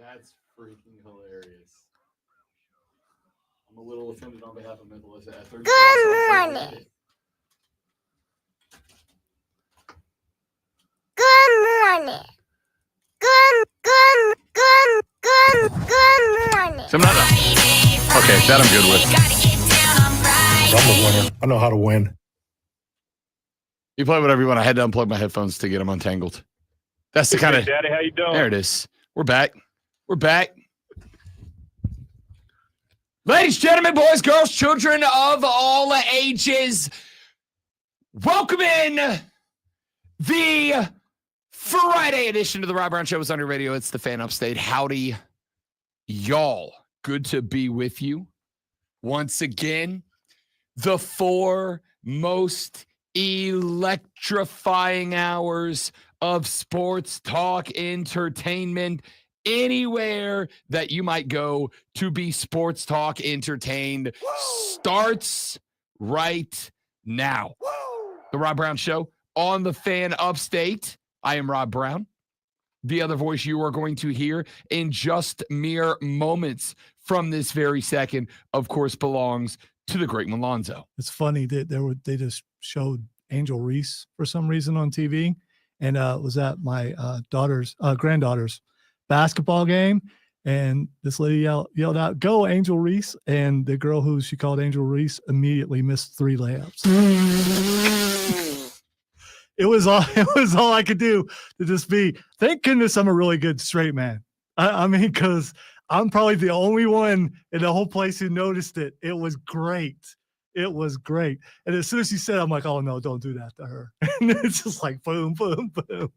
That's freaking hilarious. I'm a little offended on behalf of Melissa Etheridge. Good morning. Good morning. Good morning. Okay, that I'm good with. I'm a winner. I know how to win. You play whatever you want. I had to unplug my headphones to get them untangled. That's the kind of... Daddy, how you doing? There it is. We're back. Ladies, gentlemen, boys, girls, children of all ages, welcome in the Friday edition of the Rob Brown Show. It's on your radio. It's the Fan Upstate. Howdy, y'all. Good to be with you. Once again, the 4 most electrifying hours of sports talk entertainment anywhere that you might go to be sports talk entertained. Starts right now. The Rob Brown Show on the Fan Upstate. I am Rob Brown. The other voice you are going to hear in just mere moments from this very second, of course, belongs to the great Malonzo. It's funny that they just showed Angel Reese for some reason on TV, and was at my granddaughter's basketball game, and this lady yelled out, "Go Angel Reese!" And the girl who she called Angel Reese immediately missed 3 layups. It was all I could do to just be, thank goodness I'm a really good straight man. I mean, because I'm probably the only one in the whole place who noticed it. It was great. It was great. And as soon as she said, I'm like, oh no, don't do that to her. And it's just like boom, boom, boom.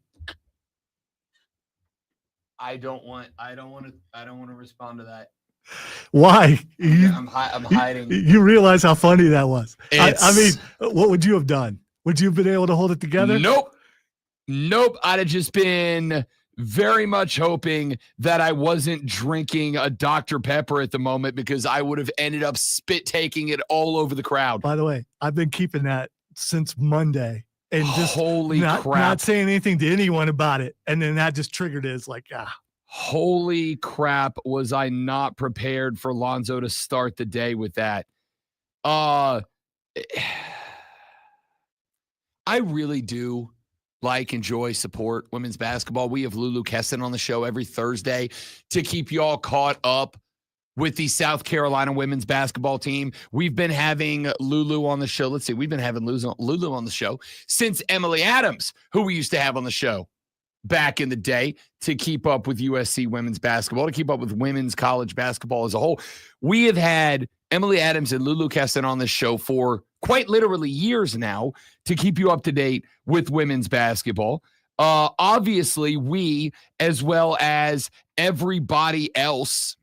I don't want to respond to that. Why? I'm hiding. You realize how funny that was. I mean, what would you have done? Would you have been able to hold it together? Nope. I'd have just been very much hoping that I wasn't drinking a Dr. Pepper at the moment, because I would have ended up spit taking it all over the crowd. By the way, I've been keeping that since Monday. And just holy crap. Not saying anything to anyone about it. And then that just triggered it. It's like, holy crap, was I not prepared for Lonzo to start the day with that. I really do enjoy, support women's basketball. We have Lulu Kesson on the show every Thursday to keep you all caught up with the South Carolina women's basketball team. We've been having Lulu on the show. We've been having Lulu on the show since Emily Adams, who we used to have on the show back in the day, to keep up with USC women's basketball, to keep up with women's college basketball as a whole. We have had Emily Adams and Lulu Kesson on the show for quite literally years now to keep you up to date with women's basketball. Obviously, we, as well as everybody else,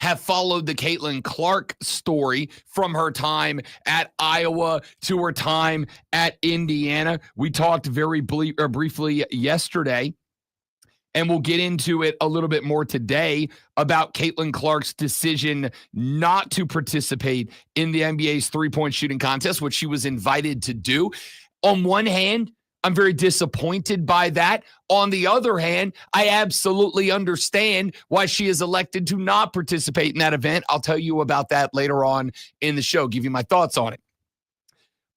have followed the Caitlin Clark story from her time at Iowa to her time at Indiana. We talked very briefly yesterday, and we'll get into it a little bit more today, about Caitlin Clark's decision not to participate in the NBA's three-point shooting contest, which she was invited to do. On one hand, I'm very disappointed by that. On the other hand, I absolutely understand why she is elected to not participate in that event. I'll tell you about that later on in the show, give you my thoughts on it.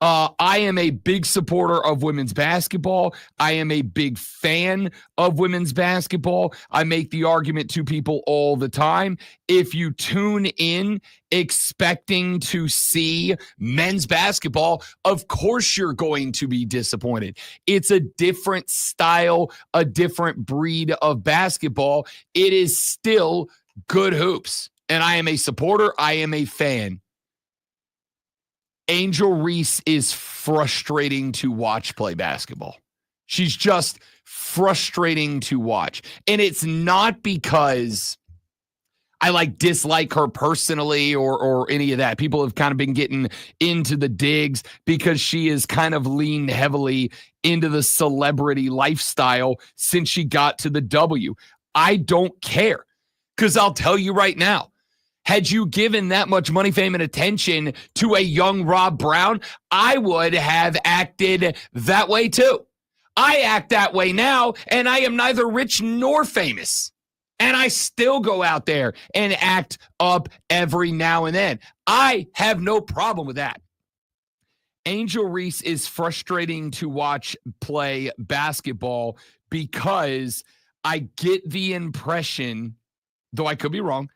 I am a big supporter of women's basketball. I am a big fan of women's basketball. I make the argument to people all the time. If you tune in expecting to see men's basketball, of course you're going to be disappointed. It's a different style, a different breed of basketball. It is still good hoops. And I am a supporter. I am a fan. Angel Reese is frustrating to watch play basketball. She's just frustrating to watch. And it's not because I dislike her personally or any of that. People have kind of been getting into the digs because she has kind of leaned heavily into the celebrity lifestyle since she got to the W. I don't care, because I'll tell you right now, had you given that much money, fame, and attention to a young Rob Brown, I would have acted that way too. I act that way now, and I am neither rich nor famous. And I still go out there and act up every now and then. I have no problem with that. Angel Reese is frustrating to watch play basketball because I get the impression, though I could be wrong,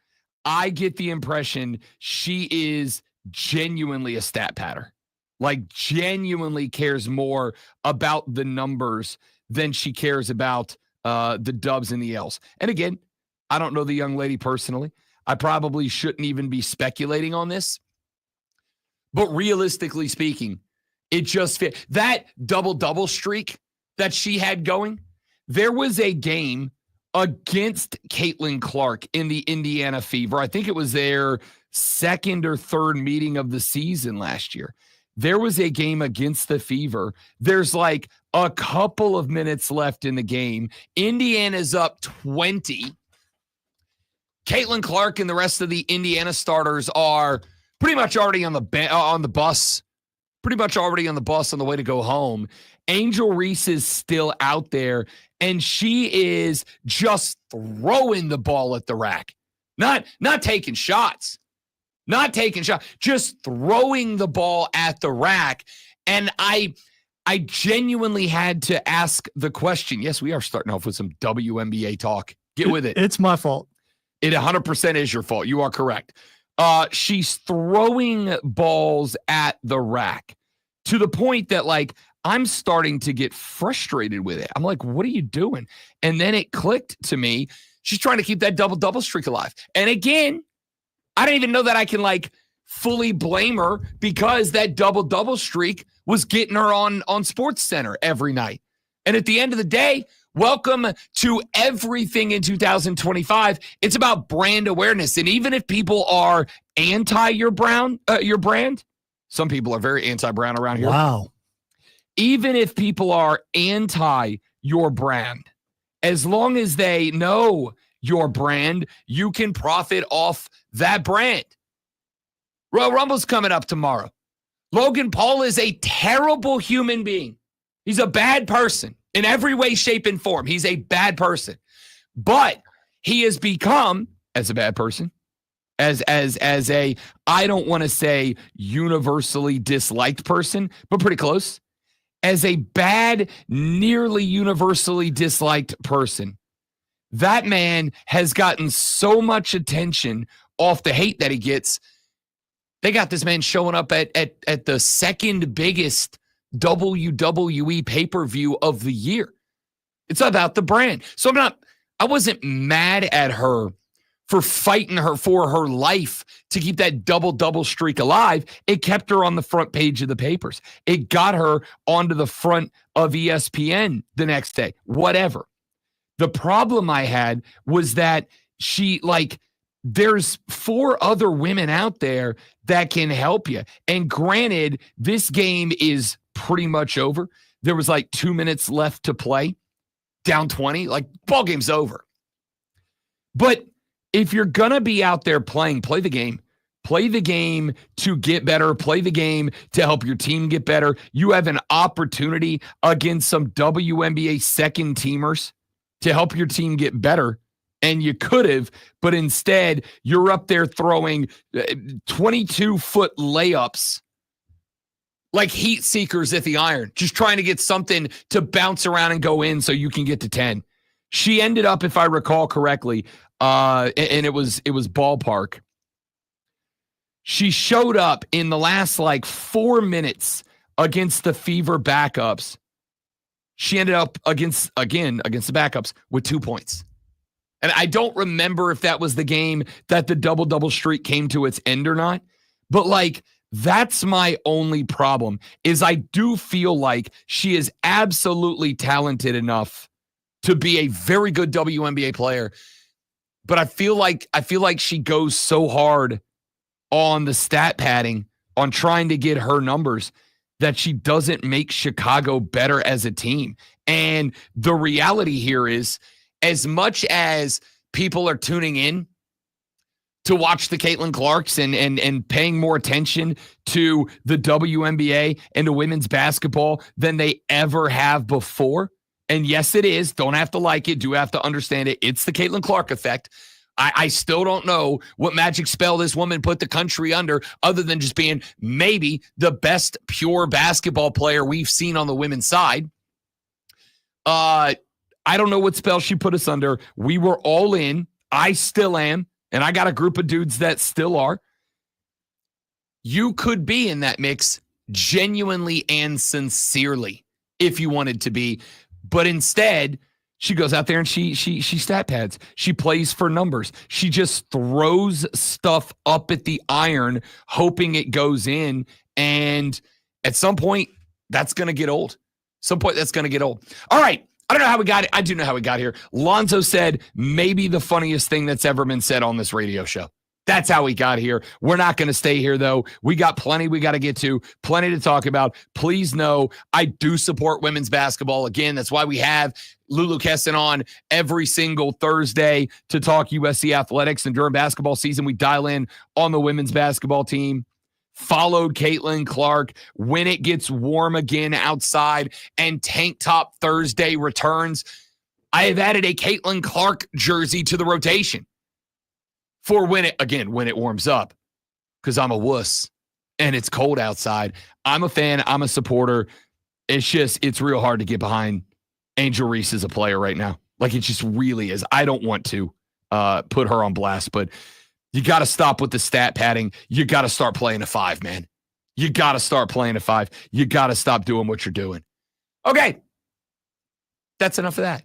I get the impression she is genuinely a stat patter. Like genuinely cares more about the numbers than she cares about the dubs and the L's. And again, I don't know the young lady personally. I probably shouldn't even be speculating on this. But realistically speaking, it just fit. That double-double streak that she had going, there was a game against Caitlin Clark in the Indiana Fever. I think it was their second or third meeting of the season last year. There was a game against the Fever. There's like a couple of minutes left in the game. Indiana's up 20. Caitlin Clark and the rest of the Indiana starters are pretty much already on the bus, pretty much already on the bus on the way to go home. Angel Reese is still out there, and she is just throwing the ball at the rack, not taking shots, just throwing the ball at the rack. And I genuinely had to ask the question. Yes, we are starting off with some WNBA talk. Get with it. It's my fault. It 100% is your fault. You are correct. She's throwing balls at the rack to the point that, like, I'm starting to get frustrated with it. I'm like, what are you doing? And then it clicked to me. She's trying to keep that double-double streak alive. And again, I don't even know that I can, like, fully blame her because that double-double streak was getting her on SportsCenter every night. And at the end of the day, welcome to everything in 2025. It's about brand awareness. And even if people are anti your brand, some people are very anti-brand around here. Wow. Even if people are anti your brand, as long as they know your brand, you can profit off that brand. Royal Rumble's coming up tomorrow. Logan Paul is a terrible human being. He's a bad person. In every way, shape, and form, he's a bad person. But he has become, as a bad person, as a, I don't want to say universally disliked person, but pretty close, as a bad, nearly universally disliked person. That man has gotten so much attention off the hate that he gets. They got this man showing up at the second biggest WWE pay-per-view of the year. It's about the brand. So I wasn't mad at her for fighting her for her life to keep that double-double streak alive. It kept her on the front page of the papers. It got her onto the front of ESPN the next day, whatever. The problem I had was that there's 4 other women out there that can help you. And granted, this game is pretty much over. There was like 2 minutes left to play, down 20, like ball game's over. But if you're going to be out there playing, play the game. Play the game to get better. Play the game to help your team get better. You have an opportunity against some WNBA second teamers to help your team get better. And you could have, but instead you're up there throwing 22-foot layups like heat seekers at the iron, just trying to get something to bounce around and go in so you can get to 10. She ended up, if I recall correctly, and it was ballpark. She showed up in the last 4 minutes against the Fever backups. She ended up against the backups with 2 points. And I don't remember if that was the game that the double-double streak came to its end or not. But that's my only problem is I do feel like she is absolutely talented enough to be a very good WNBA player. But I feel like she goes so hard on the stat padding, on trying to get her numbers, that she doesn't make Chicago better as a team. And the reality here is, as much as people are tuning in to watch the Caitlin Clarks and paying more attention to the WNBA and to women's basketball than they ever have before, And yes, it is. Don't have to like it. Do have to understand it. It's the Caitlin Clark effect. I still don't know what magic spell this woman put the country under other than just being maybe the best pure basketball player we've seen on the women's side. I don't know what spell she put us under. We were all in. I still am. And I got a group of dudes that still are. You could be in that mix genuinely and sincerely if you wanted to be. But instead, she goes out there and she stat pads. She plays for numbers. She just throws stuff up at the iron, hoping it goes in. And at some point, that's going to get old. Some point, that's going to get old. All right. I don't know how we got it. I do know how we got here. Lonzo said maybe the funniest thing that's ever been said on this radio show. That's how we got here. We're not going to stay here, though. We got plenty we got to get to, plenty to talk about. Please know I do support women's basketball. Again, that's why we have Lulu Keston on every single Thursday to talk USC athletics. And during basketball season, we dial in on the women's basketball team. Followed Caitlin Clark when it gets warm again outside and Tank Top Thursday returns. I have added a Caitlin Clark jersey to the rotation for when it warms up, because I'm a wuss and it's cold outside. I'm a fan. I'm a supporter. It's real hard to get behind Angel Reese as a player right now. Like, it just really is. I don't want to put her on blast, but you got to stop with the stat padding. You got to start playing a 5, man. You got to start playing a 5. You got to stop doing what you're doing. Okay. That's enough of that.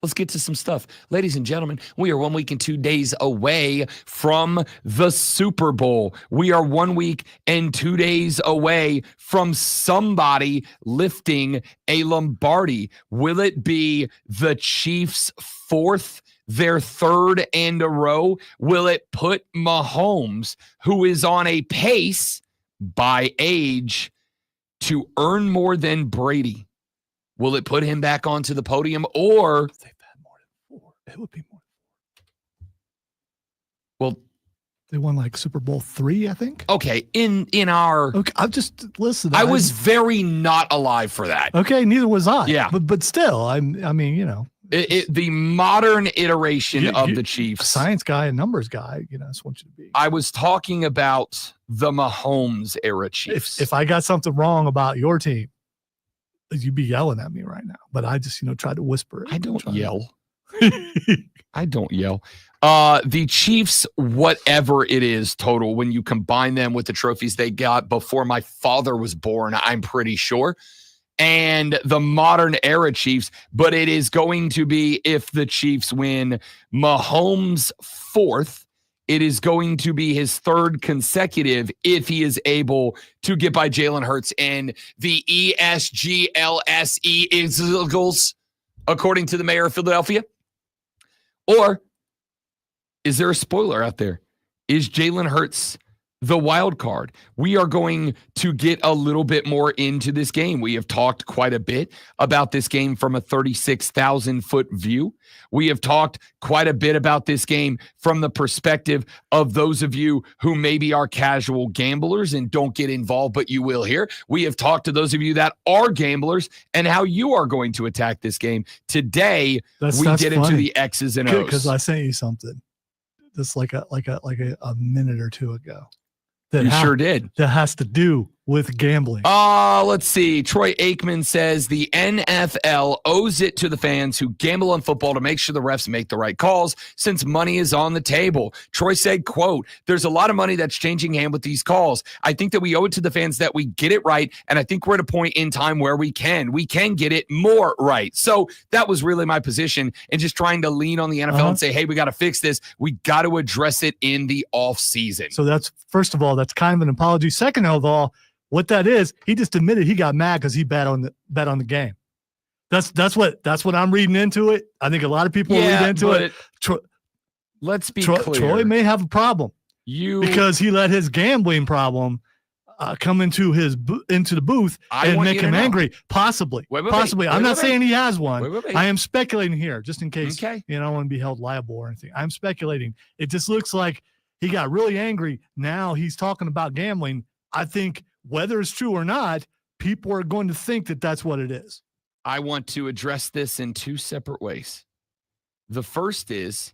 Let's get to some stuff. Ladies and gentlemen, we are 1 week and 2 days away from the Super Bowl. We are 1 week and 2 days away from somebody lifting a Lombardi. Will it be the Chiefs' fourth, their third in a row? Will it put Mahomes, who is on a pace by age to earn more than Brady? Will it put him back onto the podium, or They've had more than 4. It would be more. Well, they won like Super Bowl 3, I think. okay, in our Okay, I've just listened. I was very not alive for that. okay. Neither was I. Yeah. but still, I mean, you know, The modern iteration You- of you- the a Chiefs. science guy, a numbers guy. You know, that's what you to be. I was talking about the Mahomes era Chiefs. If I got something wrong about your team, you'd be yelling at me right now. But I just, tried to whisper it. I don't Try to- yell. I don't yell. The Chiefs, whatever it is total, when you combine them with the trophies they got before my father was born, I'm pretty sure, and the modern era Chiefs, but it is going to be, if the Chiefs win, Mahomes' fourth. It is going to be his third consecutive if he is able to get by Jalen Hurts and the ESGLSE Eagles, according to the mayor of Philadelphia. Or is there a spoiler out there? Is Jalen Hurts the wild card? We are going to get a little bit more into this game. We have talked quite a bit about this game from a 36,000-foot view. We have talked quite a bit about this game from the perspective of those of you who maybe are casual gamblers and don't get involved, but you will here. We have talked to those of you that are gamblers and how you are going to attack this game. Today, That's we get into funny. the X's and O's. Because I sent you something just like a minute or two ago. That You sure did. That has to do with gambling. Let's see. Troy Aikman says the NFL owes it to the fans who gamble on football to make sure the refs make the right calls since money is on the table. Troy said, quote, "There's a lot of money that's changing hand with these calls. I think that we owe it to the fans that we get it right, and I think we're at a point in time where we can get it more right." So that was really my position, and just trying to lean on the NFL and say, hey, we got to fix this. We got to address it in the off season. So that's, first of all, that's kind of an apology. Second of all, what that is, he just admitted he got mad because he bet on the game. That's what I'm reading into it. I think a lot of people read into it. Let's be Troy, clear. Troy may have a problem because he let his gambling problem come into the booth and want make you to him know. angry. Possibly. Wait, I'm not wait. saying he has one. Wait. I am speculating here, just in case. Okay. I don't want to be held liable or anything. I'm speculating. It just looks like he got really angry. Now he's talking about gambling. I think whether it's true or not, people are going to think that that's what it is. I want to address this in two separate ways. The first is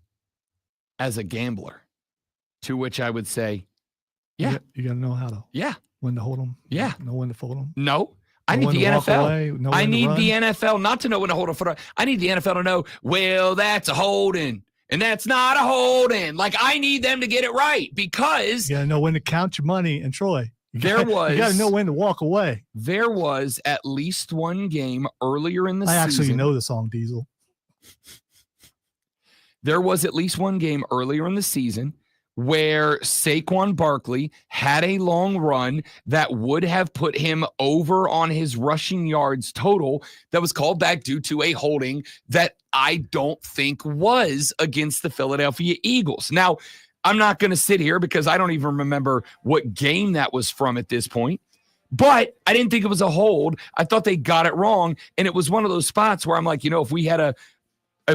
as a gambler, to which I would say, yeah. You got to know how to yeah, when to hold them. Yeah. Know when to fold them. No. I need the NFL. I need the NFL not to know when to hold a foot. I need the NFL to know, well, that's a holding and that's not a holding. Like, I need them to get it right because you got to know when to count your money. And Troy, you got to know when to walk away. There was at least one game earlier in the season. I actually know the song Diesel. There was at least one game earlier in the season where Saquon Barkley had a long run that would have put him over on his rushing yards total that was called back due to a holding that I don't think was against the Philadelphia Eagles. Now, I'm not going to sit here because I don't even remember what game that was from at this point, but I didn't think it was a hold. I thought they got it wrong, and it was one of those spots where I'm like, if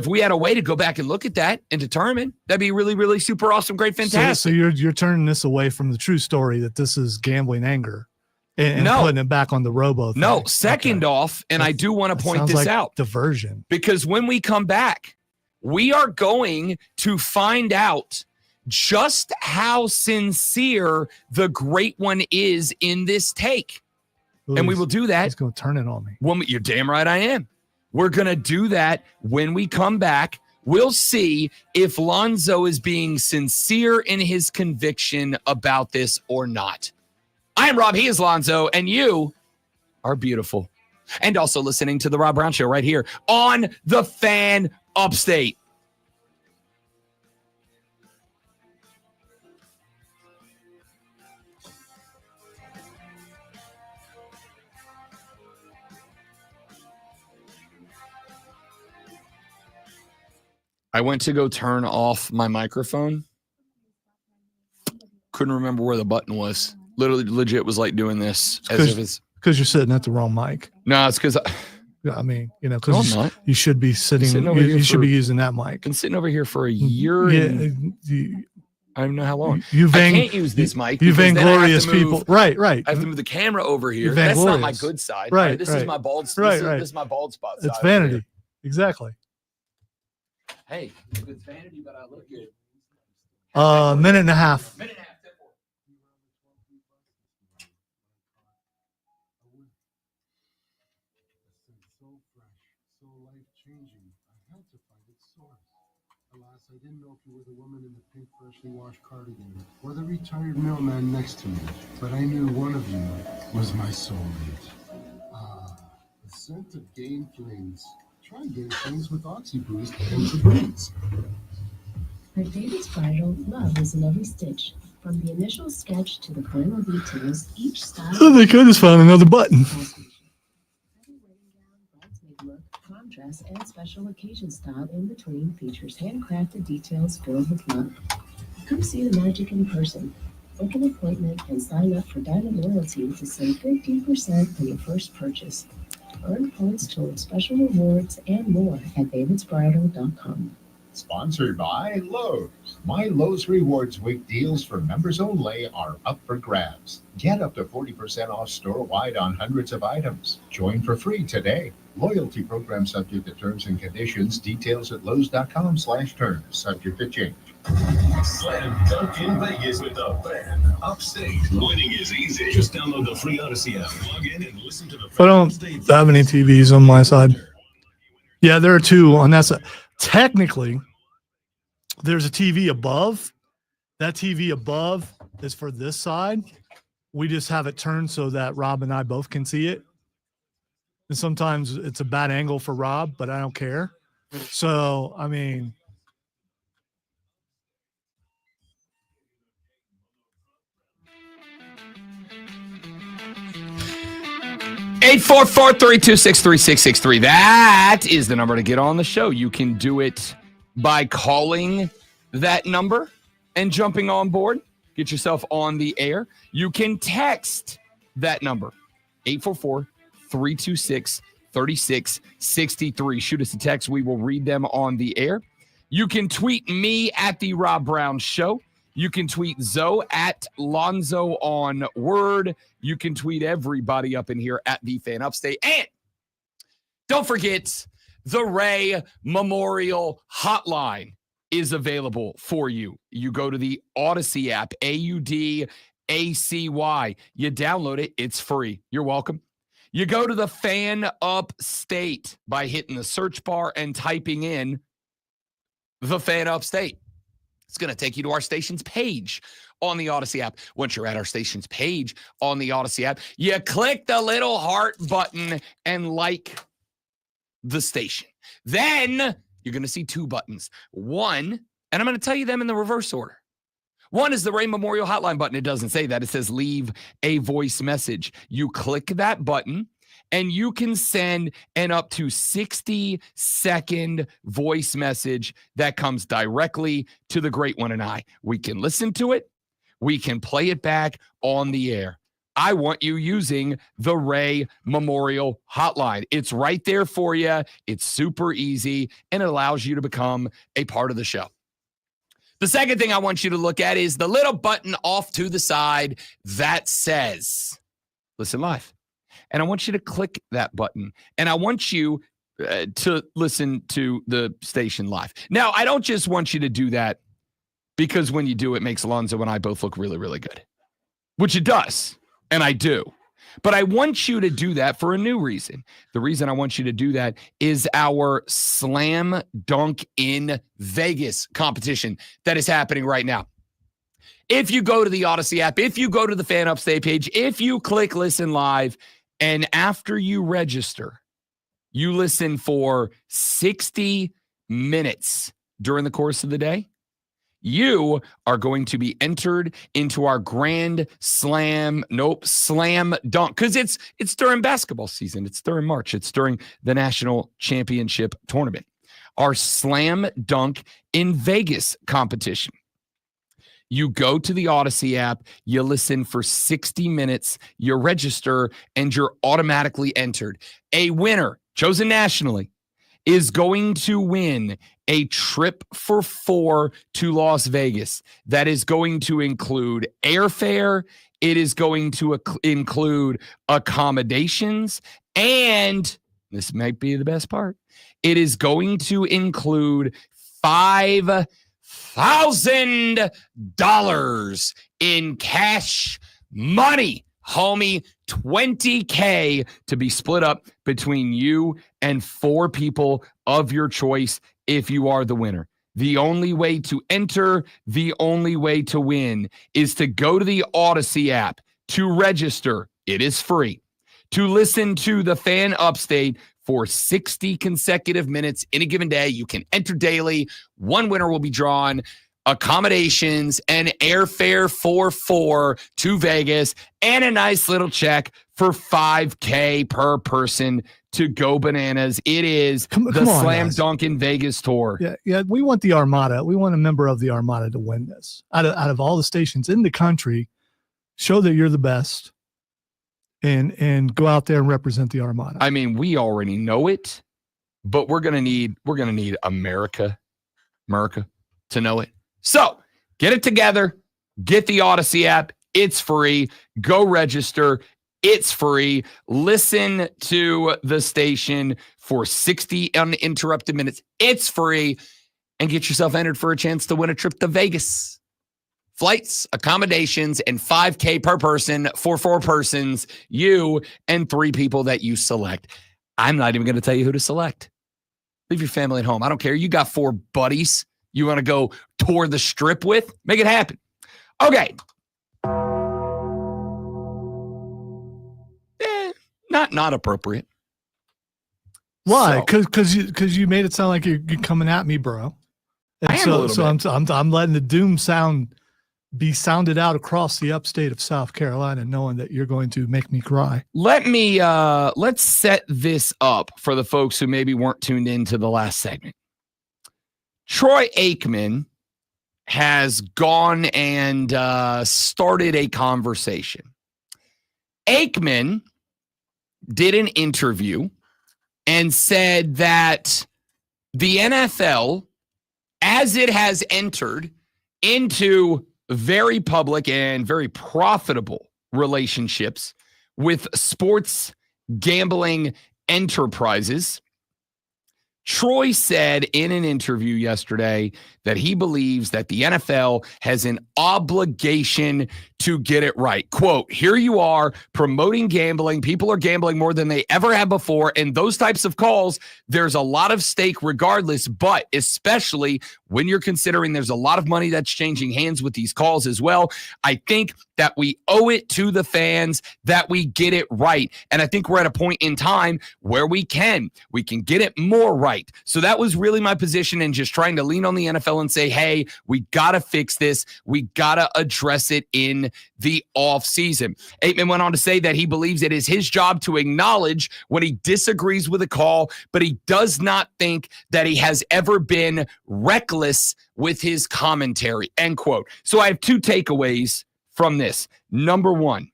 we had a way to go back and look at that and determine, that'd be really, really super awesome, great, fantastic. So you're turning this away from the true story that this is gambling anger and putting it back on the robo thing. No, second off, and I do want to point this out. Diversion. Because when we come back, we are going to find out just how sincere the great one is in this take. Ooh, and we will do that. He's going to turn it on me. You're damn right I am. We're going to do that when we come back. We'll see if Lonzo is being sincere in his conviction about this or not. I am Rob. He is Lonzo. And you are beautiful. And also listening to The Rob Brown Show right here on The Fan Upstate. I went to go turn off my microphone. Couldn't remember where the button was. Literally, legit was like doing this as if it's because you're sitting at the wrong mic. No, it's because because you should be sitting over here. You should be using that mic. I've been sitting over here for a year. I don't know how long. I can't use this mic. You vainglorious people. Right. I have to move the camera over here. That's not my good side. Right. This is my bald spot. Right. This is my bald spot. It's vanity. Exactly. Hey, it's vanity, but I look good. Minute and a half. I didn't know if you were the woman in the pink freshly washed cardigan or the retired mailman next to me, but I knew one of you was my soulmate. The scent of Gain Flings. Try Gain Flings with OxyBoost and Febreze. For David's Bridal, love is in every stitch. From the initial sketch to the final details, each style... Oh, they could just found another button. Prom dress and special occasion style in between features handcrafted details filled with love. Come see the magic in person. Book an appointment and sign up for Diamond Loyalty to save 15% on your first purchase. Earn points towards special rewards and more at davidsbridal.com. Sponsored by Lowe's. My Lowe's Rewards Week deals for members only are up for grabs. Get up to 40% off store-wide on hundreds of items. Join for free today. Loyalty program subject to terms and conditions. Details at lowes.com/terms. Subject to change. Slam dunk in Vegas with the Fan Upstate. Winning is easy. Just download the free Odyssey app. Log in and listen to the I don't have any TVs on my side. Yeah, there are two on that side. Technically, there's a TV above. That TV above is for this side. We just have it turned so that Rob and I both can see it. And sometimes it's a bad angle for Rob, but I don't care. So, I mean, 844-326-3663. That is the number to get on the show. You can do it by calling that number and jumping on board. Get yourself on the air. You can text that number, 844-326-3663. Shoot us a text. We will read them on the air. You can tweet me at The Rob Brown Show. You can tweet Zoe at Lonzo on Word. You can tweet everybody up in here at The Fan Upstate. And Don't forget, the Ray Memorial Hotline is available for you. You go to the Odyssey app, AUDACY. You download it. It's free. You're welcome. You go to the Fan Upstate by hitting the search bar and typing in the Fan Upstate. It's going to take you to our station's page on the Odyssey app. Once you're at our station's page on the Odyssey app, you click the little heart button and like the station. Then you're going to see two buttons. One, and I'm going to tell you them in the reverse order. One is the Ray Memorial Hotline button. It doesn't say that. It says leave a voice message. You click that button and you can send an up to 60-second voice message that comes directly to the great one and I. We can listen to it. We can play it back on the air. I want you using the Ray Memorial Hotline. It's right there for you. It's super easy, and it allows you to become a part of the show. The second thing I want you to look at is the little button off to the side that says Listen Live. And I want you to click that button, and I want you to listen to the station live. Now, I don't just want you to do that because when you do, it makes Alonzo and I both look really, really good, which it does. And I do. But I want you to do that for a new reason. The reason I want you to do that is our Slam Dunk in Vegas competition that is happening right now. If you go to the Odyssey app, if you go to the Fan Upstate page, if you click Listen Live, and after you register, you listen for 60 minutes during the course of the day, you are going to be entered into our Slam Dunk, because it's during basketball season. It's during March. It's during the national championship tournament. Our Slam Dunk in Vegas competition. You go to the Odyssey app, you listen for 60 minutes, you register, and you're automatically entered. A winner, chosen nationally, is going to win a trip for 4 to Las Vegas. That is going to include airfare. It is going to include accommodations. And this might be the best part. It is going to include $5,000 in cash money. Homie, $20K to be split up between you and 4 people of your choice if you are the winner. The only way to enter, the only way to win is to go to the Odyssey app to register. It is free. To listen to the Fan Upstate for 60 consecutive minutes in a given day. You can enter daily. One winner will be drawn. Accommodations and airfare for 4 to Vegas, and a nice little check for $5K per person to go bananas. It is the Slam Dunk in Vegas tour. Yeah. We want the Armada. We want a member of the Armada to win this. Out of all the stations in the country, show that you're the best, and go out there and represent the Armada. I mean, we already know it, but we're gonna need America to know it. So get it together, get the Odyssey app. It's free. Go register. It's free. Listen to the station for 60 uninterrupted minutes. It's free. And get yourself entered for a chance to win a trip to Vegas. Flights, accommodations, and $5K per person for 4 persons, you and 3 people that you select. I'm not even going to tell you who to select. Leave your family at home. I don't care. You got 4 buddies you want to go tour the strip with? Make it happen. Okay. Not appropriate. Why? Because you made it sound like you're coming at me, bro. And I am a little bit. I'm letting the doom sound be sounded out across the upstate of South Carolina, knowing that you're going to make me cry. Let's set this up for the folks who maybe weren't tuned into the last segment. Troy Aikman has gone and started a conversation. Aikman did an interview and said that the NFL, as it has entered into very public and very profitable relationships with sports gambling Enterprises. Troy said in an interview yesterday that he believes that the NFL has an obligation to get it right. Quote, here you are promoting gambling. People are gambling more than they ever have before. And those types of calls, there's a lot of stake regardless, but especially when you're considering there's a lot of money that's changing hands with these calls as well. I think that we owe it to the fans that we get it right. And I think we're at a point in time where we can get it more right. So that was really my position in just trying to lean on the NFL and say, hey, we got to fix this. We got to address it in the offseason. Aitman went on to say that he believes it is his job to acknowledge when he disagrees with a call, but he does not think that he has ever been reckless with his commentary, end quote. So I have two takeaways from this. Number one,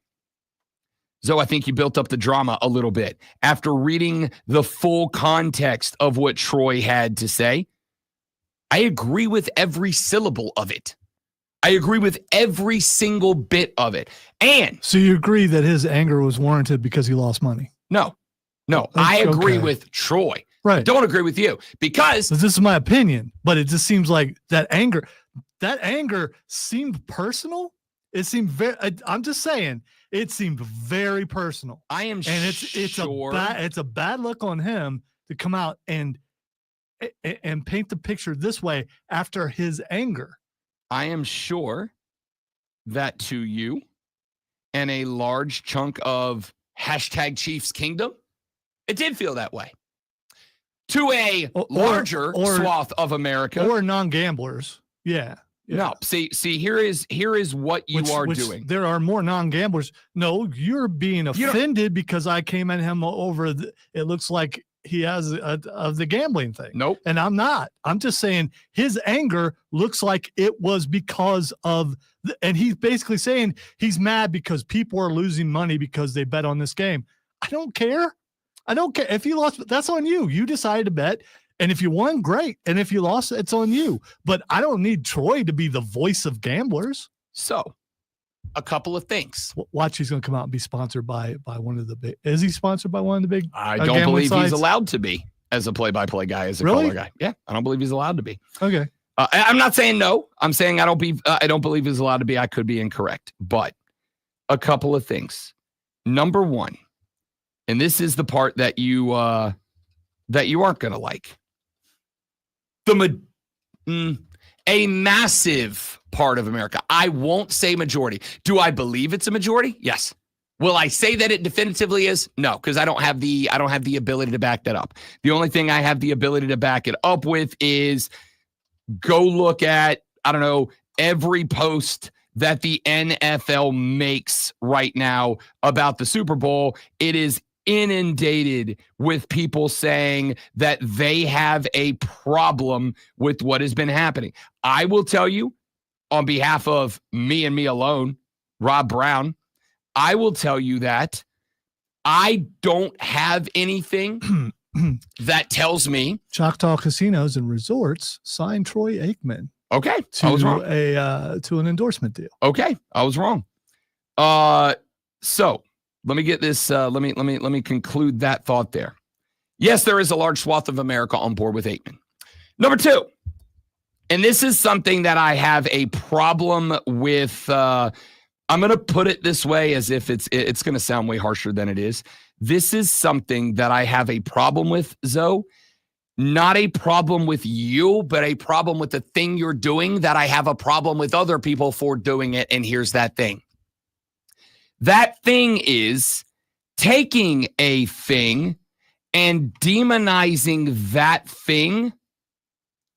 Zoe, I think you built up the drama a little bit. After reading the full context of what Troy had to say, I agree with every syllable of it. I agree with every single bit of it. And So you agree that his anger was warranted because he lost money? no, I agree Okay. with Troy. Right. Don't agree with you because So this is my opinion, but it just seems like that anger seemed personal. It seemed I'm just saying, it seemed very personal. I am And it's a bad look on him to come out and paint the picture this way after his anger. I am sure that to you and a large chunk of hashtag Chiefs Kingdom, it did feel that way. To a larger swath of America. Or non-gamblers. Yeah. No, see, here is what you are doing. There are more non-gamblers. No, you're being offended because I came at him over. It looks like he has of the gambling thing. Nope. And I'm not. I'm just saying his anger looks like it was because of, and he's basically saying he's mad because people are losing money because they bet on this game. I don't care. If you lost, that's on you. You decided to bet. And if you won, great. And if you lost, it's on you. But I don't need Troy to be the voice of gamblers. So, a couple of things. Watch, he's going to come out and be sponsored by one of the big. Is he sponsored by one of the big? I don't believe he's allowed to be as a play-by-play guy, as a color guy. Yeah, I don't believe he's allowed to be. Okay. I'm not saying no. I'm saying I don't believe he's allowed to be. I could be incorrect. But a couple of things. Number one, and this is the part that you aren't going to like. A massive part of America. I won't say majority. Do I believe it's a majority? Yes. Will I say that it definitively is? No, because I don't have the ability to back that up. The only thing I have the ability to back it up with is go look at, I don't know, every post that the NFL makes right now about the Super Bowl. It is inundated with people saying that they have a problem with what has been happening. I will tell you, on behalf of me and me alone, Rob Brown, I will tell you that I don't have anything that tells me Choctaw Casinos and Resorts signed Troy Aikman. Okay, I was wrong. To an endorsement deal. Okay, I was wrong. So let me get this. Let me conclude that thought there. Yes, there is a large swath of America on board with Aikman. Number two, and this is something that I have a problem with. I'm going to put it this way, as if it's going to sound way harsher than it is. This is something that I have a problem with, Zoe. Not a problem with you, but a problem with the thing you're doing that I have a problem with other people for doing it. And here's that thing. That thing is taking a thing and demonizing that thing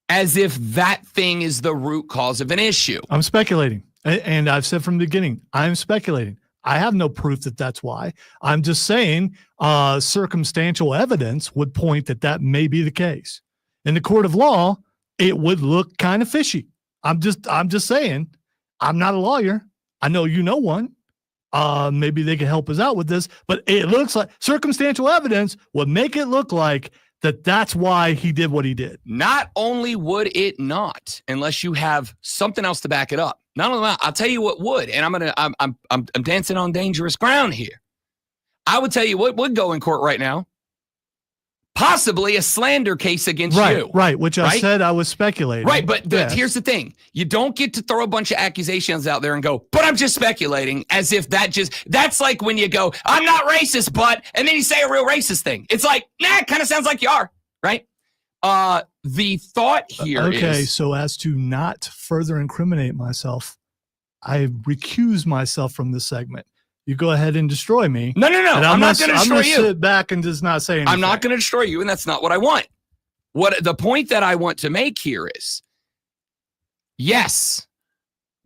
as if that thing is the root cause of an issue. I'm speculating. And I've said from the beginning, I'm speculating. I have no proof that that's why. I'm just saying circumstantial evidence would point that may be the case. In the court of law, it would look kind of fishy. I'm just saying, I'm not a lawyer. I know you know one. Maybe they can help us out with this, but it looks like circumstantial evidence would make it look like that's why he did what he did. Not only would it not, unless you have something else to back it up. Not only that, I'll tell you what would, and I'm dancing on dangerous ground here. I would tell you what would go in court right now. possibly a slander case against you. Right. Which I right? said I was speculating. Right, but Yes. here's the thing. You don't get to throw a bunch of accusations out there and go, but I'm just speculating, as if that's like when you go, I'm not racist, but, and then you say a real racist thing. It's like, nah, it kind of sounds like you are, right? The thought here is. Okay, so as to not further incriminate myself, I recuse myself from this segment. You go ahead and destroy me. No, and I'm not going to destroy I'm gonna you. sit back and just not say anything. I'm not going to destroy you, and that's not what I want. What the point that I want to make here is, yes,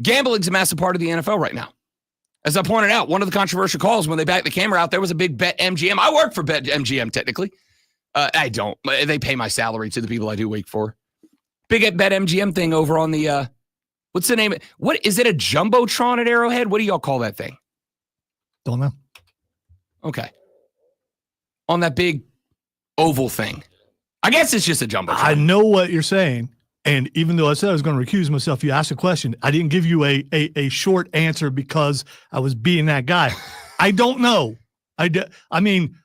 gambling's a massive part of the NFL right now. As I pointed out, one of the controversial calls when they backed the camera out, there was a big Bet MGM. I work for Bet MGM technically. I don't. They pay my salary to the people I do work for. Big Bet MGM thing over on the what's the name? What is it? A jumbotron at Arrowhead? What do y'all call that thing? Don't know. Okay. On that big oval thing. I guess it's just a jumbotron. I know what you're saying. And even though I said I was going to recuse myself, you asked a question. I didn't give you a short answer because I was being that guy. I don't know. I mean,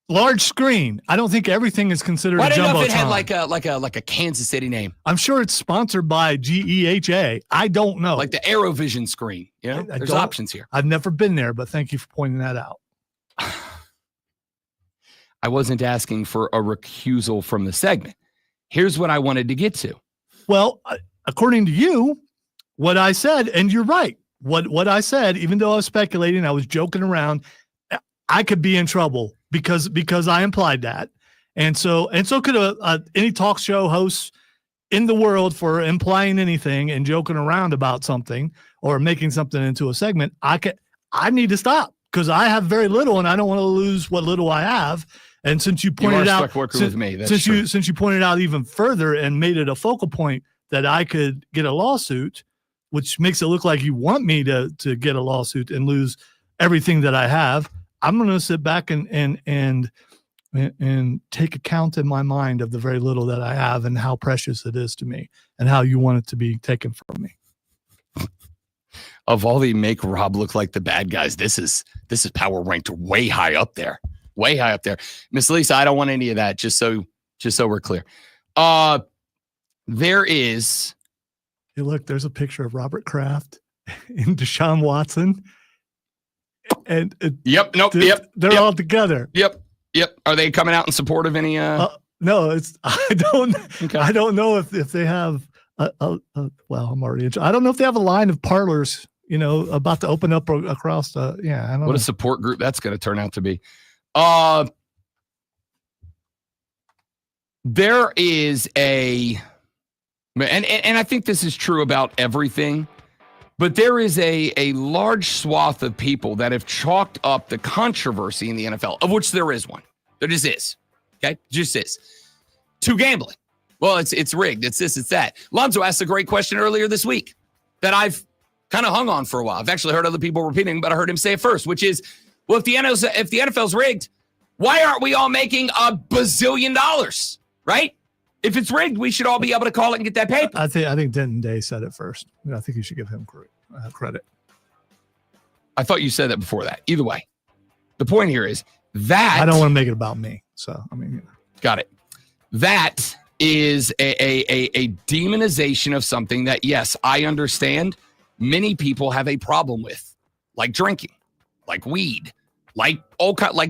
large screen. I don't think everything is considered Well, a I didn't jumbotron. know if it had like a Kansas City name, I'm sure it's sponsored by GEHA. I don't know. like the Aerovision screen. You know, I there's don't- options here. I've never been there, but thank you for pointing that out. I wasn't asking for a recusal from the segment. Here's what I wanted to get to. Well, according to you, what I said, and you're right. What I said, even though I was speculating, I was joking around, I could be in trouble because I implied that. And so could any talk show host in the world for implying anything and joking around about something or making something into a segment. I need to stop because I have very little and I don't want to lose what little I have. And since you pointed out, working with me. That's since you pointed out even further and made it a focal point that I could get a lawsuit, which makes it look like you want me to get a lawsuit and lose everything that I have, I'm going to sit back and take account in my mind of the very little that I have and how precious it is to me and how you want it to be taken from me. Of all the make Rob look like the bad guys, this is power ranked way high up there. Way high up there. Miss Lisa, I don't want any of that, just so we're clear. There is. Hey, look, there's a picture of Robert Kraft and Deshaun Watson. And Yep. they're all together. Yep. Are they coming out in support of any? No, I don't know if they have well, I'm already. I don't know if they have a line of parlors, about to open up across the. Yeah, I don't know. What a support group that's going to turn out to be. There is and I think this is true about everything, but there is a large swath of people that have chalked up the controversy in the NFL, of which there is one. There just is. Okay? Just is. To gambling. Well, it's rigged. It's this, it's that. Lonzo asked a great question earlier this week that I've kind of hung on for a while. I've actually heard other people repeating, but I heard him say it first, which is, well, if the NFL's rigged, why aren't we all making $1 bazillion, right? If it's rigged, we should all be able to call it and get that paper. I think Denton Day said it first. I think you should give him credit. I thought you said that before that. Either way, the point here is that I don't want to make it about me. So, got it. That is a demonization of something that, yes, I understand many people have a problem with, like drinking, like weed, like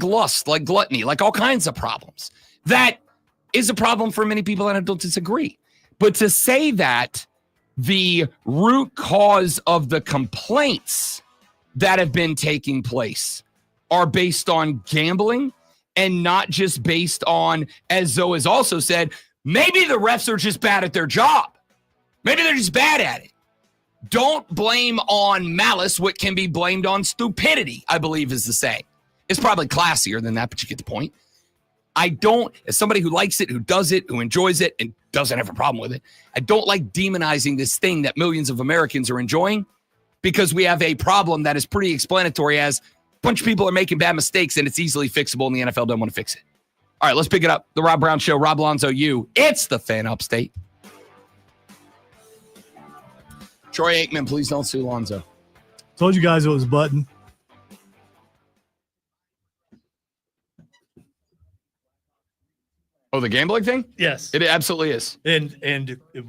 lust, like gluttony, like all kinds of problems. That is a problem for many people, and I don't disagree. But to say that the root cause of the complaints that have been taking place are based on gambling and not just based on, as Zoe has also said, maybe the refs are just bad at their job. Maybe they're just bad at it. Don't blame on malice what can be blamed on stupidity, I believe is the saying. It's probably classier than that, but you get the point. As somebody who likes it, who does it, who enjoys it, and doesn't have a problem with it, I don't like demonizing this thing that millions of Americans are enjoying because we have a problem that is pretty explanatory as a bunch of people are making bad mistakes and it's easily fixable and the NFL doesn't want to fix it. All right, let's pick it up. The Rob Brown Show, Rob Lonzo, you. It's the Fan Upstate. Troy Aikman, please don't sue Lonzo. Told you guys it was Button. Oh, the gambling thing? Yes. It absolutely is. And it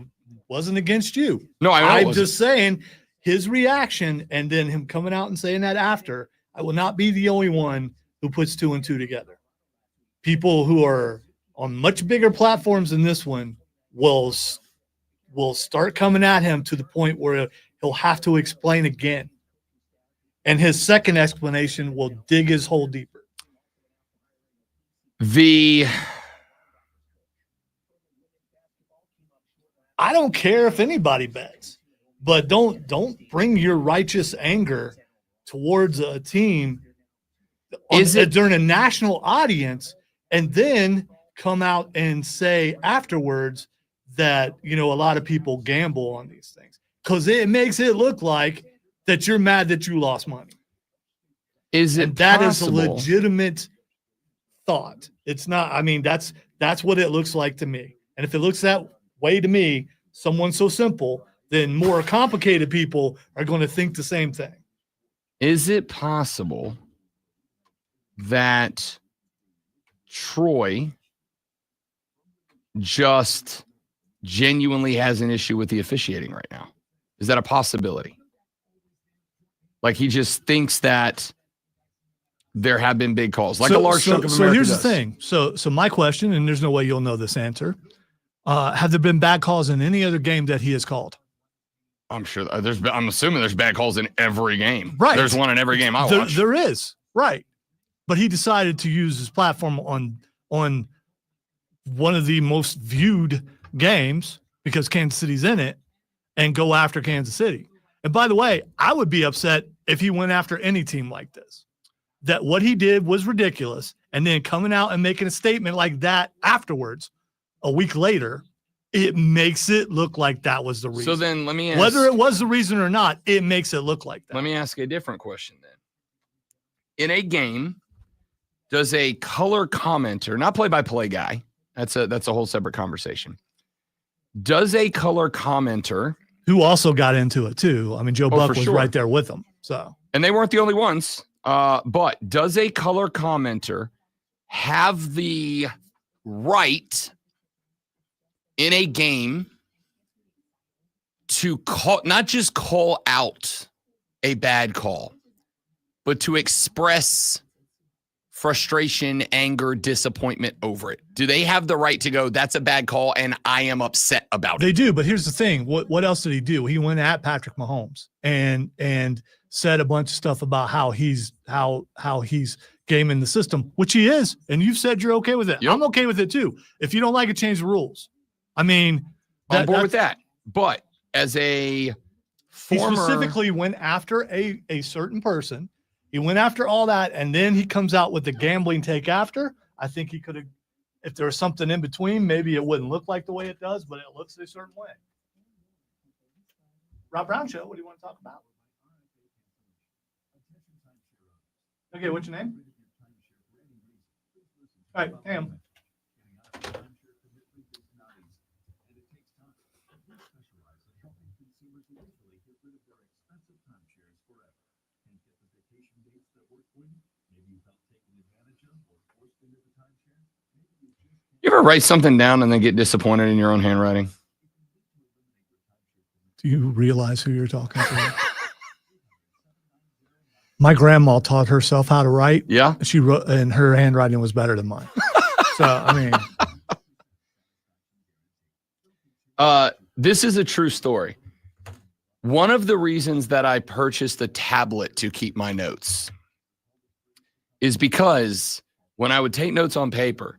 wasn't against you. No, I know. it I'm wasn't. just saying his reaction and then him coming out and saying that after, I will not be the only one who puts 2 and 2 together. People who are on much bigger platforms than this one will start coming at him to the point where he'll have to explain again. And his second explanation will dig his hole deeper. I don't care if anybody bets, but don't bring your righteous anger towards a team during a national audience and then come out and say afterwards that, a lot of people gamble on these things, because it makes it look like that you're mad that you lost money. That is a legitimate thought. It's not, that's what it looks like to me. And if it looks that way to me, someone so simple, then more complicated people are going to think the same thing. Is it possible that Troy just genuinely has an issue with the officiating right now? Is that a possibility? Like he just thinks that there have been big calls, like a large chunk of America. So here's does. the thing. So my question, and there's no way you'll know this answer. Have there been bad calls in any other game that he has called? I'm sure I'm assuming there's bad calls in every game. Right. There's one in every game I watch. There is. Right. But he decided to use his platform on one of the most viewed games because Kansas City's in it and go after Kansas City. And by the way, I would be upset if he went after any team like this. That what he did was ridiculous. And then coming out and making a statement like that afterwards, a week later, it makes it look like that was the reason. So then let me ask, whether it was the reason or not, it makes it look like that. Let me ask a different question then. In a game, does a color commenter, not play-by-play guy, that's a whole separate conversation. Does a color commenter, who also got into it too? Joe Buck was sure. right there with them. So, and they weren't the only ones. But does a color commenter have the right in a game to not just call out a bad call, but to express frustration, anger, disappointment over it? Do they have the right to go, that's a bad call and I am upset about they it? do, but here's the thing. What else did he do? He went at Patrick Mahomes and said a bunch of stuff about how he's gaming the system, which he is, and you've said you're okay with it. Yep. I'm okay with it too. If you don't like it, change the rules. On board with that. But as a former, he specifically went after a certain person. He went after all that, and then he comes out with the gambling take after. I think he could have, if there was something in between, maybe it wouldn't look like the way it does, but it looks a certain way. Rob Brown Show, what do you want to talk about? Okay, what's your name? All right, Ham. you ever write something down and then get disappointed in your own handwriting? Do you realize who you're talking to? My grandma taught herself how to write. Yeah. She wrote, and her handwriting was better than mine. So, this is a true story. One of the reasons that I purchased a tablet to keep my notes is because when I would take notes on paper,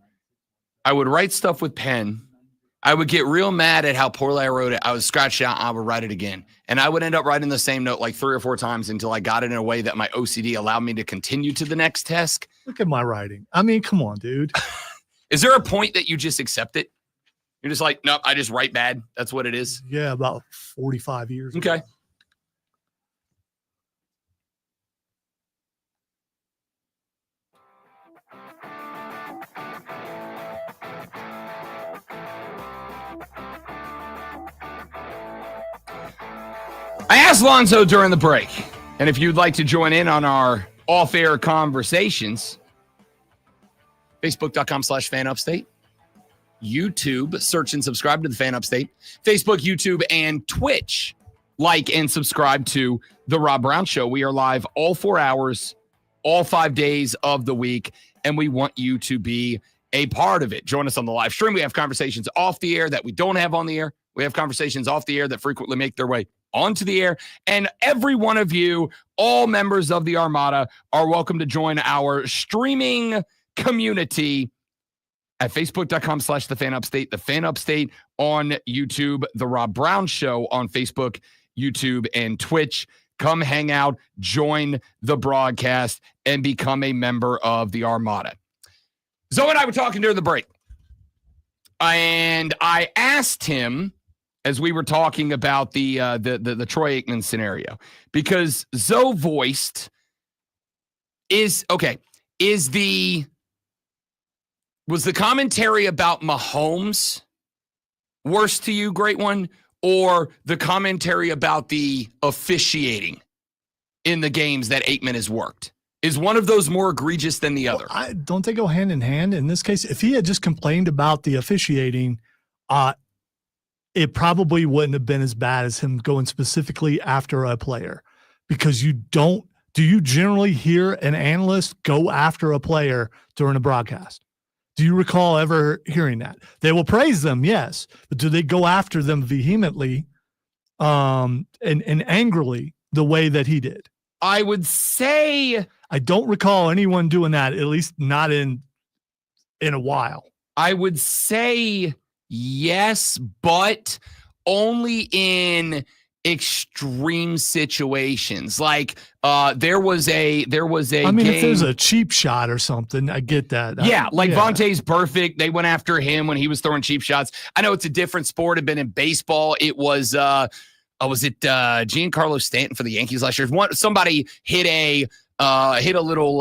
I would write stuff with pen. I would get real mad at how poorly I wrote it. I would scratch it out. I would write it again. And I would end up writing the same note like 3 or 4 times until I got it in a way that my OCD allowed me to continue to the next task. look at my writing. Come on, dude. Is there a point that you just accept it? You're just like, nope, I just write bad. That's what it is. Yeah, about 45 years. Okay. I asked Lonzo during the break, and if you'd like to join in on our off-air conversations, Facebook.com/FanUpstate. YouTube. Search and subscribe to the Fan Upstate. Facebook, YouTube, and Twitch. Like and subscribe to The Rob Brown Show. We are live all 4 hours, all 5 days of the week, and we want you to be a part of it. Join us on the live stream. We have conversations off the air that we don't have on the air. We have conversations off the air that frequently make their way onto the air. And every one of you, all members of the Armada, are welcome to join our streaming community at facebook.com/The Fan Upstate, The Fan Upstate on YouTube, The Rob Brown Show on Facebook, YouTube, and Twitch. Come hang out, join the broadcast, and become a member of the Armada. Zoe and I were talking during the break, and I asked him, as we were talking about the Troy Aikman scenario, because Zoe voiced was the commentary about Mahomes worse to you, Great One, or the commentary about the officiating in the games that Aikman has worked? Is one of those more egregious than the other? I don't they go hand in hand in this case? If he had just complained about the officiating, it probably wouldn't have been as bad as him going specifically after a player, because do you generally hear an analyst go after a player during a broadcast? Do you recall ever hearing that? They will praise them, yes, but do they go after them vehemently and angrily the way that he did? I would say I don't recall anyone doing that, at least not in a while. I would say yes, but only in extreme situations. Like there was a I mean, game, if there's a cheap shot or something, I get that. Yeah, Vontae's perfect. They went after him when he was throwing cheap shots. I know it's a different sport. It'd been in baseball. It was Giancarlo Stanton for the Yankees last year? Somebody hit a little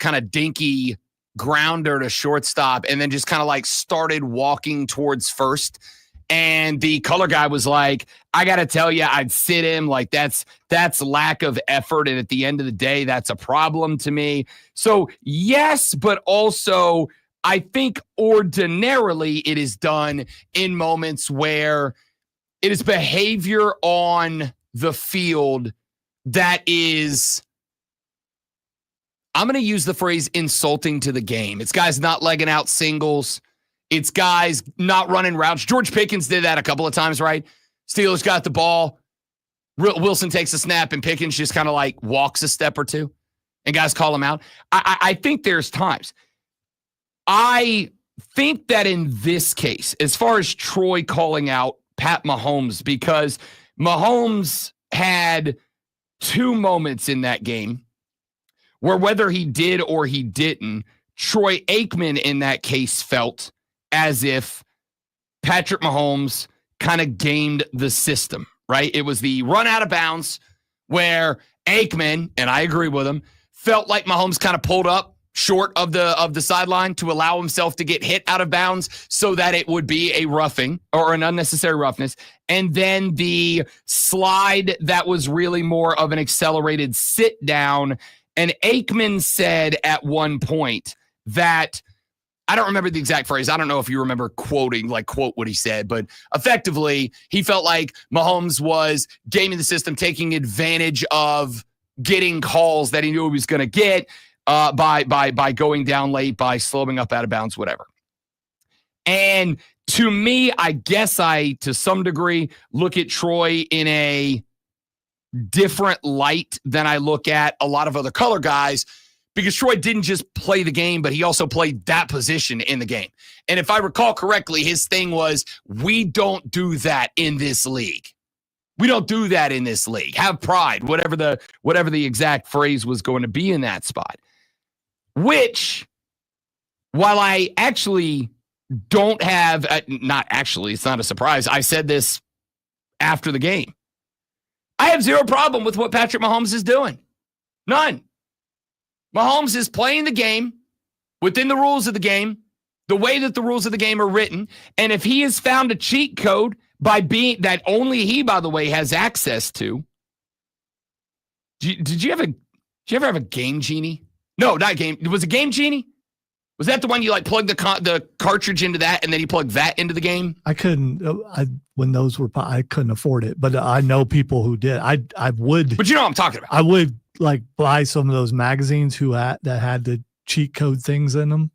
kind of dinky grounder to shortstop, and then just kind of like started walking towards first. And the color guy was like, I got to tell you, I'd sit him. Like that's lack of effort. And at the end of the day, that's a problem to me. So yes, but also I think ordinarily it is done in moments where it is behavior on the field that is, I'm going to use the phrase, insulting to the game. It's guys not legging out singles. It's guys not running routes. George Pickens did that a couple of times, right? Steelers got the ball. Wilson takes a snap, and Pickens just kind of like walks a step or two, and guys call him out. I think there's times. I think that in this case, as far as Troy calling out Pat Mahomes, because Mahomes had two moments in that game where, whether he did or he didn't, Troy Aikman in that case felt as if Patrick Mahomes kind of gamed the system, right? It was the run out of bounds where Aikman, and I agree with him, felt like Mahomes kind of pulled up short of the sideline to allow himself to get hit out of bounds so that it would be a roughing or an unnecessary roughness. And then the slide that was really more of an accelerated sit down. And Aikman said at one point that, I don't remember the exact phrase. I don't know if you remember quote what he said, but effectively he felt like Mahomes was gaming the system, taking advantage of getting calls that he knew he was going to get by going down late, by slowing up out of bounds, whatever. And to me, I guess I, to some degree, look at Troy in a different light than I look at a lot of other color guys, because Troy didn't just play the game, but he also played that position in the game. And if I recall correctly, his thing was, we don't do that in this league. We don't do that in this league. Have pride, whatever the exact phrase was going to be in that spot. Which, while I actually don't have, not actually, it's not a surprise. I said this after the game. I have zero problem with what Patrick Mahomes is doing. None. Mahomes is playing the game within the rules of the game, the way that the rules of the game are written. And if he has found a cheat code by being, that only he, by the way, has access to. Did you ever have a game genie? No, not game. Was it Game Genie? Was that the one you like plug the cartridge into that and then you plug that into the game? I couldn't. When those were, I couldn't afford it. But I know people who did. I would. But you know what I'm talking about. I would like buy some of those magazines that had the cheat code things in them.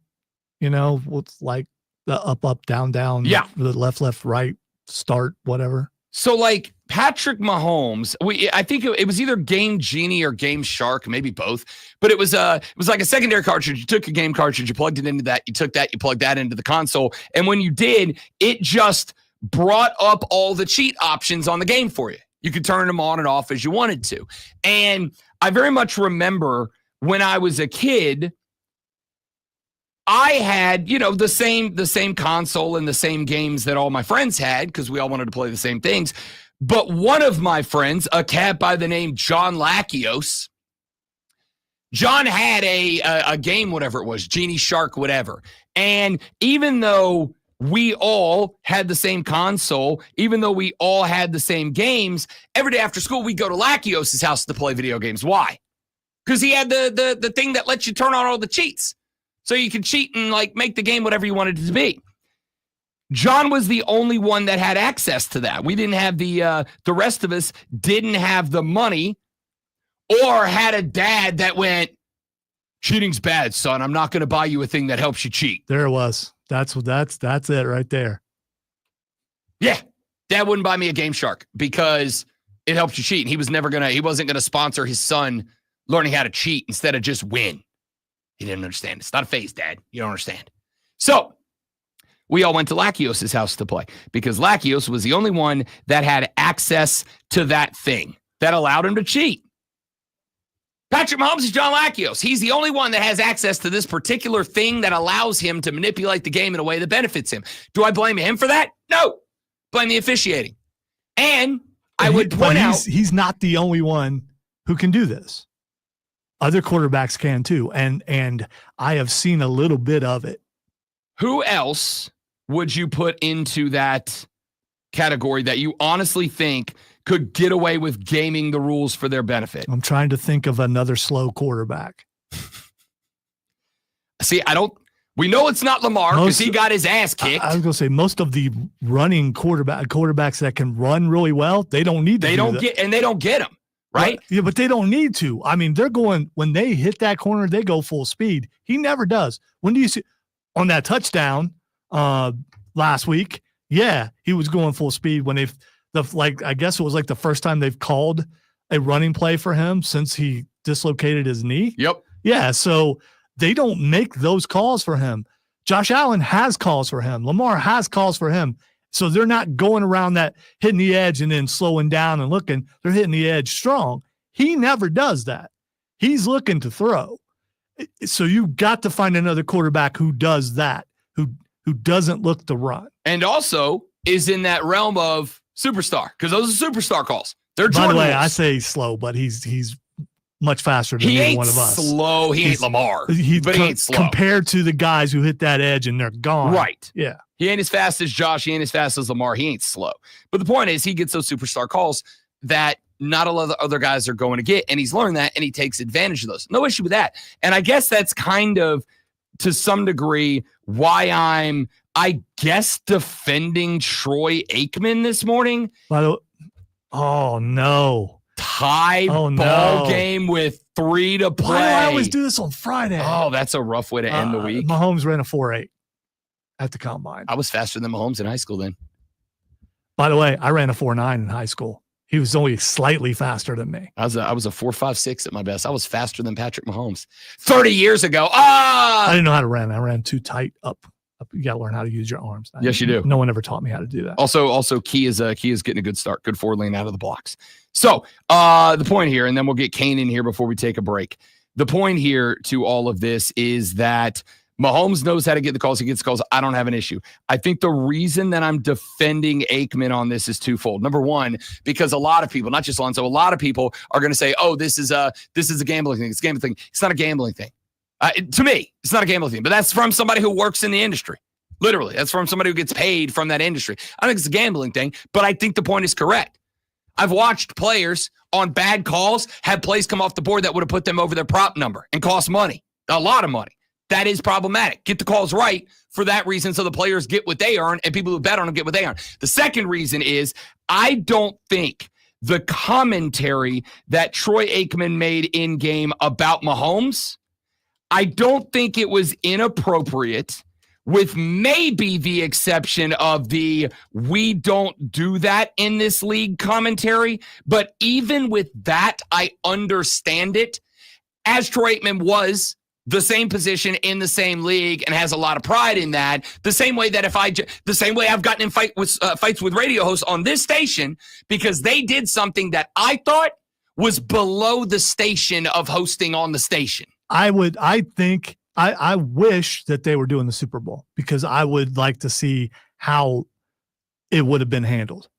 You know, with like the up, down, Yeah. the left, right, start, whatever. So like Patrick Mahomes, I think it was either Game Genie or Game Shark, maybe both. But it was like a secondary cartridge. You took a game cartridge, you plugged it into that, you took that, you plugged that into the console, and when you did, it just brought up all the cheat options on the game for you. You could turn them on and off as you wanted to. And I very much remember when I was a kid, I had, the same console and the same games that all my friends had because we all wanted to play the same things. But one of my friends, a cat by the name John Lakios, John had a game, whatever it was, Genie Shark, whatever. And even though we all had the same console, even though we all had the same games, every day after school, we'd go to Lakios' house to play video games. Why? Because he had the thing that lets you turn on all the cheats. So you could cheat and like make the game whatever you wanted it to be. John was the only one that had access to that. We didn't have the rest of us didn't have the money or had a dad that went, cheating's bad, son. I'm not going to buy you a thing that helps you cheat. There it was. That's it right there. Yeah. Dad wouldn't buy me a Game Shark because it helps you cheat. And he wasn't going to sponsor his son learning how to cheat instead of just win. He didn't understand. It's not a phase, Dad. You don't understand. So we all went to Lakios' house to play because Lakios was the only one that had access to that thing that allowed him to cheat. Patrick Mahomes is John Lakios. He's the only one that has access to this particular thing that allows him to manipulate the game in a way that benefits him. Do I blame him for that? No. Blame the officiating. And I would point out he's not the only one who can do this. Other quarterbacks can too. And I have seen a little bit of it. Who else would you put into that category that you honestly think could get away with gaming the rules for their benefit? I'm trying to think of another slow quarterback. See, we know it's not Lamar because he got his ass kicked. I was going to say most of the running quarterbacks that can run really well, they don't need to. They don't get them. Right? Yeah, but they don't need to. I mean, when they hit that corner, they go full speed. He never does. When do you see on that touchdown last week? Yeah, he was going full speed when I guess it was like the first time they've called a running play for him since he dislocated his knee. Yep. Yeah, so they don't make those calls for him. Josh Allen has calls for him. Lamar has calls for him. So they're not going around that hitting the edge and then slowing down and looking. They're hitting the edge strong. He never does that. He's looking to throw. So you got to find another quarterback who does that, who doesn't look to run. And also is in that realm of superstar because those are superstar calls. They're By the way, rules. I say slow, but he's much faster than either one of us. Slow. He ain't Lamar, but he ain't slow. Compared to the guys who hit that edge and they're gone. Right. Yeah. He ain't as fast as Josh. He ain't as fast as Lamar. He ain't slow. But the point is he gets those superstar calls that not a lot of other guys are going to get. And he's learned that and he takes advantage of those. No issue with that. And I guess that's kind of, to some degree, why I'm, I guess, defending Troy Aikman this morning. By the way, oh, no. Tied ball game with 3 to play. Why do I always do this on Friday? Oh, that's a rough way to end the week. Mahomes ran a 4.8 at the combine. I was faster than Mahomes in high school then. By the way, I ran a 4.9 in high school. He was only slightly faster than me. I was a 4.56 at my best. I was faster than Patrick Mahomes 30 years ago. I didn't know how to run. I ran too tight up. You got to learn how to use your arms. Yes, you do. No one ever taught me how to do that. Also, Key is getting a good start. Good forward lane out of the blocks. So the point here, and then we'll get Kane in here before we take a break. The point here to all of this is that Mahomes knows how to get the calls. He gets calls. I don't have an issue. I think the reason that I'm defending Aikman on this is twofold. Number one, because a lot of people, not just Lonzo, a lot of people are going to say, "Oh, this is a gambling thing. It's a gambling thing." It's not a gambling thing. To me, it's not a gambling thing. But that's from somebody who works in the industry. Literally, that's from somebody who gets paid from that industry. I think it's a gambling thing, but I think the point is correct. I've watched players on bad calls have plays come off the board that would have put them over their prop number and cost money, a lot of money. that is problematic. Get the calls right for that reason so the players get what they earn and people who bet on them get what they earn. The second reason is I don't think the commentary that Troy Aikman made in game about Mahomes, I don't think it was inappropriate, with maybe the exception of the "we don't do that in this league" commentary. But even with that, I understand it, as Troy Aikman was the same position in the same league and has a lot of pride in that. The same way that the same way I've gotten in fights with radio hosts on this station because they did something that I thought was below the station of hosting on the station. I wish that they were doing the Super Bowl because I would like to see how it would have been handled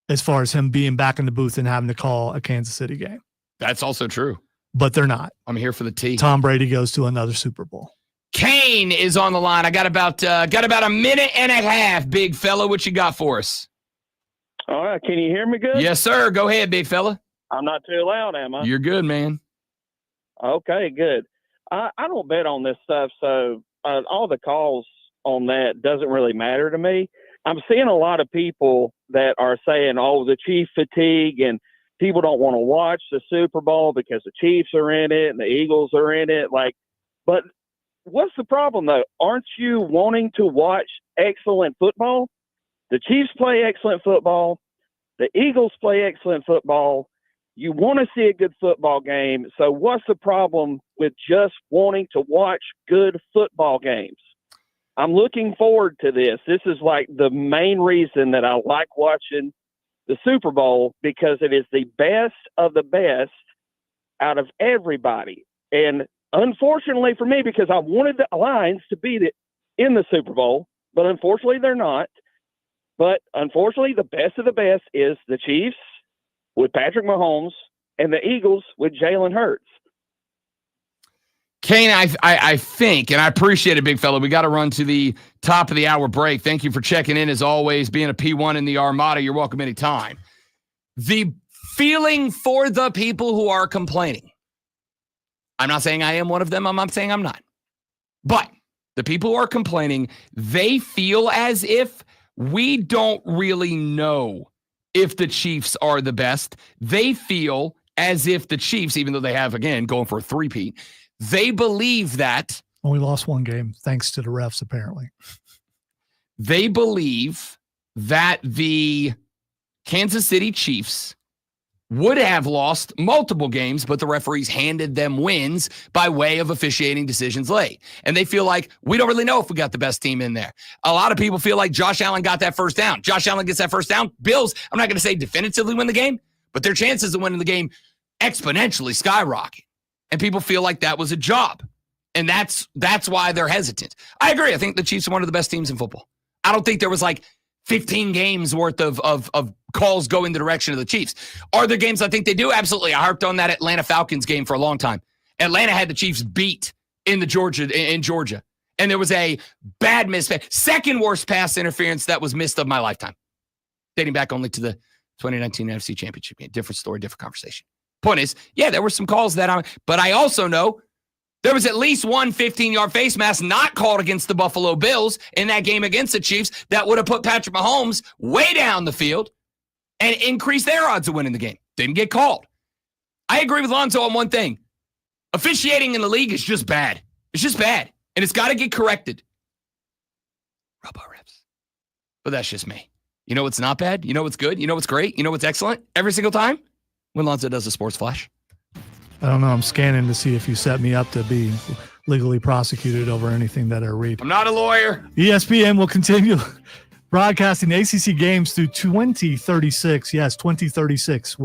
as far as him being back in the booth and having to call a Kansas City game. That's also true. But they're not. I'm here for the tea. Tom Brady goes to another Super Bowl. Kane is on the line. I got about a minute and a half, big fella. What you got for us? All right. Can you hear me good? Yes, sir. Go ahead, big fella. I'm not too loud, am I? You're good, man. Okay, good. I don't bet on this stuff, so all the calls on that doesn't really matter to me. I'm seeing a lot of people that are saying, oh, the Chief fatigue and people don't want to watch the Super Bowl because the Chiefs are in it and the Eagles are in it. But what's the problem, though? Aren't you wanting to watch excellent football? The Chiefs play excellent football. The Eagles play excellent football. You want to see a good football game. So what's the problem with just wanting to watch good football games? I'm looking forward to this. This is like the main reason that I like watching the Super Bowl, because it is the best of the best out of everybody. And unfortunately for me, because I wanted the Lions to be in the Super Bowl, but unfortunately they're not. But unfortunately, the best of the best is the Chiefs with Patrick Mahomes and the Eagles with Jalen Hurts. Kane, I think, and I appreciate it, big fella. We got to run to the top of the hour break. Thank you for checking in, as always, being a P1 in the Armada. You're welcome anytime. The feeling for the people who are complaining. I'm not saying I am one of them. I'm not saying I'm not. But the people who are complaining, they feel as if we don't really know if the Chiefs are the best. They feel as if the Chiefs, even though they have, again, going for a three-peat, they believe that. Only lost one game thanks to the refs, apparently. They believe that the Kansas City Chiefs would have lost multiple games, but the referees handed them wins by way of officiating decisions late. And they feel like we don't really know if we got the best team in there. A lot of people feel like Josh Allen got that first down. Josh Allen gets that first down. Bills, I'm not going to say definitively win the game, but their chances of winning the game exponentially skyrocket. And people feel like that was a job. And that's why they're hesitant. I agree. I think the Chiefs are one of the best teams in football. I don't think there was like 15 games worth of calls go in the direction of the Chiefs. Are there games I think they do? Absolutely. I harped on that Atlanta Falcons game for a long time. Atlanta had the Chiefs beat in Georgia. And there was a bad second worst pass interference that was missed of my lifetime. Dating back only to the 2019 NFC Championship game. Different story, different conversation. Point is, yeah, there were some calls but I also know there was at least one 15-yard face mask not called against the Buffalo Bills in that game against the Chiefs that would have put Patrick Mahomes way down the field and increased their odds of winning the game. Didn't get called. I agree with Lonzo on one thing. Officiating in the league is just bad. It's just bad. And it's got to get corrected. Robo-refs. But that's just me. You know what's not bad? You know what's good? You know what's great? You know what's excellent? Every single time? When Lonzo does a sports flash. I don't know. I'm scanning to see if you set me up to be legally prosecuted over anything that I read. I'm not a lawyer. ESPN will continue broadcasting ACC games through 2036. Yes, 2036.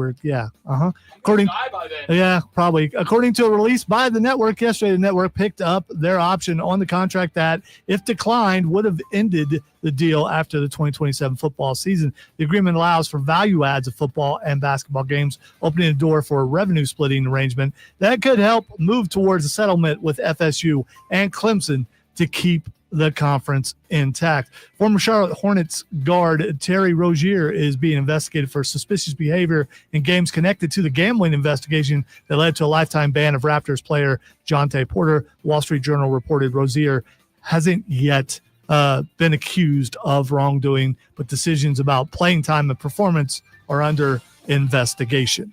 Probably. According to a release by the network yesterday, the network picked up their option on the contract that, if declined, would have ended the deal after the 2027 football season. The agreement allows for value adds of football and basketball games, opening the door for a revenue splitting arrangement that could help move towards a settlement with FSU and Clemson to keep the conference intact. Former Charlotte Hornets guard Terry Rozier is being investigated for suspicious behavior in games connected to the gambling investigation that led to a lifetime ban of Raptors player Jonte Porter. Wall Street Journal reported Rozier hasn't yet been accused of wrongdoing, but decisions about playing time and performance are under investigation.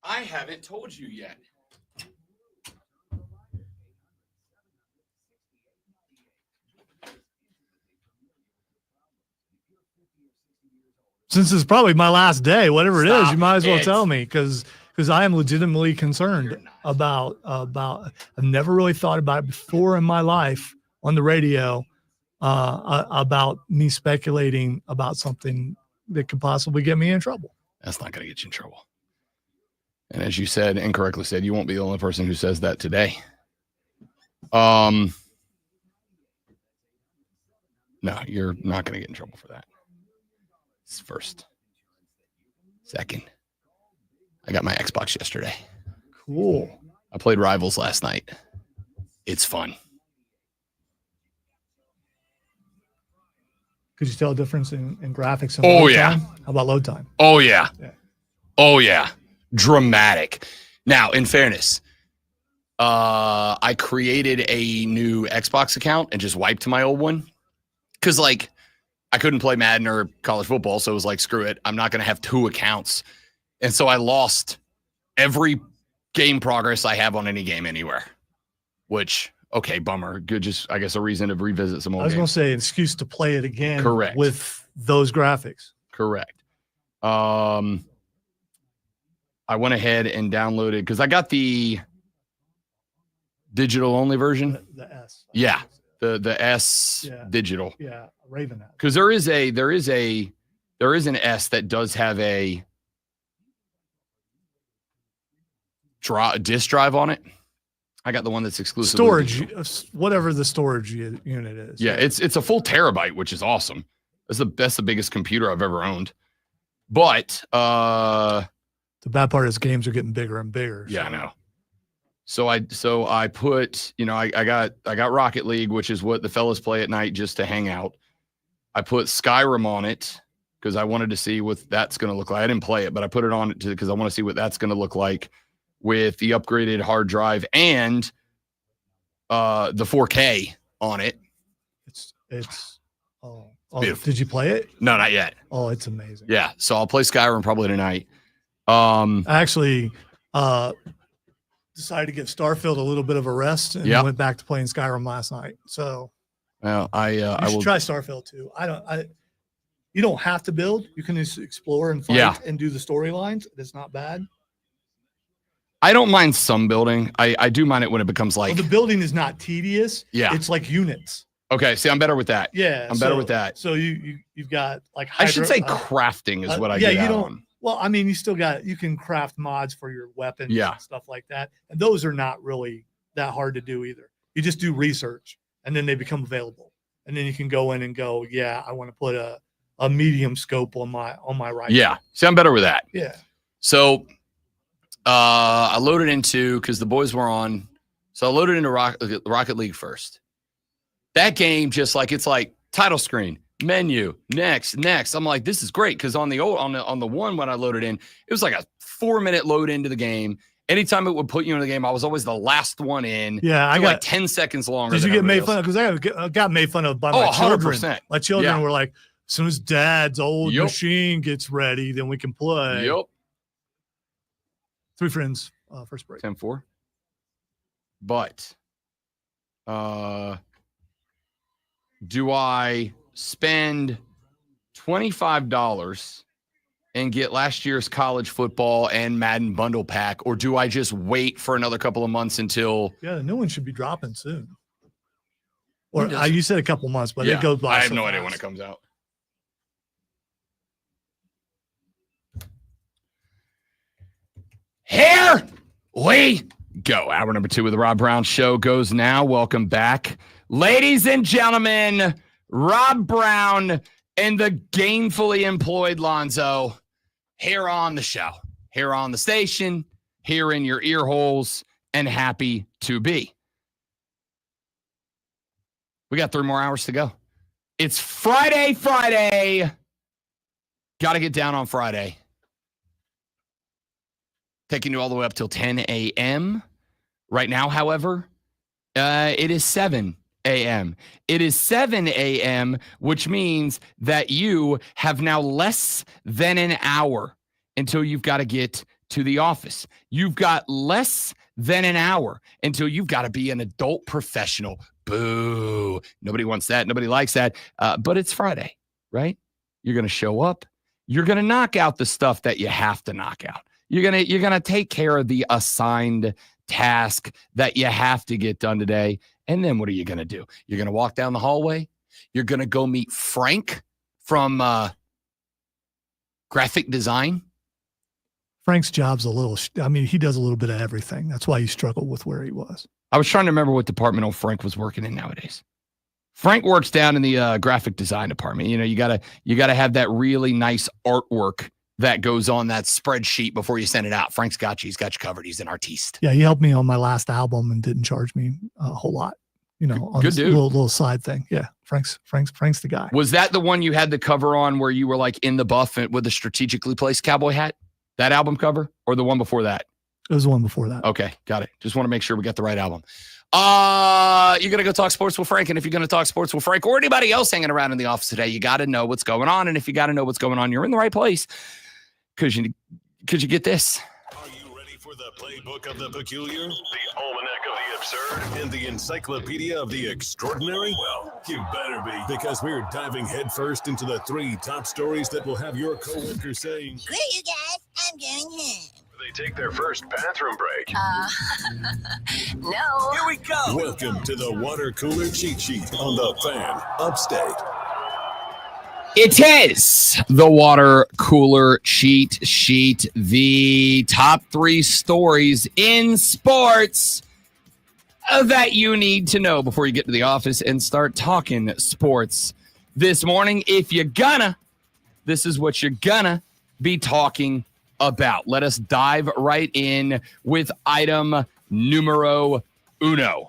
I haven't told you yet. Since it's probably my last day, whatever it is, Stop you might as well it. tell me because I am legitimately concerned about I've never really thought about it before in my life on the radio about me speculating about something that could possibly get me in trouble. That's not going to get you in trouble. And as you said, incorrectly said, you won't be the only person who says that today. No, you're not going to get in trouble for that. It's first. Second, I got my Xbox yesterday. Cool. I played Rivals last night. It's fun. Could you tell a difference in graphics and Oh, load yeah. time? How about load time? Oh, yeah. Yeah. Oh, yeah. Dramatic. Now, in fairness, I created a new Xbox account and just wiped my old one. Because, like, I couldn't play Madden or college football, so it was like, screw it. I'm not going to have two accounts. And so I lost every game progress I have on any game anywhere, which, okay, bummer. Good, just, I guess, a reason to revisit some I old was going games. to say an excuse to play it again. Correct. With those graphics. Correct. I went ahead and downloaded, because I got the digital only version. The S. Yeah. The S Yeah. digital. Yeah. Raven has. Because there is an S that does have a disk drive on it. I got the one that's exclusive Storage, whatever the storage unit is. Yeah, it's a full terabyte, which is awesome. That's the biggest computer I've ever owned. But the bad part is games are getting bigger and bigger. yeah, I know. So I put, I got Rocket League, which is what the fellas play at night just to hang out. I put Skyrim on it because I wanted to see what that's going to look like. I didn't play it, but I put it on it because I want to see what that's going to look like with the upgraded hard drive and the 4K on it. It's beautiful. Did you play it? No, not yet. Oh, it's amazing. Yeah, so I'll play Skyrim probably tonight. I actually decided to give Starfield a little bit of a rest and Yep. went back to playing Skyrim last night. So Well, you I should will try Starfield too. You don't have to build. You can just explore and fight Yeah. and do the storylines. It's not bad. I don't mind some building. I do mind it when it becomes like Well, the building is not tedious. Yeah. It's like units. okay, see, I'm better with that. Yeah. I'm better with that. So you've got like I should say hydro- crafting is what I yeah, get you out don't- on. Well, I mean, you can craft mods for your weapons Yeah. and stuff like that. And those are not really that hard to do either. You just do research and then they become available. And then you can go in and go, yeah, I want to put a medium scope on my rifle. Yeah, see, I'm better with that. Yeah. So I loaded into, because the boys were on, so I loaded into Rocket League first. That game, just like, it's like title screen, menu, next. I'm like, this is great, because on the one when I loaded in, it was like a 4-minute load into the game. Anytime it would put you in the game, I was always the last one in. Yeah, I for got like 10 seconds longer. Did you than get made everybody fun else. of? Because I got made fun of by Oh, my children. 100%. My children Yeah. were like, as soon as dad's old Yep. machine gets ready, then we can play. Yep. 3 friends, first break. 10-4. But do I spend $25 and get last year's college football and Madden bundle pack, or do I just wait for another couple of months until? Yeah, the new one should be dropping soon. Or When does you said a couple months, but Yeah, it goes by. I have so no idea fast. when it comes out. Here we go. Hour number 2 of the Rob Brown Show goes now. Welcome back. Ladies and gentlemen, Rob Brown and the gainfully employed Lonzo here on the show, here on the station, here in your ear holes, and happy to be. We got 3 more hours to go. It's Friday. Got to get down on Friday. Taking you all the way up till 10 a.m. Right now, however, it is 7 a.m. It is 7 a.m., which means that you have now less than an hour until you've got to get to the office. You've got less than an hour until you've got to be an adult professional. Boo. Nobody wants that. Nobody likes that. But it's Friday, right? You're going to show up. You're going to knock out the stuff that you have to knock out. You're gonna take care of the assigned task that you have to get done today. And then what are you gonna do? You're gonna walk down the hallway. You're gonna go meet Frank from graphic design. Frank's job's a little. He does a little bit of everything. That's why he struggled with where he was. I was trying to remember what department old Frank was working in nowadays. Frank works down in the graphic design department. You know, you gotta have that really nice artwork that goes on that spreadsheet before you send it out. Frank's got you. He's got you covered. He's an artiste. Yeah, he helped me on my last album and didn't charge me a whole lot. You know, on Good this dude. little side thing. Yeah, Frank's the guy. Was that the one you had the cover on where you were like in the buff with a strategically placed cowboy hat? That album cover, or the one before that? It was the one before that. Okay, got it. Just want to make sure we got the right album. You're gonna go talk sports with Frank, and if you're gonna talk sports with Frank or anybody else hanging around in the office today, you got to know what's going on. And if you got to know what's going on, you're in the right place. Could you get this? Are you ready for the playbook of the peculiar, the almanac of the absurd, and the encyclopedia of the extraordinary? Well, you better be, because we're diving headfirst into the 3 top stories that will have your coworkers saying, Screw you guys, I'm going home. they take their first bathroom break. No. Here we go. Welcome to the water cooler cheat sheet on the Fan Upstate. It is the water cooler cheat sheet, the top 3 stories in sports that you need to know before you get to the office and start talking sports. This morning, if you're gonna, this is what you're gonna be talking about. Let us dive right in with item numero 1.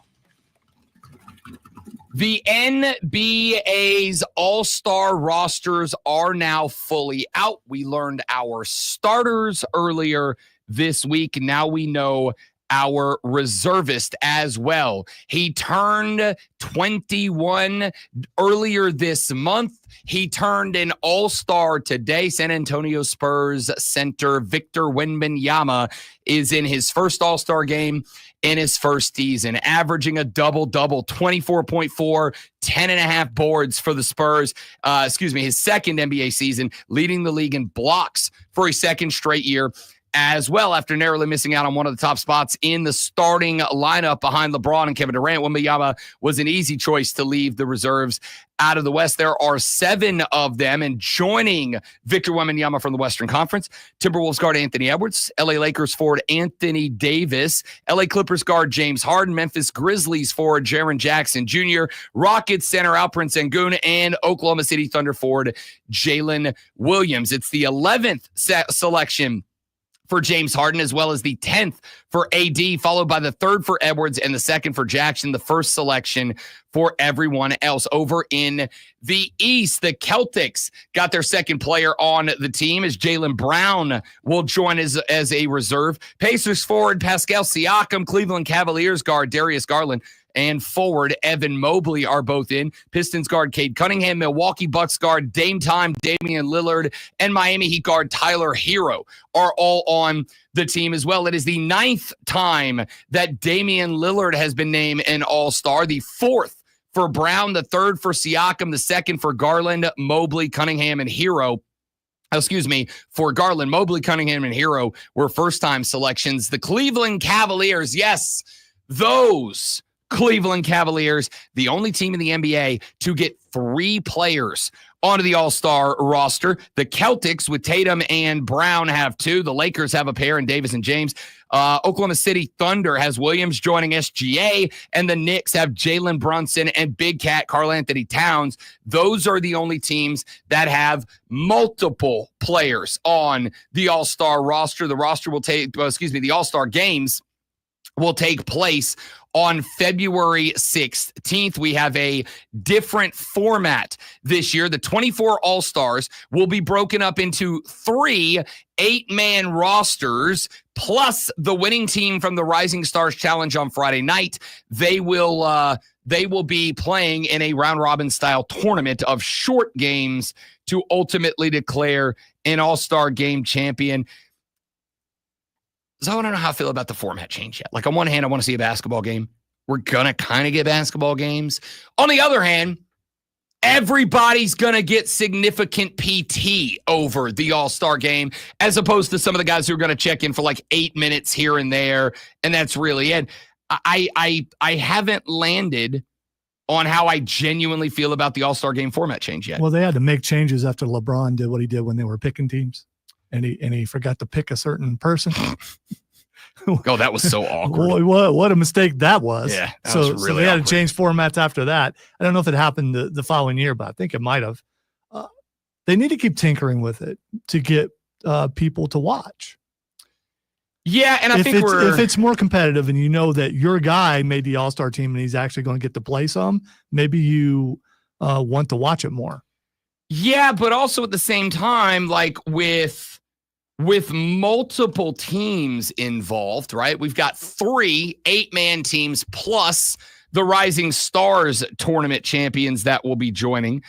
The NBA's all-star rosters are now fully out. We learned our starters earlier this week. Now we know our reservist as well. He turned 21 earlier this month. He turned an all-star today. San Antonio Spurs center Victor Wembanyama is in his first all-star game in his first season, averaging a double-double, 24.4, 10.5 boards for the Spurs. His second NBA season, leading the league in blocks for a second straight year as well, after narrowly missing out on one of the top spots in the starting lineup behind LeBron and Kevin Durant. Wembanyama was an easy choice to leave the reserves out of the West. There are 7 of them, and joining Victor Wembanyama from the Western Conference, Timberwolves guard Anthony Edwards, LA Lakers forward Anthony Davis, LA Clippers guard James Harden, Memphis Grizzlies forward Jaren Jackson Jr., Rockets center Alperen Sengun, and Oklahoma City Thunder forward Jalen Williams. It's the 11th selection for James Harden, as well as the 10th for AD, followed by the 3rd for Edwards and the 2nd for Jackson, the first selection for everyone else. Over in the East, the Celtics got their second player on the team, as Jaylen Brown will join as a reserve. Pacers forward Pascal Siakam, Cleveland Cavaliers guard Darius Garland, and forward Evan Mobley are both in. Pistons guard Cade Cunningham, Milwaukee Bucks guard Dame Time Damian Lillard, and Miami Heat guard Tyler Hero are all on the team as well. It is the 9th time that Damian Lillard has been named an all-star, the 4th for Brown, the 3rd for Siakam, the 2nd for Garland, Mobley, Cunningham, and Hero. for Garland, Mobley, Cunningham, and Hero were first-time selections. The Cleveland Cavaliers, yes, those Cleveland Cavaliers, the only team in the NBA to get 3 players onto the All-Star roster. The Celtics with Tatum and Brown have 2. The Lakers have a pair in Davis and James. Oklahoma City Thunder has Williams joining SGA, and the Knicks have Jalen Brunson and Big Cat Karl Anthony Towns. Those are the only teams that have multiple players on the All-Star roster. The All-Star games will take place on February 16th. We have a different format this year. The 24 All-Stars will be broken up into 3 8-man rosters, plus the winning team from the Rising Stars Challenge on Friday night. They will be playing in a round-robin style tournament of short games to ultimately declare an All-Star game champion. So I don't know how I feel about the format change yet. Like, on one hand, I want to see a basketball game. We're going to kind of get basketball games. On the other hand, everybody's going to get significant PT over the All-Star game, as opposed to some of the guys who are going to check in for like 8 minutes here and there, and that's really it. I haven't landed on how I genuinely feel about the All-Star game format change yet. Well, they had to make changes after LeBron did what he did when they were picking teams. And he forgot to pick a certain person. Oh, that was so awkward. What a mistake that was. Yeah, that so, was really so they had awkward. to change formats after that. I don't know if it happened the following year, but I think it might have. They need to keep tinkering with it to get people to watch. Yeah, and if it's more competitive and you know that your guy made the All-Star team and he's actually going to get to play some, maybe you want to watch it more. Yeah, but also at the same time, like with multiple teams involved, right? We've got 3 8-man teams plus the Rising Stars tournament champions that will be joining.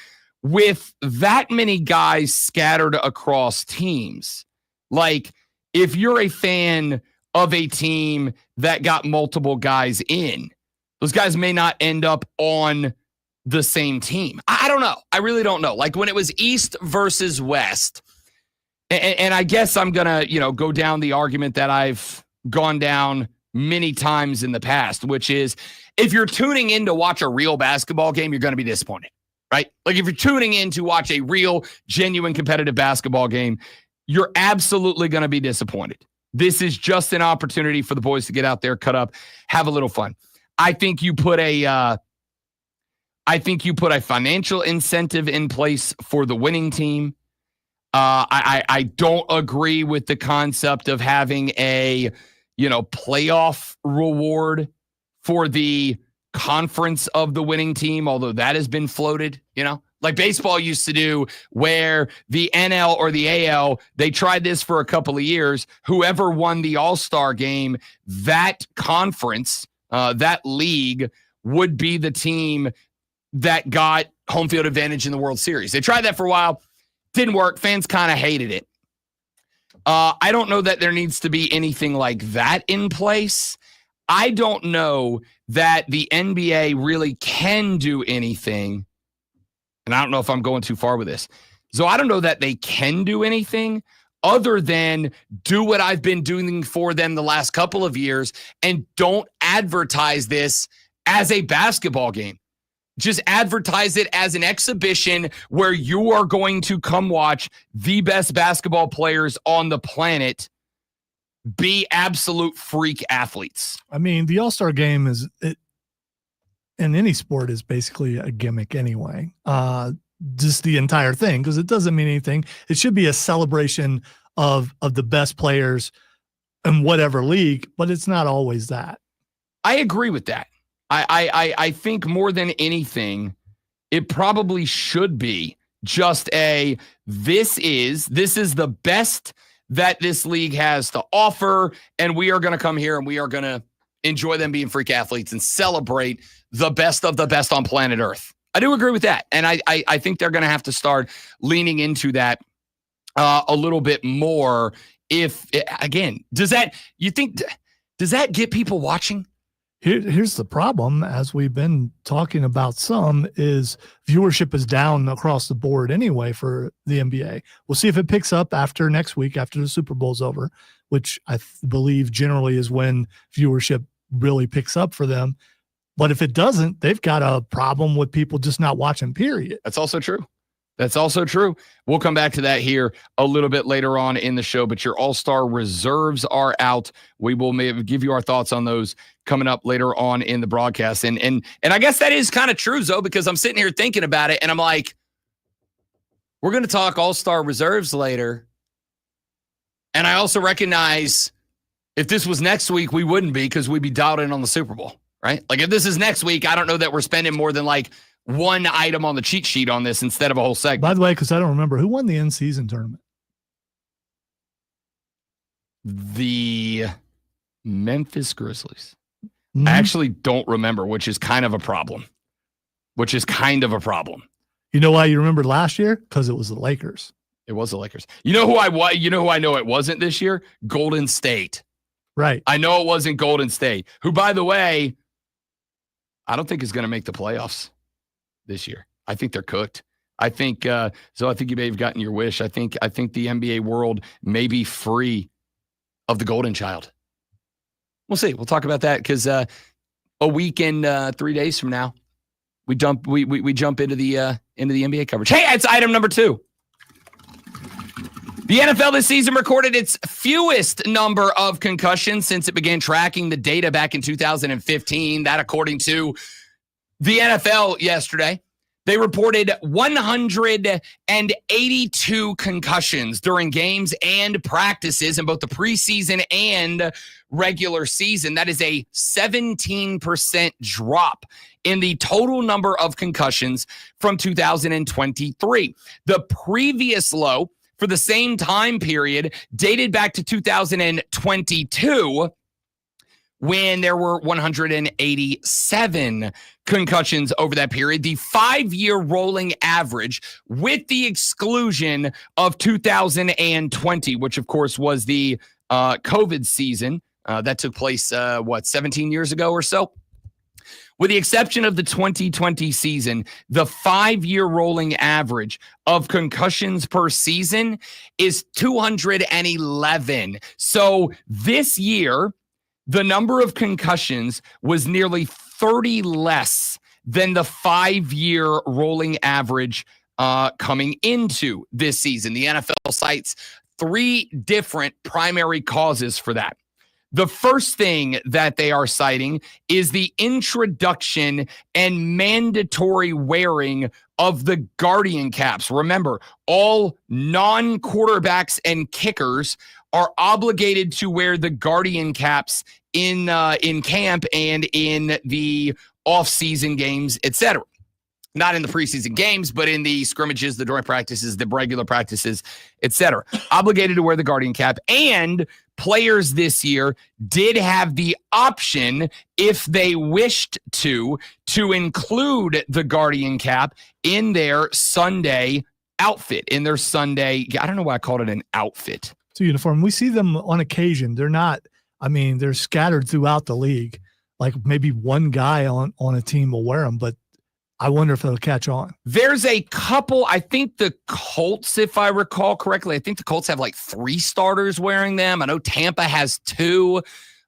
With that many guys scattered across teams, like if you're a fan of a team that got multiple guys in, those guys may not end up on the same team. I don't know. I really don't know. Like when it was East versus West, and I guess I'm going to, go down the argument that I've gone down many times in the past, which is if you're tuning in to watch a real basketball game, you're going to be disappointed, right? Like if you're tuning in to watch a real, genuine competitive basketball game, you're absolutely going to be disappointed. This is just an opportunity for the boys to get out there, cut up, have a little fun. I think you put a financial incentive in place for the winning team. I don't agree with the concept of having a, playoff reward for the conference of the winning team, although that has been floated, like baseball used to do, where the NL or the AL, they tried this for a couple of years. Whoever won the All-Star game, that conference, that league would be the team that got home field advantage in the World Series. They tried that for a while. Didn't work. Fans kind of hated it. I don't know that there needs to be anything like that in place. I don't know that the NBA really can do anything. And I don't know if I'm going too far with this. So I don't know that they can do anything other than do what I've been doing for them the last couple of years and don't advertise this as a basketball game. Just advertise it as an exhibition where you are going to come watch the best basketball players on the planet be absolute freak athletes. I mean, the All-Star game in any sport is basically a gimmick anyway. Just the entire thing, because it doesn't mean anything. It should be a celebration of the best players in whatever league, but it's not always that. I agree with that. I think more than anything, it probably should be just this is the best that this league has to offer, and we are going to come here and we are going to enjoy them being freak athletes and celebrate the best of the best on planet Earth. I do agree with that, and I think they're going to have to start leaning into that a little bit more. Does that get people watching? Here's the problem, as we've been talking about some, is viewership is down across the board anyway for the NBA. We'll see if it picks up after next week, after the Super Bowl's over, which I believe generally is when viewership really picks up for them. But if it doesn't, they've got a problem with people just not watching, period. That's also true. That's also true. We'll come back to that here a little bit later on in the show, but your all-star reserves are out. We will maybe give you our thoughts on those coming up later on in the broadcast. And I guess that is kind of true, Zoe, because I'm sitting here thinking about it, and I'm like, we're going to talk all-star reserves later. And I also recognize if this was next week, we wouldn't be, because we'd be dialed in on the Super Bowl, right? Like if this is next week, I don't know that we're spending more than like one item on the cheat sheet on this instead of a whole segment. By the way, because I don't remember, who won the in-season tournament? The Memphis Grizzlies. Mhm. I actually don't remember, which is kind of a problem. You know why you remembered last year? Because it was the Lakers. It was the Lakers. You know who I know it wasn't this year? Golden State. Right. I know it wasn't Golden State, who, by the way, I don't think is going to make the playoffs this year. I think they're cooked. I think so. I think you may have gotten your wish. I think the NBA world may be free of the golden child. We'll see. We'll talk about that because a week and 3 days from now, we jump into the NBA coverage. Hey, it's item number 2. The NFL this season recorded its fewest number of concussions since it began tracking the data back in 2015. That, according to the NFL yesterday, they reported 182 concussions during games and practices in both the preseason and regular season. That is a 17% drop in the total number of concussions from 2023. The previous low for the same time period dated back to 2022, when there were 187 concussions over that period. The 5-year rolling average, with the exclusion of 2020, which of course was the COVID season that took place, 17 years ago or so? With the exception of the 2020 season, the 5-year rolling average of concussions per season is 211. So this year, the number of concussions was nearly 30 less than the 5-year rolling average coming into this season. The NFL cites 3 different primary causes for that. The first thing that they are citing is the introduction and mandatory wearing of the Guardian caps. Remember, all non-quarterbacks and kickers are obligated to wear the Guardian caps in camp and in the off-season games, etc. Not in the preseason games, but in the scrimmages, the joint practices, the regular practices, etc. Obligated to wear the Guardian cap. And players this year did have the option, if they wished to include the Guardian cap in their Sunday outfit, in their Sunday. I don't know why I called it an outfit. It's a uniform. We see them on occasion. They're not, they're scattered throughout the league. Like maybe one guy on a team will wear them, but I wonder if they'll catch on. There's a couple. I think the Colts, if I recall correctly, I think the Colts have like 3 starters wearing them. I know Tampa has 2.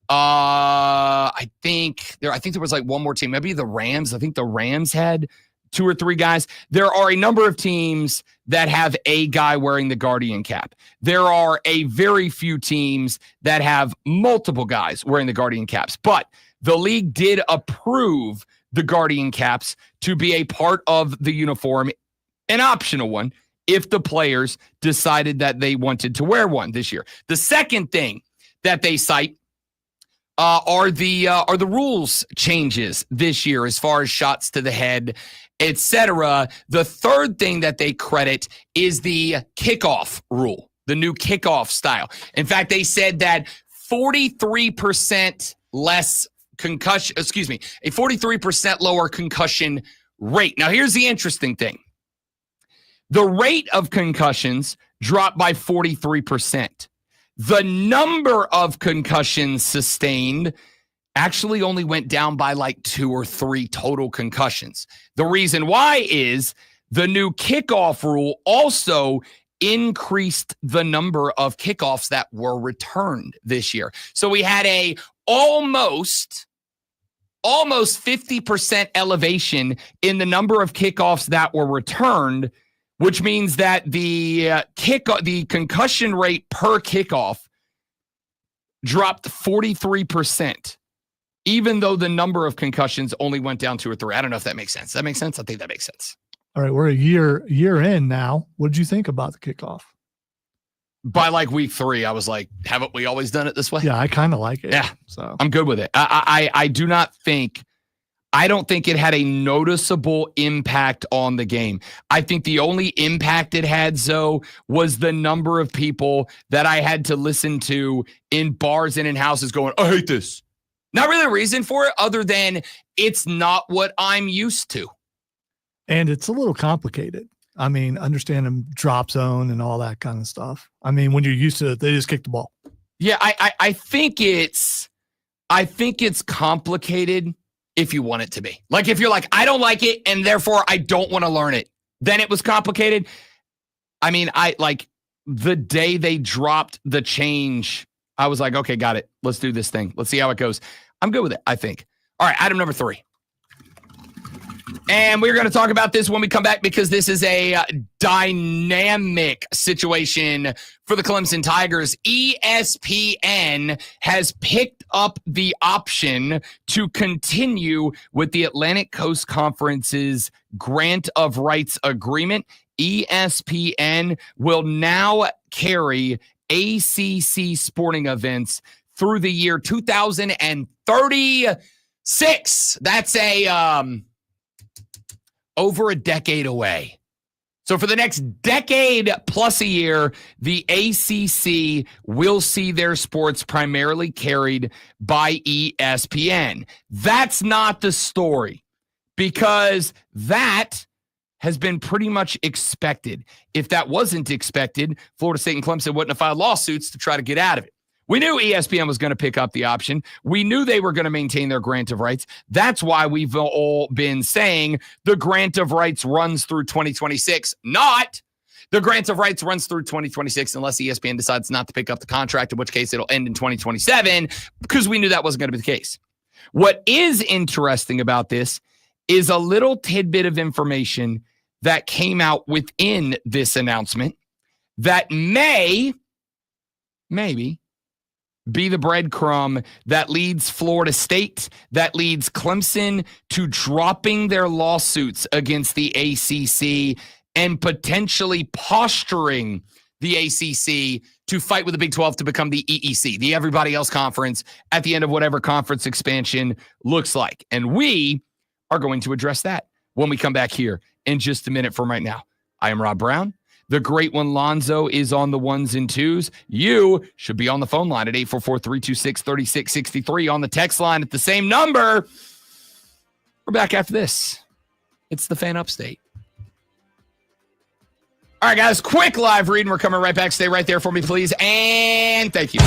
I think there was like one more team, maybe the Rams. I think the Rams had 2 or 3 guys. There are a number of teams that have a guy wearing the Guardian cap. There are a very few teams that have multiple guys wearing the Guardian caps, but the league did approve the Guardian caps to be a part of the uniform, an optional one, if the players decided that they wanted to wear one this year. The second thing that they cite are the rules changes this year as far as shots to the head, etc. The third thing that they credit is the kickoff rule, the new kickoff style. In fact, they said that 43% less concussion, a 43% lower concussion rate. Now, here's the interesting thing. The rate of concussions dropped by 43%. The number of concussions sustained actually only went down by like 2 or 3 total concussions. The reason why is the new kickoff rule also increased the number of kickoffs that were returned this year. So we had a almost 50% elevation in the number of kickoffs that were returned, which means that the concussion rate per kickoff dropped 43%, even though the number of concussions only went down 2 or 3. I don't know if that makes sense. Does that make sense? I think that makes sense. All right, we're a year in now. What did you think about the kickoff? By like week 3, I was like, haven't we always done it this way? Yeah, I kind of like it. Yeah. So I'm good with it. I don't think it had a noticeable impact on the game. I think the only impact it had, Zoe, was the number of people that I had to listen to in bars and in houses going, I hate this. Not really a reason for it other than it's not what I'm used to. and it's a little complicated. I mean, understanding drop zone and all that kind of stuff. I mean, when you're used to it, they just kick the ball. Yeah, I think it's complicated if you want it to be. Like if you're like, I don't like it and therefore I don't want to learn it, then it was complicated. I mean, I like the day they dropped the change, I was like, okay, got it. Let's do this thing. Let's see how it goes. I'm good with it, I think. All right, item number 3. And we're going to talk about this when we come back because this is a dynamic situation for the Clemson Tigers. ESPN has picked up the option to continue with the Atlantic Coast Conference's grant of rights agreement. ESPN will now carry ACC sporting events through the year 2036. That's over a decade away. So for the next decade plus a year, the ACC will see their sports primarily carried by ESPN. That's not the story, because that has been pretty much expected. If that wasn't expected, Florida State and Clemson wouldn't have filed lawsuits to try to get out of it. We knew ESPN was going to pick up the option. We knew they were going to maintain their grant of rights. That's why we've all been saying the grant of rights runs through 2026. Not the grant of rights runs through 2026 unless ESPN decides not to pick up the contract, in which case it'll end in 2027, because we knew that wasn't going to be the case. What is interesting about this is a little tidbit of information that came out within this announcement that maybe be the breadcrumb that leads Florida State, that leads Clemson to dropping their lawsuits against the ACC and potentially posturing the ACC to fight with the Big 12 to become the EEC, the everybody else conference, at the end of whatever conference expansion looks like. And we are going to address that when we come back here in just a minute from right now. I am Rob Brown. The great one, Lonzo, is on the 1s and 2s. You should be on the phone line at 844-326-3663, on the text line at the same number. We're back after this. It's the Fan Upstate. All right, guys, quick live read, and we're coming right back. Stay right there for me, please, and thank you.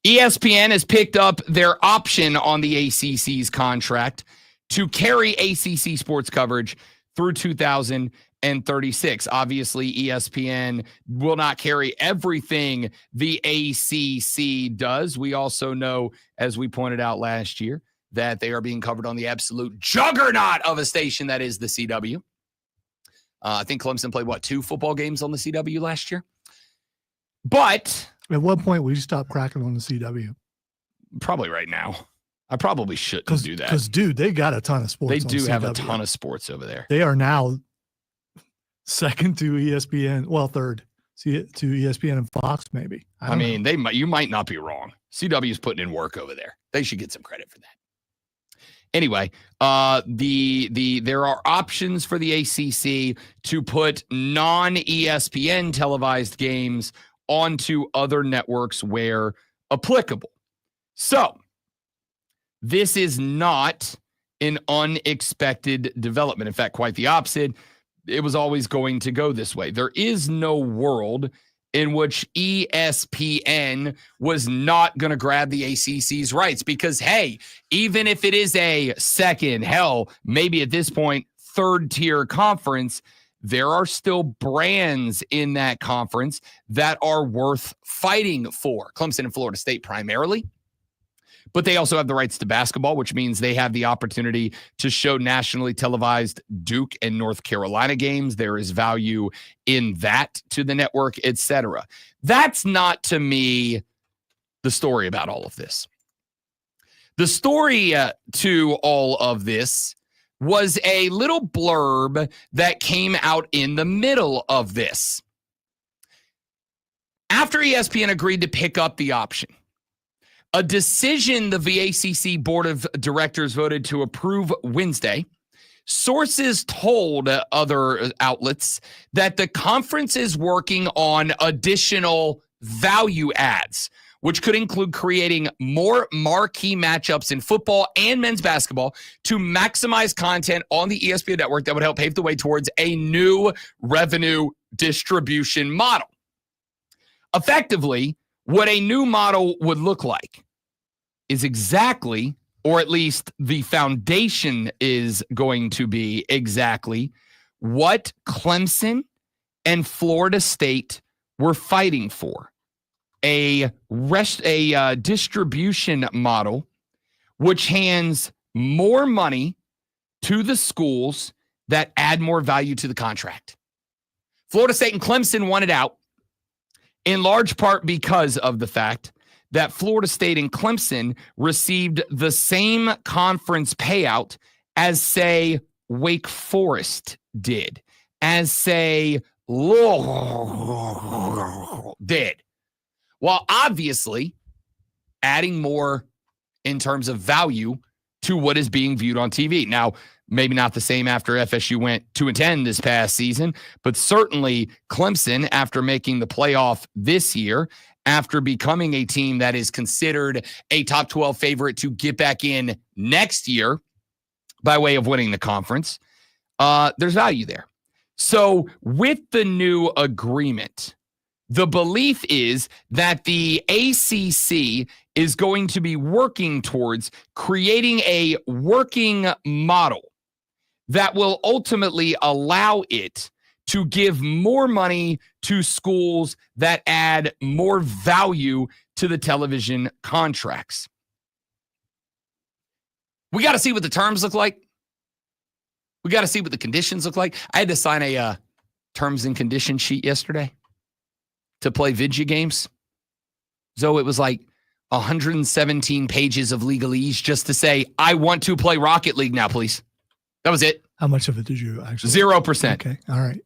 ESPN has picked up their option on the ACC's contract to carry ACC sports coverage through 2036. Obviously, ESPN will not carry everything the ACC does. We also know, as we pointed out last year, that they are being covered on the absolute juggernaut of a station that is the CW. I think Clemson played, 2 football games on the CW last year? But at what point will you stop cracking on the CW? Probably right now. I probably shouldn't do that. Because, dude, they got a ton of sports. They on do have a CW. ton of sports over there. They are now second to ESPN. Well, third to ESPN and Fox, maybe. I mean, you might not be wrong. CW is putting in work over there. They should get some credit for that. Anyway, there are options for the ACC to put non-ESPN televised games onto other networks where applicable. So, this is not an unexpected development. In fact, quite the opposite. It was always going to go this way. There is no world in which ESPN was not going to grab the ACC's rights because, hey, even if it is a second, hell, maybe at this point, third-tier conference, there are still brands in that conference that are worth fighting for. Clemson and Florida State primarily. But they also have the rights to basketball, which means they have the opportunity to show nationally televised Duke and North Carolina games. There is value in that to the network, etc. That's not, to me, the story about all of this. The story to all of this was a little blurb that came out in the middle of this. After ESPN agreed to pick up the option, a decision the VACC Board of Directors voted to approve Wednesday, sources told other outlets that the conference is working on additional value adds, which could include creating more marquee matchups in football and men's basketball to maximize content on the ESPN network that would help pave the way towards a new revenue distribution model. Effectively, what a new model would look like is exactly, or at least the foundation is going to be exactly, what Clemson and Florida State were fighting for. A distribution model which hands more money to the schools that add more value to the contract. Florida State and Clemson wanted out in large part because of the fact that Florida State and Clemson received the same conference payout as, say, Wake Forest did, as, say, did. While obviously adding more in terms of value to what is being viewed on TV. Now, maybe not the same after FSU went 2-10 this past season, but certainly Clemson, after making the playoff this year, after becoming a team that is considered a top 12 favorite to get back in next year by way of winning the conference, there's value there. So with the new agreement, the belief is that the ACC is going to be working towards creating a working model that will ultimately allow it to give more money to schools that add more value to the television contracts. We got to see what the terms look like. We got to see what the conditions look like. I had to sign a terms and condition sheet yesterday to play video games. So it was like 117 pages of legalese just to say, I want to play Rocket League now, please. That was it. How much of it did you actually? 0%. Okay. All right.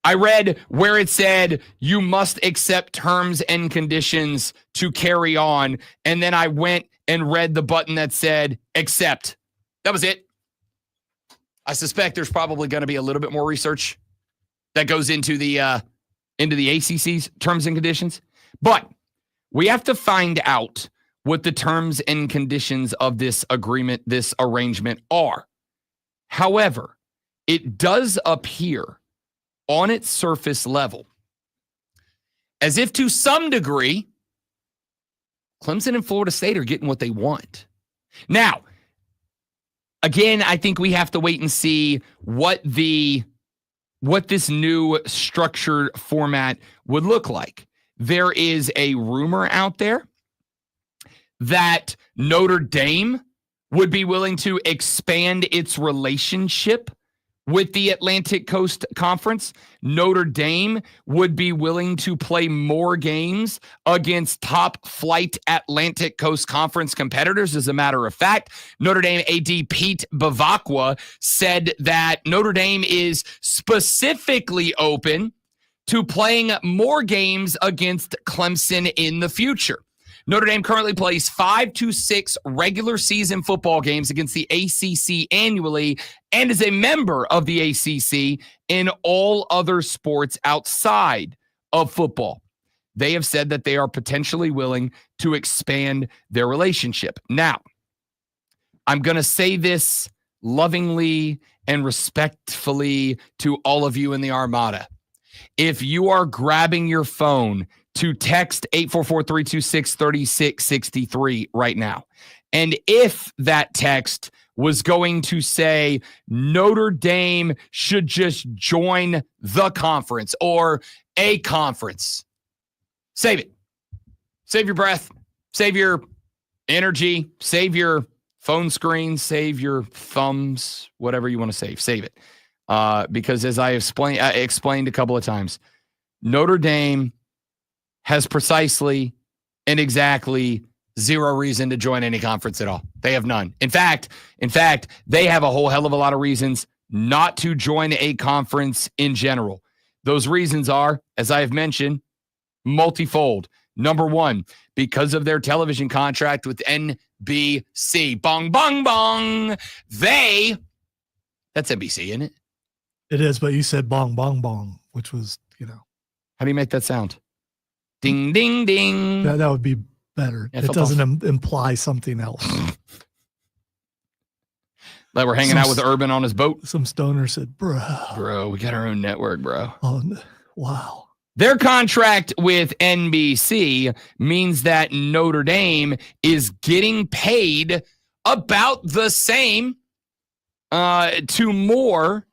I read where it said you must accept terms and conditions to carry on. And then I went and read the button that said accept. That was it. I suspect there's probably going to be a little bit more research that goes into the ACC's terms and conditions. But we have to find out what the terms and conditions of this agreement, this arrangement are. However, it does appear on its surface level as if to some degree Clemson and Florida State are getting what they want. Now, again, I think we have to wait and see what this new structured format would look like. There is a rumor out there that Notre Dame would be willing to expand its relationship with the Atlantic Coast Conference. Notre Dame would be willing to play more games against top flight Atlantic Coast Conference competitors. As a matter of fact, Notre Dame AD Pete Bavacqua said that Notre Dame is specifically open to playing more games against Clemson in the future. Notre Dame currently plays 5 to 6 regular season football games against the ACC annually and is a member of the ACC in all other sports outside of football. They have said that they are potentially willing to expand their relationship. Now, I'm going to say this lovingly and respectfully to all of you in the Armada. If you are grabbing your phone to text 844-326-3663 right now, and if that text was going to say Notre Dame should just join the conference or a conference, save it. Save your breath. Save your energy. Save your phone screen. Save your thumbs. Whatever you want to save. Save it. Because as I have explained a couple of times, Notre Dame has precisely and exactly zero reason to join any conference at all. They have none. In fact, they have a whole hell of a lot of reasons not to join a conference in general. Those reasons are, as I have mentioned, multifold. Number one, because of their television contract with NBC. Bong, bong, bong. That's NBC, isn't it? It is, but you said bong, bong, bong, which was, How do you make that sound? Ding, ding, ding. That would be better. Yeah, it doesn't imply something else. Like we're hanging out with Urban on his boat. Some stoner said, bro, we got our own network, bro. Oh, wow. Their contract with NBC means that Notre Dame is getting paid about the same to more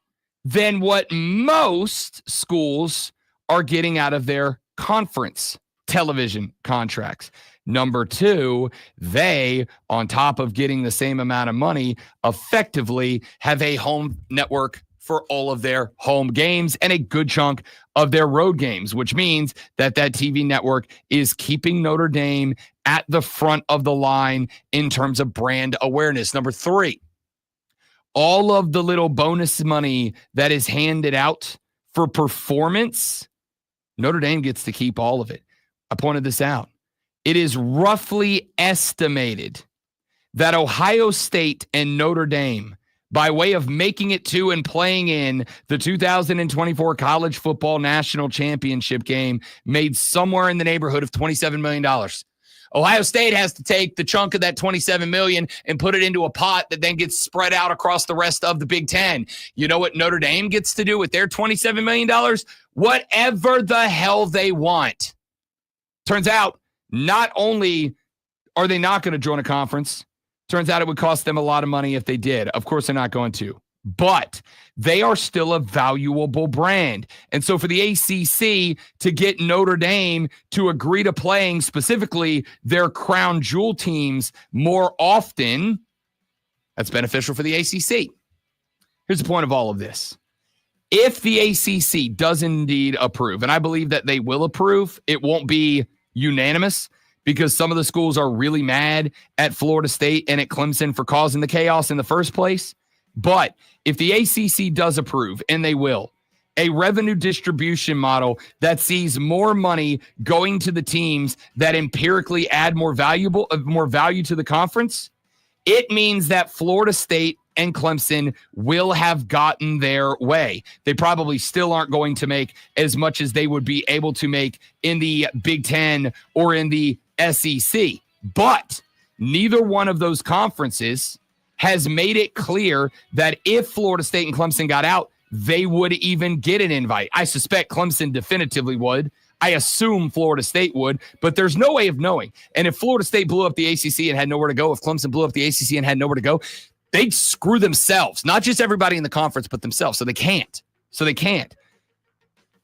than what most schools are getting out of their conference television contracts. Number two, they, on top of getting the same amount of money, effectively have a home network for all of their home games and a good chunk of their road games, which means that TV network is keeping Notre Dame at the front of the line in terms of brand awareness. Number three, all of the little bonus money that is handed out for performance, Notre Dame gets to keep all of it. I pointed this out. It is roughly estimated that Ohio State and Notre Dame, by way of making it to and playing in the 2024 College Football National Championship game, made somewhere in the neighborhood of $27 million. Ohio State has to take the chunk of that $27 million and put it into a pot that then gets spread out across the rest of the Big Ten. You know what Notre Dame gets to do with their $27 million? Whatever the hell they want. Turns out, not only are they not going to join a conference, turns out it would cost them a lot of money if they did. Of course, they're not going to. But they are still a valuable brand. And so for the ACC to get Notre Dame to agree to playing specifically their crown jewel teams more often, that's beneficial for the ACC. Here's the point of all of this. If the ACC does indeed approve, and I believe that they will approve, it won't be unanimous because some of the schools are really mad at Florida State and at Clemson for causing the chaos in the first place. But if the ACC does approve, and they will, a revenue distribution model that sees more money going to the teams that empirically add more value to the conference, it means that Florida State and Clemson will have gotten their way. They probably still aren't going to make as much as they would be able to make in the Big Ten or in the SEC. But neither one of those conferences has made it clear that if Florida State and Clemson got out, they would even get an invite. I suspect Clemson definitively would. I assume Florida State would, but there's no way of knowing. And if Florida State blew up the ACC and had nowhere to go, if Clemson blew up the ACC and had nowhere to go, they'd screw themselves, not just everybody in the conference, but themselves. So they can't.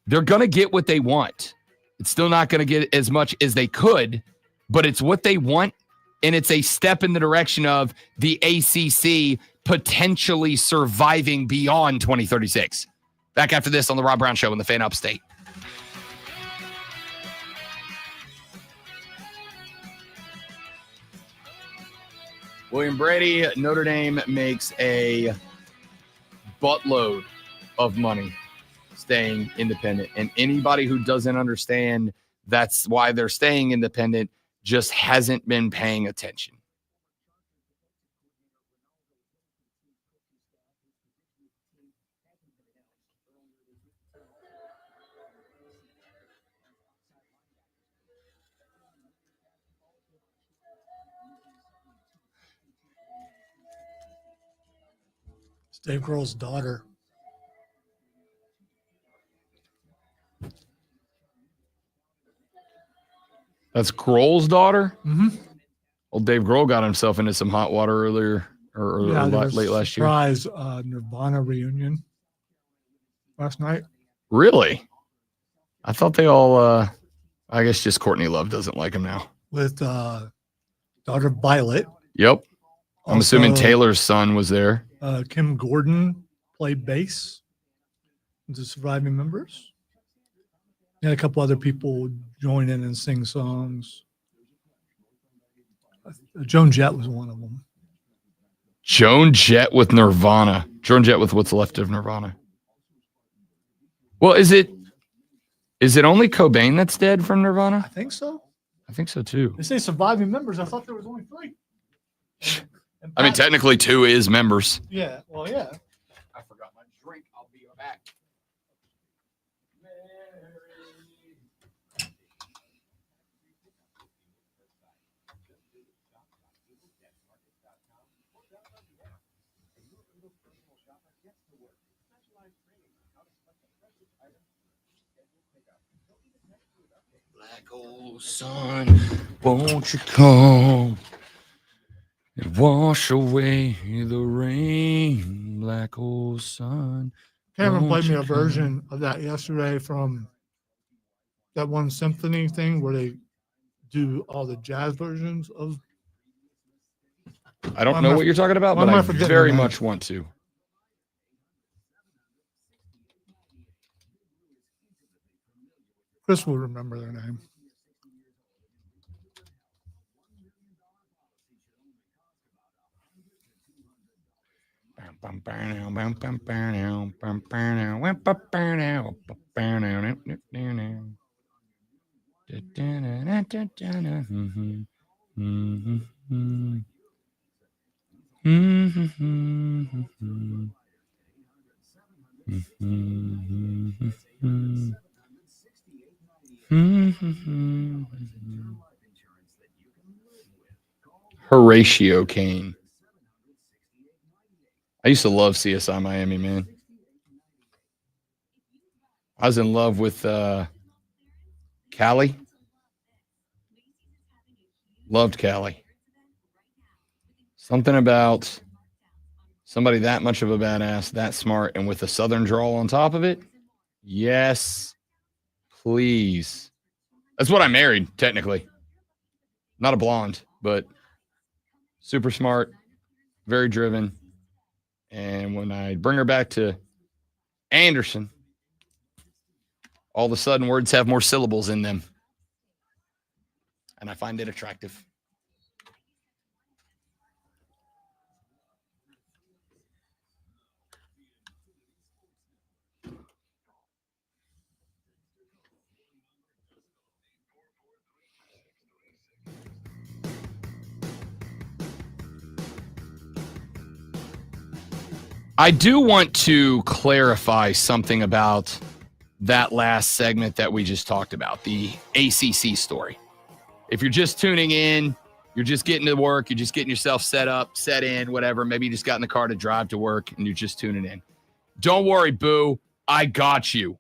They're going to get what they want. It's still not going to get as much as they could, but it's what they want, and it's a step in the direction of the ACC potentially surviving beyond 2036. Back after this on the Rob Brown Show in the Fan Upstate. William Brady, Notre Dame makes a buttload of money staying independent. And anybody who doesn't understand that's why they're staying independent just hasn't been paying attention. It's Dave Grohl's daughter. That's Grohl's daughter? Mm-hmm. Well, Dave Grohl got himself into some hot water earlier or late last year. Surprise Nirvana reunion last night. Really? I thought they all, I guess just Courtney Love doesn't like him now. With daughter Violet. Yep. I'm Also, assuming Taylor's son was there. Kim Gordon played bass. The surviving members. And a couple other people join in and sing songs. Joan Jett was one of them. Joan Jett with Nirvana. Joan Jett with what's left of Nirvana. Well, is it only Cobain that's dead from Nirvana? I think so. I think so too. They say surviving members. I thought there was only 3. I mean, technically 2 is members. Yeah. Well, yeah. I forgot my drink. I'll be back. Black old sun, won't you come and wash away the rain, black old sun. Cameron played me a won't you version of that yesterday from that one symphony thing where they do all the jazz versions of. I don't know what you're talking about, why but am I I forgetting very the name? much want to. Chris will remember their name. Horatio Kane. I used to love CSI Miami, man. I was in love with Callie. Loved Callie. Something about somebody that much of a badass, that smart, and with a southern drawl on top of it. Yes, please. That's what I married, technically. Not a blonde, but super smart, very driven. And when I bring her back to Anderson, all of a sudden words have more syllables in them. And I find it attractive. I do want to clarify something about that last segment that we just talked about, the ACC story. If you're just tuning in, you're just getting to work, you're just getting yourself set up, set in, whatever. Maybe you just got in the car to drive to work and you're just tuning in. Don't worry, boo. I got you.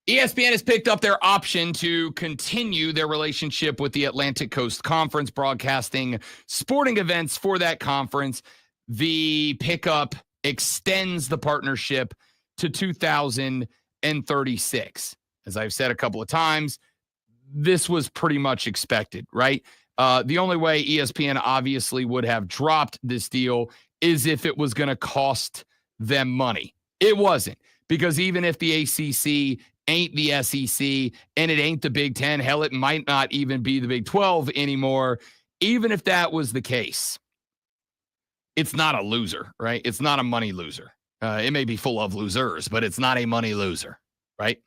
ESPN has picked up their option to continue their relationship with the Atlantic Coast Conference, broadcasting sporting events for that conference. The pickup extends the partnership to 2036. As I've said a couple of times, this was pretty much expected, right? The only way ESPN obviously would have dropped this deal is if it was going to cost them money. It wasn't, because even if the ACC ain't the SEC and it ain't the Big Ten, hell, it might not even be the Big 12 anymore. Even if that was the case, it's not a loser, right? It's not a money loser. It may be full of losers, but it's not a money loser, right?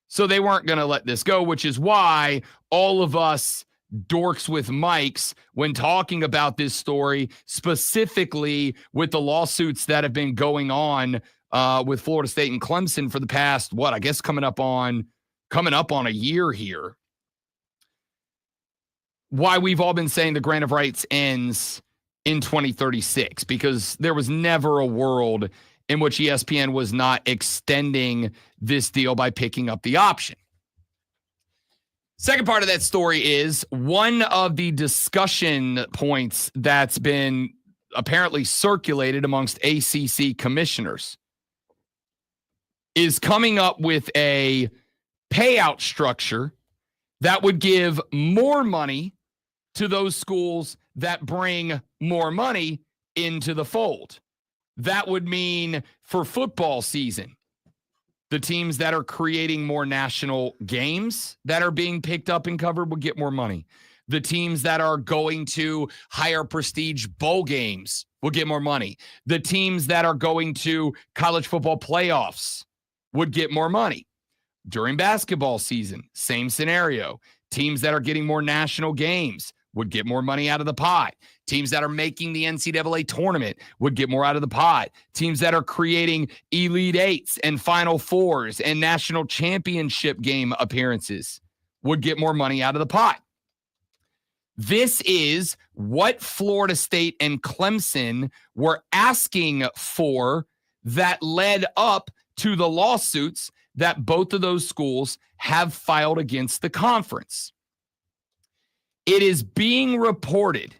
So they weren't going to let this go, which is why all of us dorks with mics, when talking about this story, specifically with the lawsuits that have been going on with Florida State and Clemson for the past, coming up on a year here, why we've all been saying the grant of rights ends in 2036, because there was never a world in which ESPN was not extending this deal by picking up the option. Second part of that story is one of the discussion points that's been apparently circulated amongst ACC commissioners is coming up with a payout structure that would give more money to those schools that bring more money into the fold. That would mean for football season, the teams that are creating more national games that are being picked up and covered will get more money. The teams that are going to higher prestige bowl games will get more money. The teams that are going to college football playoffs would get more money. During basketball season, same scenario. Teams that are getting more national games would get more money out of the pot. Teams that are making the NCAA tournament would get more out of the pot. Teams that are creating Elite Eights and Final Fours and national championship game appearances would get more money out of the pot. This is what Florida State and Clemson were asking for that led up to the lawsuits that both of those schools have filed against the conference. It is being reported,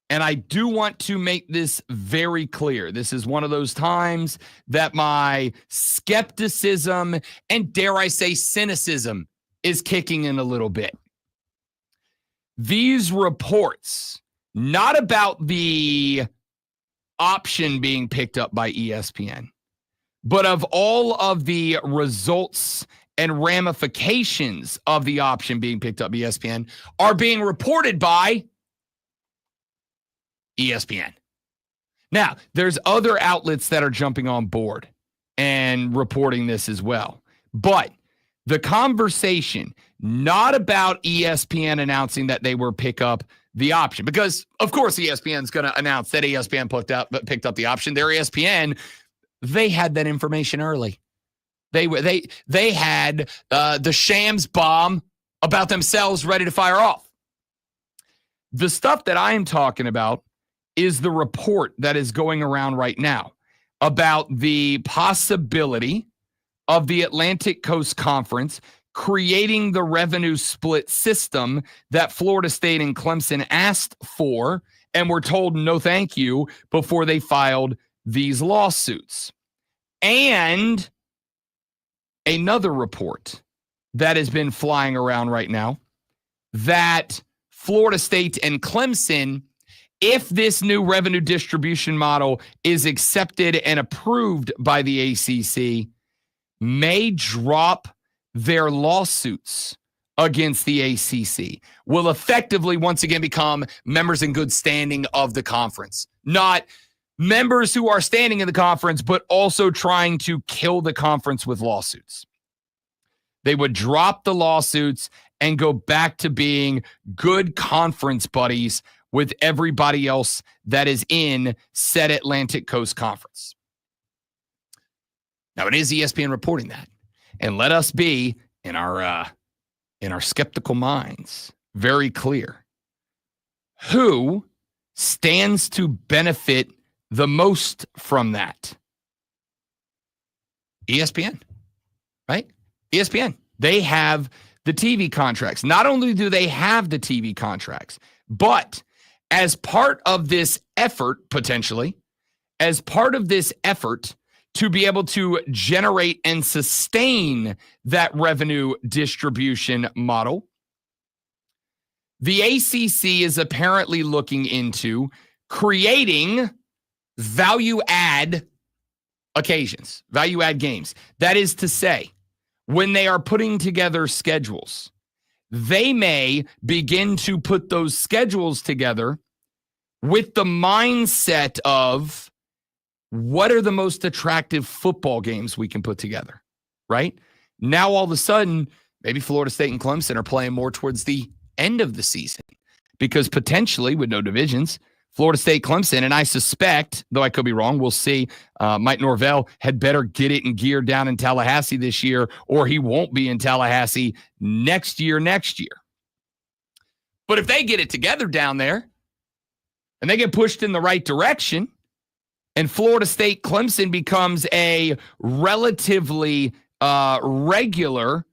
and I do want to make this very clear. This is one of those times that my skepticism and, dare I say, cynicism is kicking in a little bit. These reports, not about the option being picked up by ESPN, but of all of the results and ramifications of the option being picked up by ESPN, are being reported by ESPN. Now, there's other outlets that are jumping on board and reporting this as well. But the conversation, not about ESPN announcing that they will pick up the option, because of course ESPN's going to announce that ESPN picked up the option. They're ESPN. They had that information early. They had the Shams bomb about themselves ready to fire off. The stuff that I am talking about is the report that is going around right now about the possibility of the Atlantic Coast Conference creating the revenue split system that Florida State and Clemson asked for and were told no thank you before they filed these lawsuits. And another report that has been flying around right now that Florida State and Clemson, if this new revenue distribution model is accepted and approved by the ACC, may drop their lawsuits against the ACC, will effectively once again become members in good standing of the conference. Not members who are standing in the conference, but also trying to kill the conference with lawsuits. They would drop the lawsuits and go back to being good conference buddies with everybody else that is in said Atlantic Coast Conference. Now, it is ESPN reporting that. And let us be, in our skeptical minds, very clear. Who stands to benefit the most from that? ESPN, right? ESPN. They have the TV contracts. Not only do they have the TV contracts, but as part of this effort, potentially, as part of this effort to be able to generate and sustain that revenue distribution model, the ACC is apparently looking into creating value-add occasions, value-add games. That is to say, when they are putting together schedules, they may begin to put those schedules together with the mindset of what are the most attractive football games we can put together, right? Now, all of a sudden, maybe Florida State and Clemson are playing more towards the end of the season because potentially with no divisions, Florida State, Clemson, and I suspect, though I could be wrong, we'll see, Mike Norvell had better get it in gear down in Tallahassee this year, or he won't be in Tallahassee next year. But if they get it together down there and they get pushed in the right direction and Florida State, Clemson becomes a relatively regular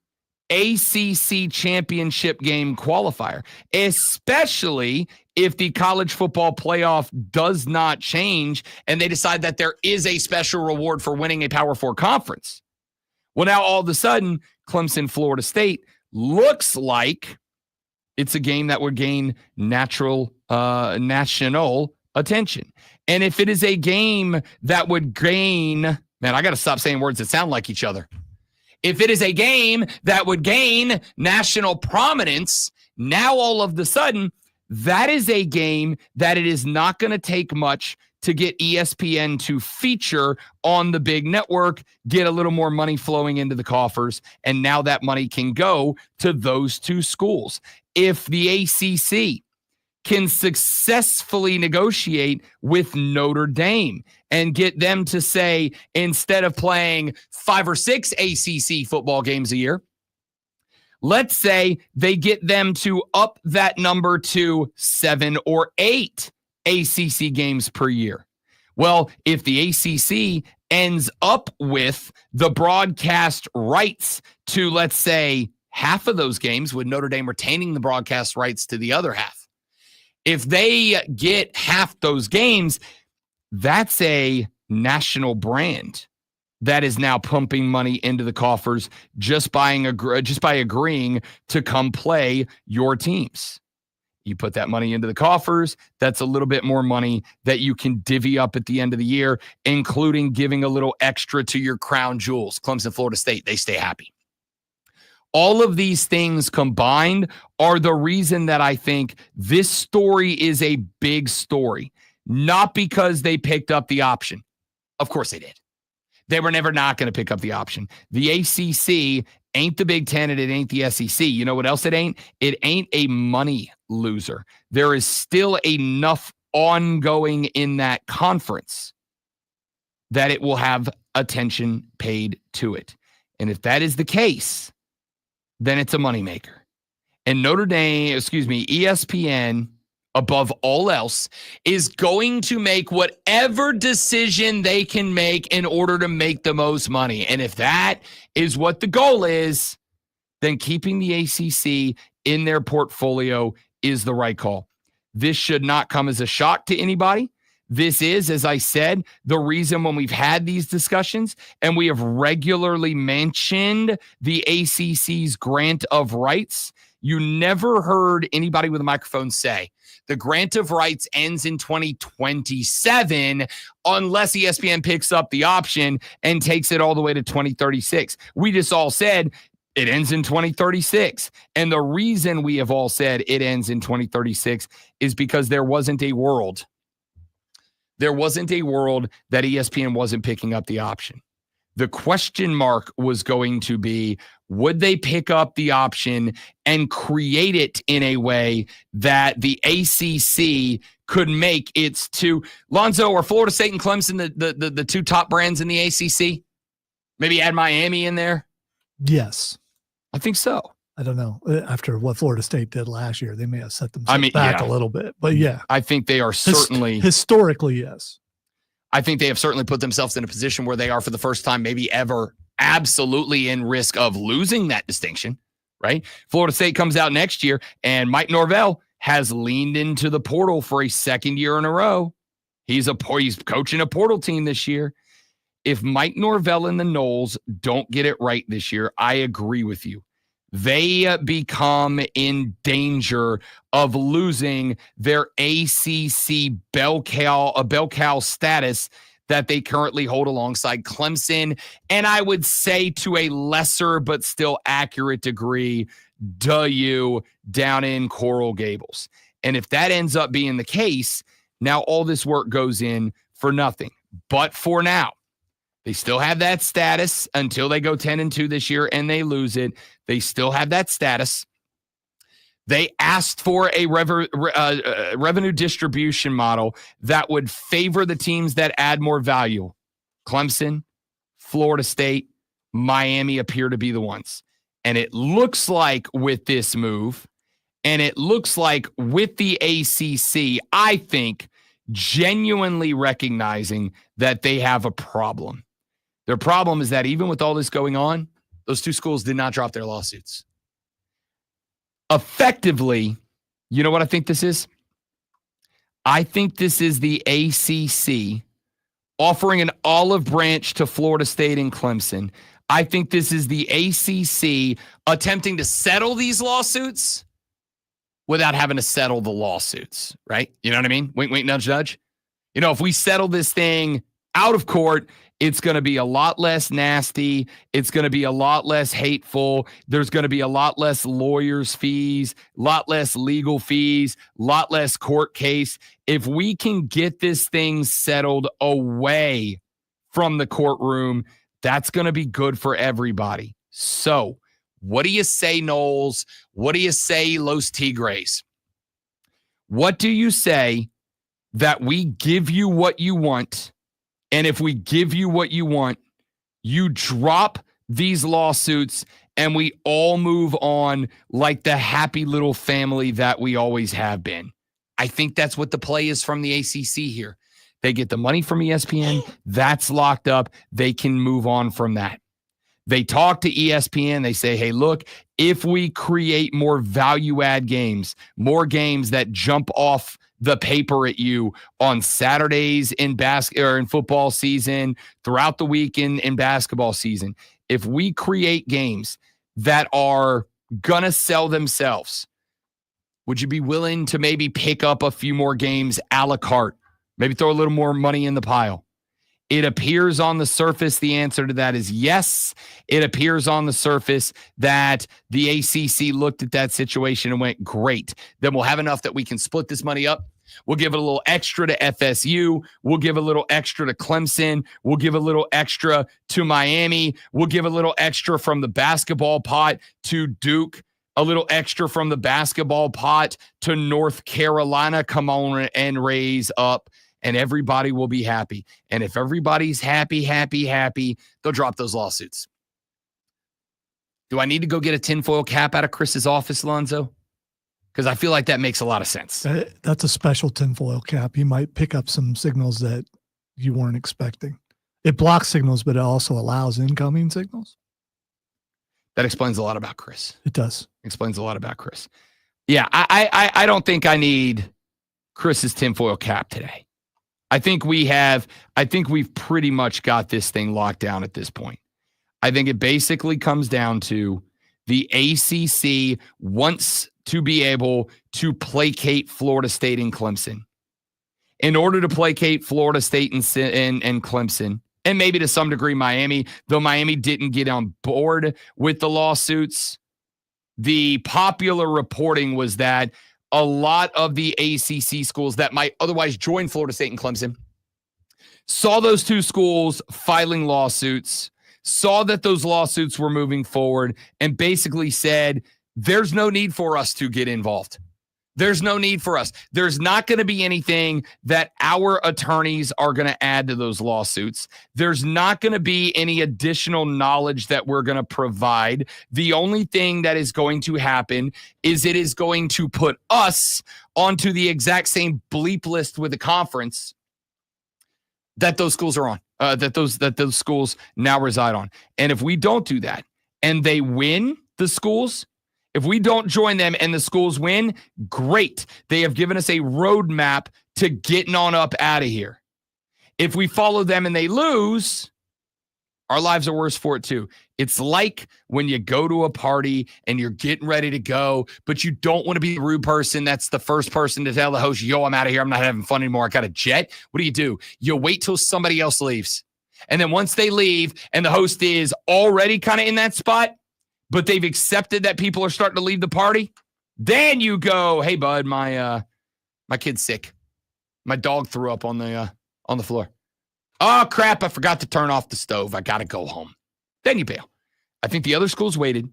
ACC championship game qualifier, especially if the college football playoff does not change and they decide that there is a special reward for winning a Power 4 conference. Well, now all of a sudden, Clemson, Florida State looks like it's a game that would gain national attention. And if it is a game that would gain, man, I got to stop saying words that sound like each other. If it is a game that would gain national prominence, now all of a sudden, that is a game that it is not going to take much to get ESPN to feature on the big network, get a little more money flowing into the coffers, and now that money can go to those two schools. If the ACC can successfully negotiate with Notre Dame and get them to say, instead of playing 5 or 6 ACC football games a year, let's say they get them to up that number to 7 or 8 ACC games per year. Well, if the ACC ends up with the broadcast rights to, let's say, half of those games, with Notre Dame retaining the broadcast rights to the other half, if they get half those games, that's a national brand that is now pumping money into the coffers just by agreeing to come play your teams. You put that money into the coffers, that's a little bit more money that you can divvy up at the end of the year, including giving a little extra to your crown jewels. Clemson, Florida State, they stay happy. All of these things combined are the reason that I think this story is a big story. Not because they picked up the option. Of course they did. They were never not going to pick up the option. The ACC ain't the Big Ten and it ain't the SEC. You know what else it ain't? It ain't a money loser. There is still enough ongoing in that conference that it will have attention paid to it. And if that is the case, then it's a moneymaker. And ESPN, above all else, is going to make whatever decision they can make in order to make the most money. And if that is what the goal is, then keeping the ACC in their portfolio is the right call. This should not come as a shock to anybody. This is, as I said, the reason when we've had these discussions and we have regularly mentioned the ACC's grant of rights, you never heard anybody with a microphone say the grant of rights ends in 2027 unless ESPN picks up the option and takes it all the way to 2036. We just all said it ends in 2036. And the reason we have all said it ends in 2036 is because there wasn't a world that ESPN wasn't picking up the option. The question mark was going to be, would they pick up the option and create it in a way that the ACC could make its two? Lonzo, or Florida State and Clemson the two top brands in the ACC? Maybe add Miami in there? Yes. I think so. I don't know. After what Florida State did last year, they may have set themselves back a little bit. But yeah. I think they are certainly... historically, yes. I think they have certainly put themselves in a position where they are, for the first time maybe ever absolutely in risk of losing that distinction, right? Florida State comes out next year, and Mike Norvell has leaned into the portal for a second year in a row. He's coaching a portal team this year. If Mike Norvell and the Noles don't get it right this year, I agree with you. They become in danger of losing their ACC bell cow status that they currently hold alongside Clemson, and I would say to a lesser but still accurate degree, DU down in Coral Gables. And if that ends up being the case, now all this work goes in for nothing. But for now, they still have that status until they go 10-2 this year and they lose it. They still have that status. They asked for a revenue distribution model that would favor the teams that add more value. Clemson, Florida State, Miami appear to be the ones. And it looks like with this move, and it looks like with the ACC, I think, genuinely recognizing that they have a problem. Their problem is that even with all this going on, those two schools did not drop their lawsuits. Effectively, you know what I think this is? I think this is the ACC offering an olive branch to Florida State and Clemson. I think this is the ACC attempting to settle these lawsuits without having to settle the lawsuits, right? You know what I mean? Wink, wink, nudge, nudge. You know, if we settle this thing out of court, it's going to be a lot less nasty. It's going to be a lot less hateful. There's going to be a lot less lawyers' fees, a lot less legal fees, a lot less court case. If we can get this thing settled away from the courtroom, that's going to be good for everybody. So, what do you say, Noles? What do you say, Los Tigres? What do you say that we give you what you want? And if we give you what you want, you drop these lawsuits and we all move on like the happy little family that we always have been. I think that's what the play is from the ACC here. They get the money from ESPN. That's locked up. They can move on from that. They talk to ESPN. They say, hey, look, if we create more value add games, more games that jump off the paper at you on Saturdays in in football season, throughout the week in basketball season, if we create games that are going to sell themselves, would you be willing to maybe pick up a few more games a la carte? Maybe throw a little more money in the pile? It appears on the surface the answer to that is yes. It appears on the surface that the ACC looked at that situation and went, great. Then we'll have enough that we can split this money up. We'll give it a little extra to FSU. We'll give a little extra to Clemson. We'll give a little extra to Miami. We'll give a little extra from the basketball pot to Duke. A little extra from the basketball pot to North Carolina. Come on and raise up. And everybody will be happy. And if everybody's happy, they'll drop those lawsuits. Do I need to go get a tinfoil cap out of Chris's office, Lonzo? Because I feel like that makes a lot of sense. That's a special tinfoil cap. You might pick up some signals that you weren't expecting. It blocks signals, but it also allows incoming signals. That explains a lot about Chris. It does. Explains a lot about Chris. Yeah, I don't think I need Chris's tinfoil cap today. I think we've pretty much got this thing locked down at this point. I think it basically comes down to the ACC wants to be able to placate Florida State and Clemson. In order to placate Florida State and Clemson, and maybe to some degree Miami, though Miami didn't get on board with the lawsuits, the popular reporting was that a lot of the ACC schools that might otherwise join Florida State and Clemson saw those two schools filing lawsuits, saw that those lawsuits were moving forward, and basically said, there's no need for us to get involved. There's no need for us. There's not going to be anything that our attorneys are going to add to those lawsuits. There's not going to be any additional knowledge that we're going to provide. The only thing that is going to happen is it is going to put us onto the exact same bleep list with the conference that those schools are on. that those schools now reside on. And if we don't do that and they win the schools, if we don't join them and the schools win, great. They have given us a roadmap to getting on up out of here. If we follow them and they lose, our lives are worse for it too. It's like when you go to a party and you're getting ready to go, but you don't want to be the rude person that's the first person to tell the host, yo, I'm out of here. I'm not having fun anymore. I got a jet. What do? You wait till somebody else leaves. And then once they leave and the host is already kind of in that spot, but they've accepted that people are starting to leave the party, then you go, hey, bud, my kid's sick. My dog threw up on the floor. Oh, crap, I forgot to turn off the stove. I got to go home. Then you bail. I think the other schools waited,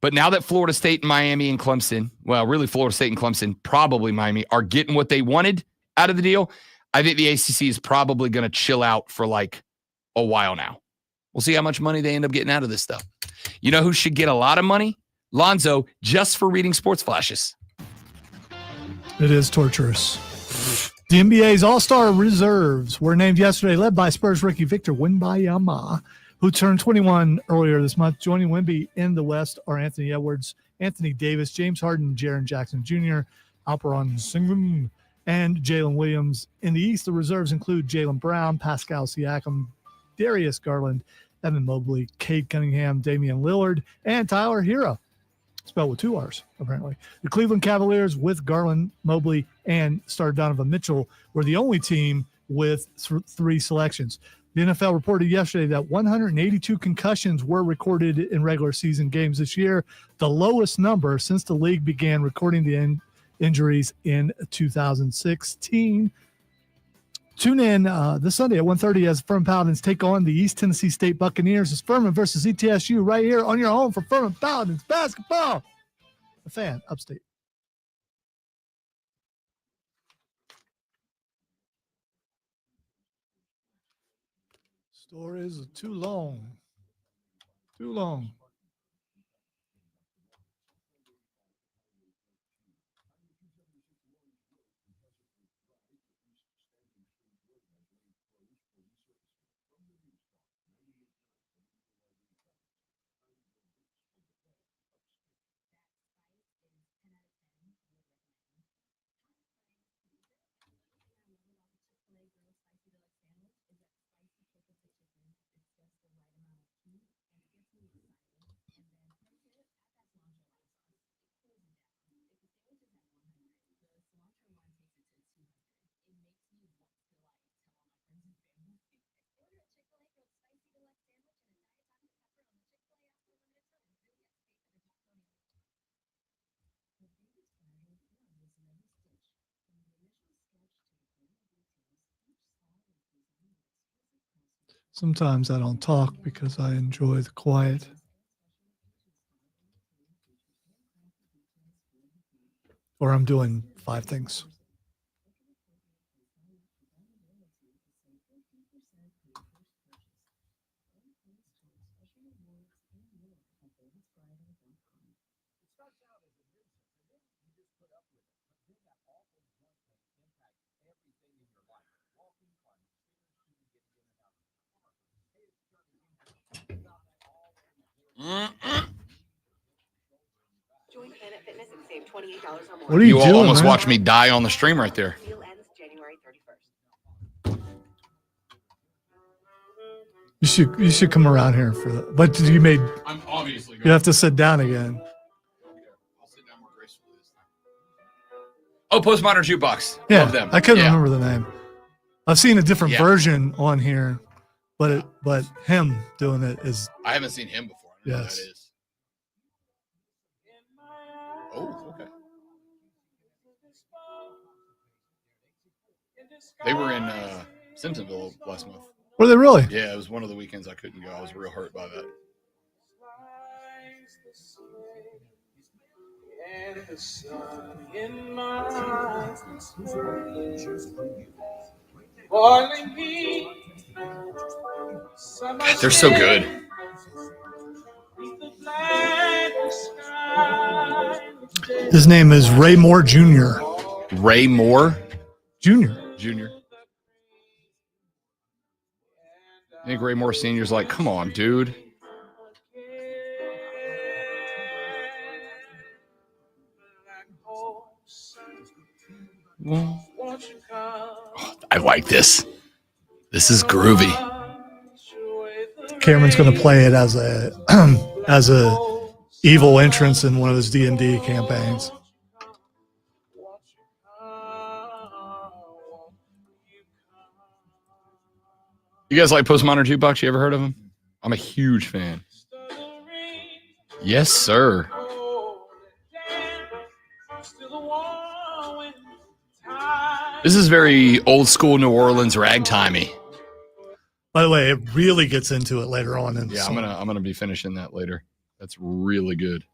but now that Florida State and Miami and Clemson, well, really Florida State and Clemson, probably Miami, are getting what they wanted out of the deal, I think the ACC is probably going to chill out for like a while now. We'll see how much money they end up getting out of this stuff. You know who should get a lot of money? Lonzo, just for reading sports flashes. It is torturous. The NBA's All-Star reserves were named yesterday, led by Spurs rookie Victor Wembanyama, who turned 21 earlier this month. Joining Wemby in the West are Anthony Edwards, Anthony Davis, James Harden, Jaren Jackson Jr., Alperen Sengun, and Jalen Williams. In the East, the reserves include Jaylen Brown, Pascal Siakam, Darius Garland, Evan Mobley, Cade Cunningham, Damian Lillard, and Tyler Hero. Spelled with 2 R's, apparently. The Cleveland Cavaliers with Garland, Mobley, and star Donovan Mitchell were the only team with 3 selections. The NFL reported yesterday that 182 concussions were recorded in regular season games this year, the lowest number since the league began recording the injuries in 2016. Tune in this Sunday at 1:30 as Furman Paladins take on the East Tennessee State Buccaneers. It's Furman versus ETSU right here on your home for Furman Paladins basketball. A fan, upstate. Stories are too long. Too long. Sometimes I don't talk because I enjoy the quiet. Or I'm doing 5 things. Join Planet Fitness and save $28 or more. What are you doing, almost man? watched me die on the stream right there. Deal ends January 31st. You should come around here for that. But you made I'm obviously you have to sit down again. I'll sit down more gracefully this time. Oh, Postmodern Jukebox. Yeah, Love them. I couldn't Yeah. remember the name. I've seen a different Yeah. version on here, but him doing it is I haven't seen him before. I don't know Yes. who that is. Oh, okay. They were in Simpsonville last month. were they really? Yeah, it was one of the weekends I couldn't go. I was real hurt by that. They're so good. His name is Ray Moore Jr. Ray Moore Jr. Jr. Nick Raymore Sr.'s like, come on, dude. I like this. This is groovy. Cameron's going to play it as a as a evil entrance in one of his D&D campaigns. You guys like Postmodern Jukebox? You ever heard of him? I'm a huge fan. Yes, sir. This is very old school New Orleans ragtimey. By the way, it really gets into it later on. In the Yeah, song. I'm gonna be finishing that later. That's really good.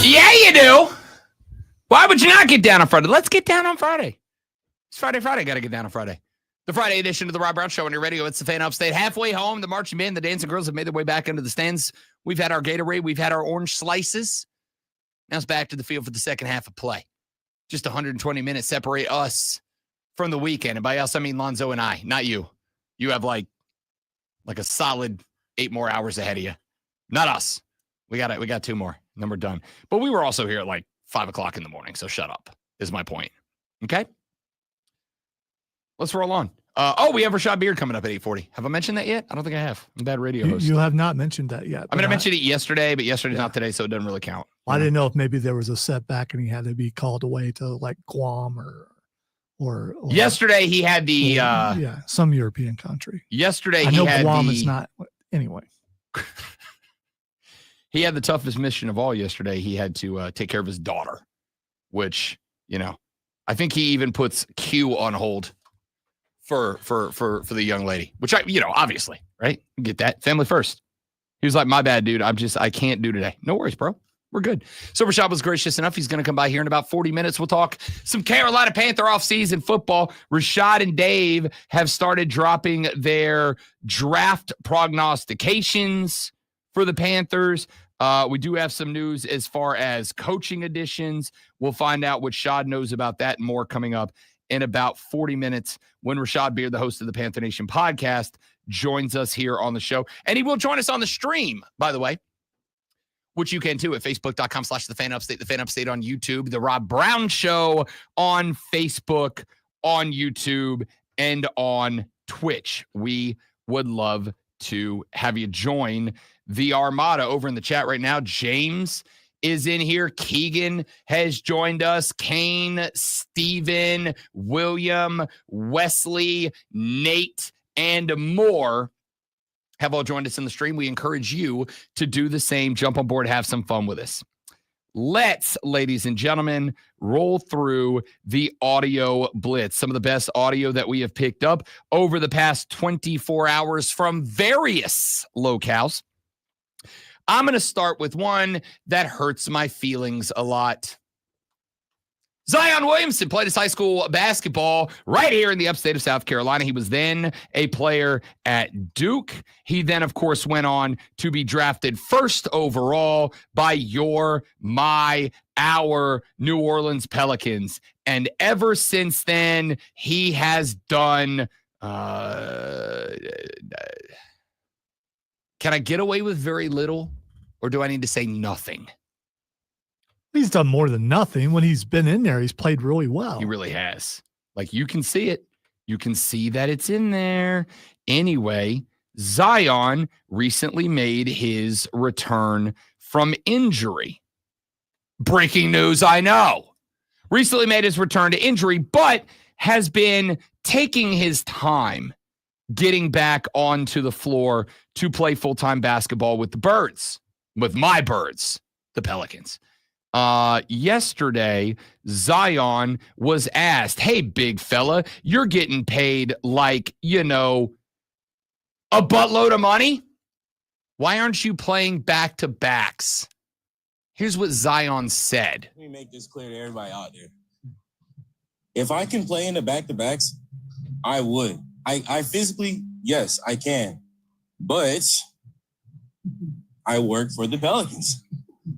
Yeah, you do. Why would you not get down on Friday? Let's get down on Friday. It's Friday. Got to get down on Friday. The Friday edition of the Rob Brown Show on your radio. It's the Fan Upstate. Halfway home, the marching band, the dancing girls have made their way back into the stands. We've had our Gatorade. We've had our orange slices. Now it's back to the field for the second half of play. Just 120 minutes separate us from the weekend. And by us, I mean Lonzo and I, not you. You have like a solid 8 more hours ahead of you. Not us. We got 2 more. And then we're done. But we were also here at like 5 o'clock in the morning. So shut up is my point. Okay. Let's roll on. We have Rashad Beard coming up at 8:40. Have I mentioned that yet? I don't think I have. I'm a bad radio host. You have not mentioned that yet. I mean, I mentioned it yesterday, but yesterday's not today, so it doesn't really count. I didn't know if maybe there was a setback and he had to be called away to like Guam or yesterday he had the some European country. Yesterday I he know had Guam the, is not anyway. He had the toughest mission of all yesterday. He had to take care of his daughter, which, I think he even puts Q on hold for the young lady, which obviously, right? Get that. Family first. He was like, my bad, dude. I can't do today. No worries, bro. We're good. So Rashad was gracious enough. He's going to come by here in about 40 minutes. We'll talk some Carolina Panther off-season football. Rashad and Dave have started dropping their draft prognostications for the Panthers. We do have some news as far as coaching additions. We'll find out what Shad knows about that and more coming up in about 40 minutes when Rashad Beard, the host of the Panther Nation podcast, joins us here on the show. And he will join us on the stream, by the way, which you can too at facebook.com/thefanupstate, the Fan Upstate on YouTube, the Rob Brown Show on Facebook, on YouTube, and on Twitch. We would love to have you join the Armada over in the chat right now. James is in here. Keegan has joined us. Kane, Steven, William, Wesley, Nate, and more have all joined us in the stream. We encourage you to do the same. Jump on board, have some fun with us. Let's, ladies and gentlemen, roll through the audio blitz. Some of the best audio that we have picked up over the past 24 hours from various locales. I'm going to start with one that hurts my feelings a lot. Zion Williamson played his high school basketball right here in the upstate of South Carolina. He was then a player at Duke. He then, of course, went on to be drafted first overall by our New Orleans Pelicans. And ever since then, he has done... Can I get away with very little, or do I need to say nothing? He's done more than nothing. When he's been in there, he's played really well. He really has. Like, you can see it. You can see that it's in there. Anyway, Zion recently made his return from injury. Breaking news, I know. Recently made his return to injury, but has been taking his time getting back onto the floor to play full-time basketball with the Birds. with my birds, the Pelicans. Yesterday, Zion was asked, hey, big fella, you're getting paid like, a buttload of money. Why aren't you playing back-to-backs? Here's what Zion said. Let me make this clear to everybody out there. If I can play in the back-to-backs, I would. I physically, yes, I can. But I work for the Pelicans.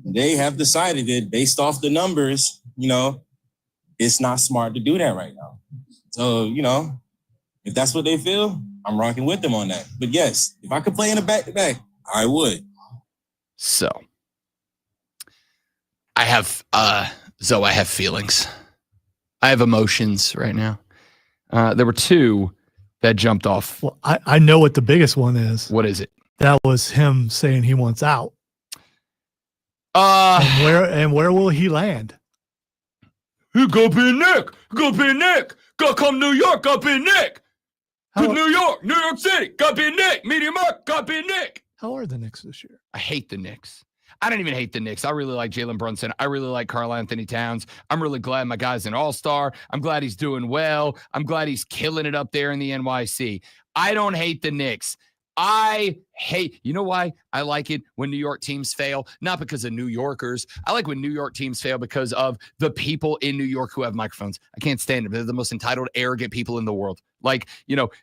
They have decided that based off the numbers, it's not smart to do that right now. So, if that's what they feel, I'm rocking with them on that. But yes, if I could play in a back-to-back, I would. So, I have, Zoe, I have feelings. I have emotions right now. There were two that jumped off. Well, I know what the biggest one is. What is it? That was him saying he wants out. And where will he land? He go be Nick. Go be Nick. Go come New York. Go be Nick. To New York City. Go be Nick. Media Mark. Go be Nick. How are the Knicks this year? I hate the Knicks. I don't even hate the Knicks. I really like Jalen Brunson. I really like Karl Anthony Towns. I'm really glad my guy's an all-star. I'm glad he's doing well. I'm glad he's killing it up there in the NYC. I don't hate the Knicks. You know why I like it when New York teams fail? Not because of New Yorkers. I like when New York teams fail because of the people in New York who have microphones. I can't stand them. They're the most entitled, arrogant people in the world. Like,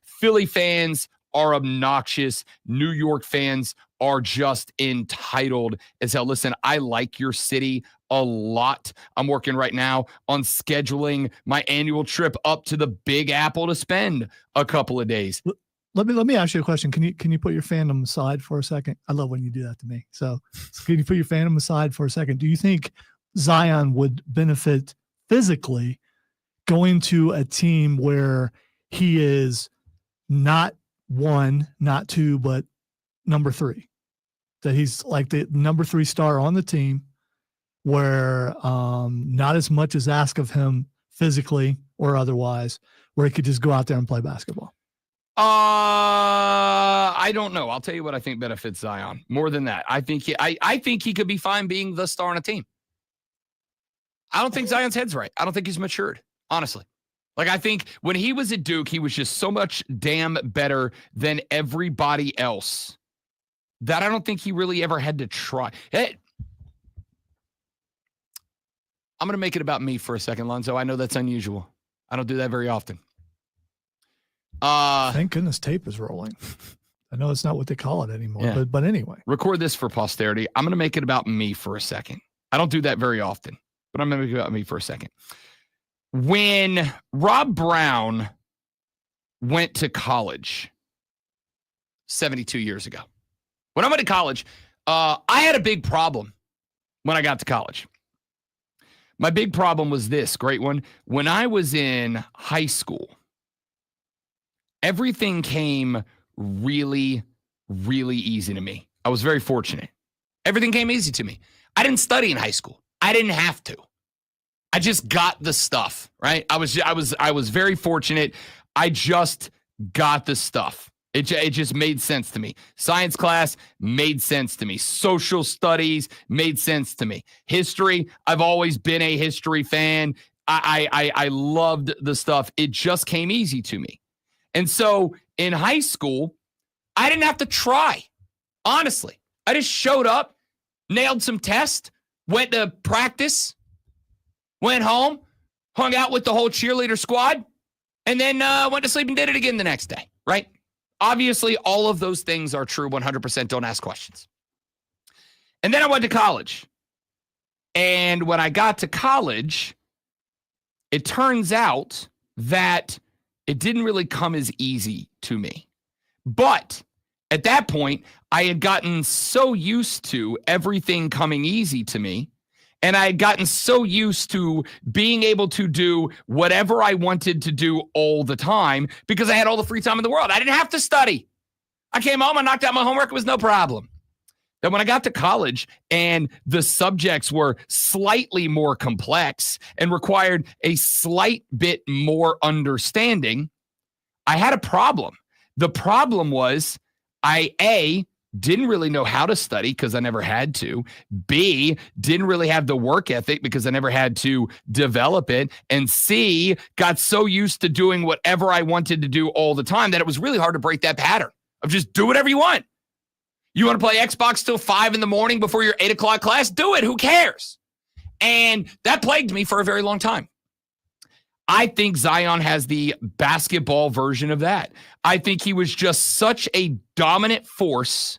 Philly fans are obnoxious. New York fans are just entitled as hell. Listen, I like your city a lot. I'm working right now on scheduling my annual trip up to the Big Apple to spend a couple of days. Let me ask you a question. Can you put your fandom aside for a second? I love when you do that to me. So can you put your fandom aside for a second? Do you think Zion would benefit physically going to a team where he is not one, not two, but number three? That he's like the number 3 star on the team, where not as much is asked of him physically or otherwise, where he could just go out there and play basketball? I don't know. I'll tell you what I think benefits Zion. More than that, I think he could be fine being the star on a team. I don't think Zion's head's right. I don't think he's matured, honestly. Like, I think when he was at Duke, he was just so much damn better than everybody else that I don't think he really ever had to try. Hey, I'm going to make it about me for a second, Lonzo. I know that's unusual. I don't do that very often. Thank goodness tape is rolling. I know it's not what they call it anymore, Yeah. but anyway. Record this for posterity. I'm going to make it about me for a second. I don't do that very often, but I'm going to make it about me for a second. When Rob Brown went to college 72 years ago, when I went to college, I had a big problem when I got to college. My big problem was this, great one. When I was in high school, everything came really, really easy to me. I was very fortunate. Everything came easy to me. I didn't study in high school. I didn't have to. I just got the stuff, right? I was very fortunate. I just got the stuff. It just made sense to me. Science class made sense to me. Social studies made sense to me. History, I've always been a history fan. I loved the stuff. It just came easy to me. And so in high school, I didn't have to try. Honestly, I just showed up, nailed some tests, went to practice, went home, hung out with the whole cheerleader squad, and then went to sleep and did it again the next day, right? Obviously, all of those things are true 100%. Don't ask questions. And then I went to college. And when I got to college, it turns out that it didn't really come as easy to me. But at that point, I had gotten so used to everything coming easy to me, and I had gotten so used to being able to do whatever I wanted to do all the time because I had all the free time in the world. I didn't have to study. I came home, I knocked out my homework, it was no problem. Then when I got to college and the subjects were slightly more complex and required a slight bit more understanding, I had a problem. The problem was I didn't really know how to study because I never had to. B, didn't really have the work ethic because I never had to develop it. And C, got so used to doing whatever I wanted to do all the time that it was really hard to break that pattern of just do whatever you want. You want to play Xbox till 5 a.m. before your 8 o'clock class? Do it. Who cares? And that plagued me for a very long time. I think Zion has the basketball version of that. I think he was just such a dominant force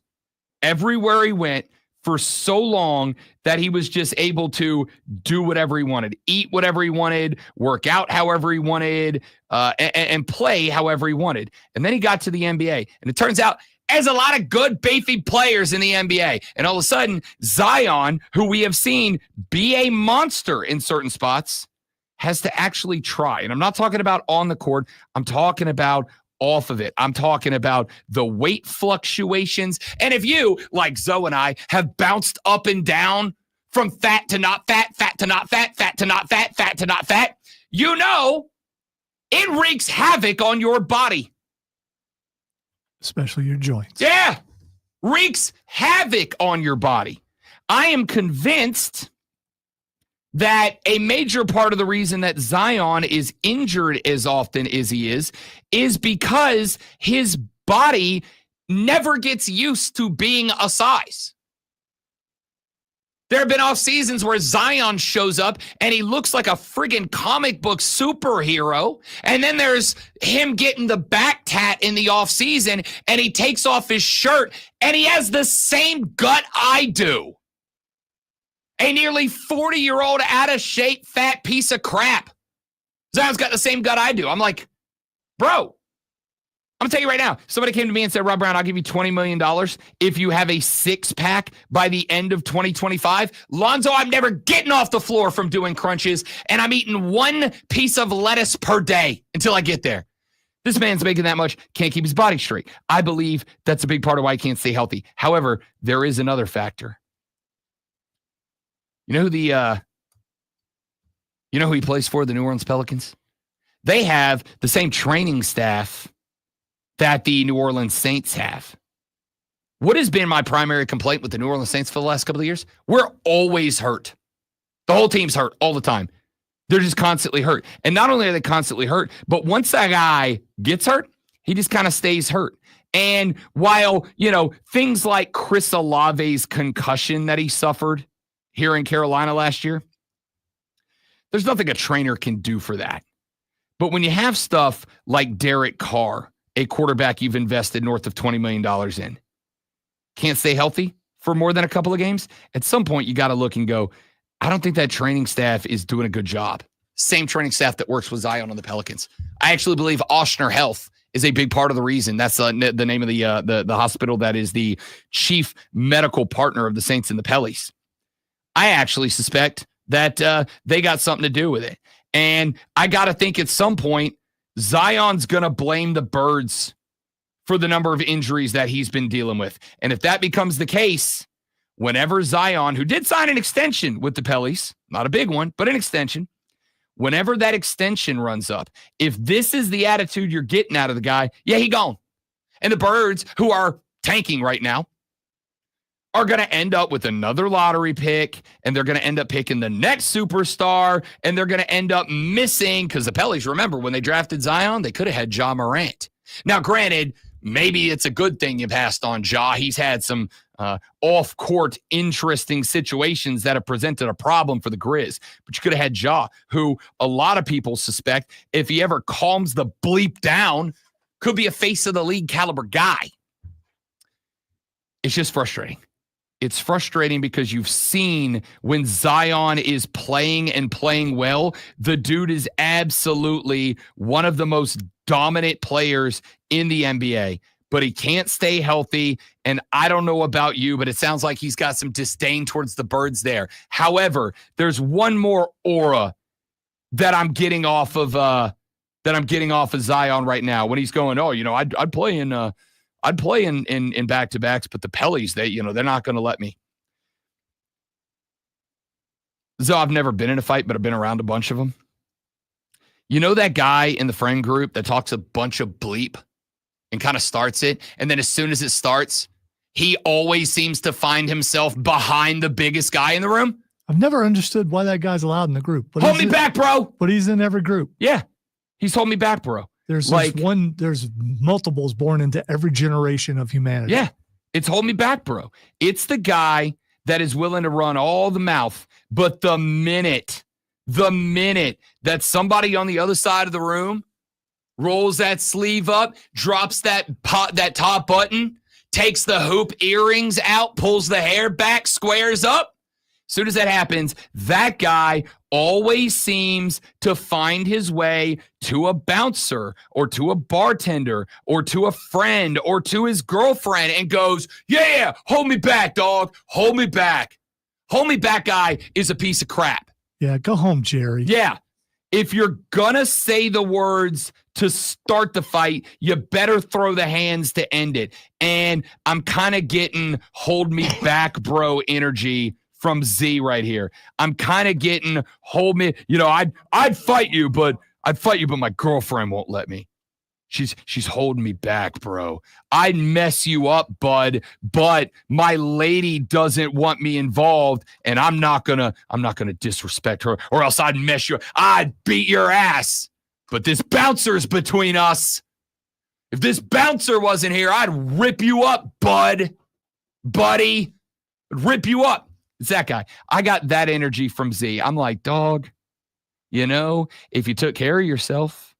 everywhere he went for so long that he was just able to do whatever he wanted, eat whatever he wanted, work out however he wanted, and play however he wanted. And then he got to the NBA. And it turns out there's a lot of good, beefy players in the NBA. And all of a sudden, Zion, who we have seen be a monster in certain spots, has to actually try. And I'm not talking about on the court. I'm talking about off of it. I'm talking about the weight fluctuations. And if you, like Zoe and I, have bounced up and down from fat to not fat, fat to not fat, fat to not fat, fat to not fat, you know it wreaks havoc on your body. Especially your joints. Yeah. Wreaks havoc on your body. I am convinced that a major part of the reason that Zion is injured as often as he is because his body never gets used to being a size. There have been off seasons where Zion shows up and he looks like a friggin' comic book superhero. And then there's him getting the back tat in the off season and he takes off his shirt and he has the same gut I do. A nearly 40-year-old out of shape, fat piece of crap. Zion's got the same gut I do. I'm like, bro, I'm going to tell you right now. Somebody came to me and said, Rob Brown, I'll give you $20 million if you have a six-pack by the end of 2025. Lonzo, I'm never getting off the floor from doing crunches, and I'm eating one piece of lettuce per day until I get there. This man's making that much, can't keep his body straight. I believe that's a big part of why he can't stay healthy. However, there is another factor. You know who he plays for, the New Orleans Pelicans? They have the same training staff that the New Orleans Saints have. What has been my primary complaint with the New Orleans Saints for the last couple of years? We're always hurt. The whole team's hurt all the time. They're just constantly hurt. And not only are they constantly hurt, but once that guy gets hurt, he just kind of stays hurt. And while, things like Chris Olave's concussion that he suffered here in Carolina last year, there's nothing a trainer can do for that. But when you have stuff like Derek Carr, a quarterback you've invested north of $20 million in, can't stay healthy for more than a couple of games, at some point you got to look and go, I don't think that training staff is doing a good job. Same training staff that works with Zion on the Pelicans. I actually believe Ochsner Health is a big part of the reason. That's the name of the hospital that is the chief medical partner of the Saints and the Pellies. I actually suspect that they got something to do with it. And I got to think at some point, Zion's going to blame the Birds for the number of injuries that he's been dealing with. And if that becomes the case, whenever Zion, who did sign an extension with the Pellies, not a big one, but an extension, whenever that extension runs up, if this is the attitude you're getting out of the guy, yeah, he gone. And the Birds, who are tanking right now, are going to end up with another lottery pick, and they're going to end up picking the next superstar, and they're going to end up missing, because the Pellies, remember, when they drafted Zion, they could have had Ja Morant. Now, granted, maybe it's a good thing you passed on Ja. He's had some off-court interesting situations that have presented a problem for the Grizz, but you could have had Ja, who a lot of people suspect, if he ever calms the bleep down, could be a face of the league caliber guy. It's just frustrating. It's frustrating because you've seen when Zion is playing and playing well, the dude is absolutely one of the most dominant players in the NBA, but he can't stay healthy. And I don't know about you, but it sounds like he's got some disdain towards the Birds there. However, there's one more aura that I'm getting off of Zion right now when he's going, I'd play in back-to-backs, but the Pellies, they're not going to let me. So I've never been in a fight, but I've been around a bunch of them. You know that guy in the friend group that talks a bunch of bleep and kind of starts it, and then as soon as it starts, he always seems to find himself behind the biggest guy in the room. I've never understood why that guy's allowed in the group. But Hold me back, bro. But he's in every group. Yeah. He's holding me back, bro. There's like there's multiples born into every generation of humanity. Yeah. It's hold me back, bro. It's the guy that is willing to run all the mouth, but the minute that somebody on the other side of the room rolls that sleeve up, drops that top button, takes the hoop earrings out, pulls the hair back, squares up. As soon as that happens, that guy always seems to find his way to a bouncer or to a bartender or to a friend or to his girlfriend and goes, yeah, hold me back, dog. Hold me back. Hold me back guy is a piece of crap. Yeah, go home, Jerry. Yeah. If you're going to say the words to start the fight, you better throw the hands to end it. And I'm kind of getting hold me back, bro energy from Z right here. I'm kind of getting hold me, I'd fight you, but my girlfriend won't let me. She's holding me back, bro. I'd mess you up, bud, but my lady doesn't want me involved, and I'm not gonna disrespect her, or else I'd mess you up. I'd beat your ass. But this bouncer's between us. If this bouncer wasn't here, I'd rip you up, buddy. I'd rip you up. It's that guy. I got that energy from Z. I'm like, dog, if you took care of yourself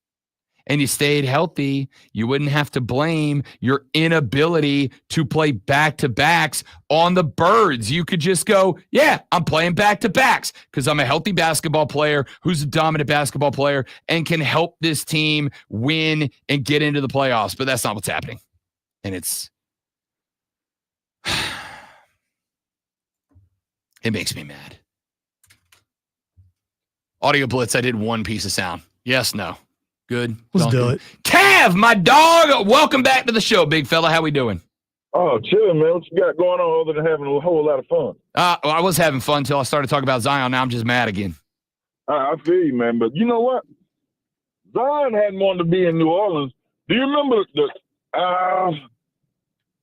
and you stayed healthy, you wouldn't have to blame your inability to play back-to-backs on the Birds. You could just go, yeah, I'm playing back-to-backs because I'm a healthy basketball player who's a dominant basketball player and can help this team win and get into the playoffs. But that's not what's happening. And it makes me mad. Audio Blitz, I did one piece of sound. Yes, no. Good. Let's do it. Cav, my dog, welcome back to the show, big fella. How we doing? Oh, chilling, man. What you got going on other than having a whole lot of fun? Well, I was having fun until I started talking about Zion. Now I'm just mad again. I feel you, man. But you know what? Zion hadn't wanted to be in New Orleans. Do you remember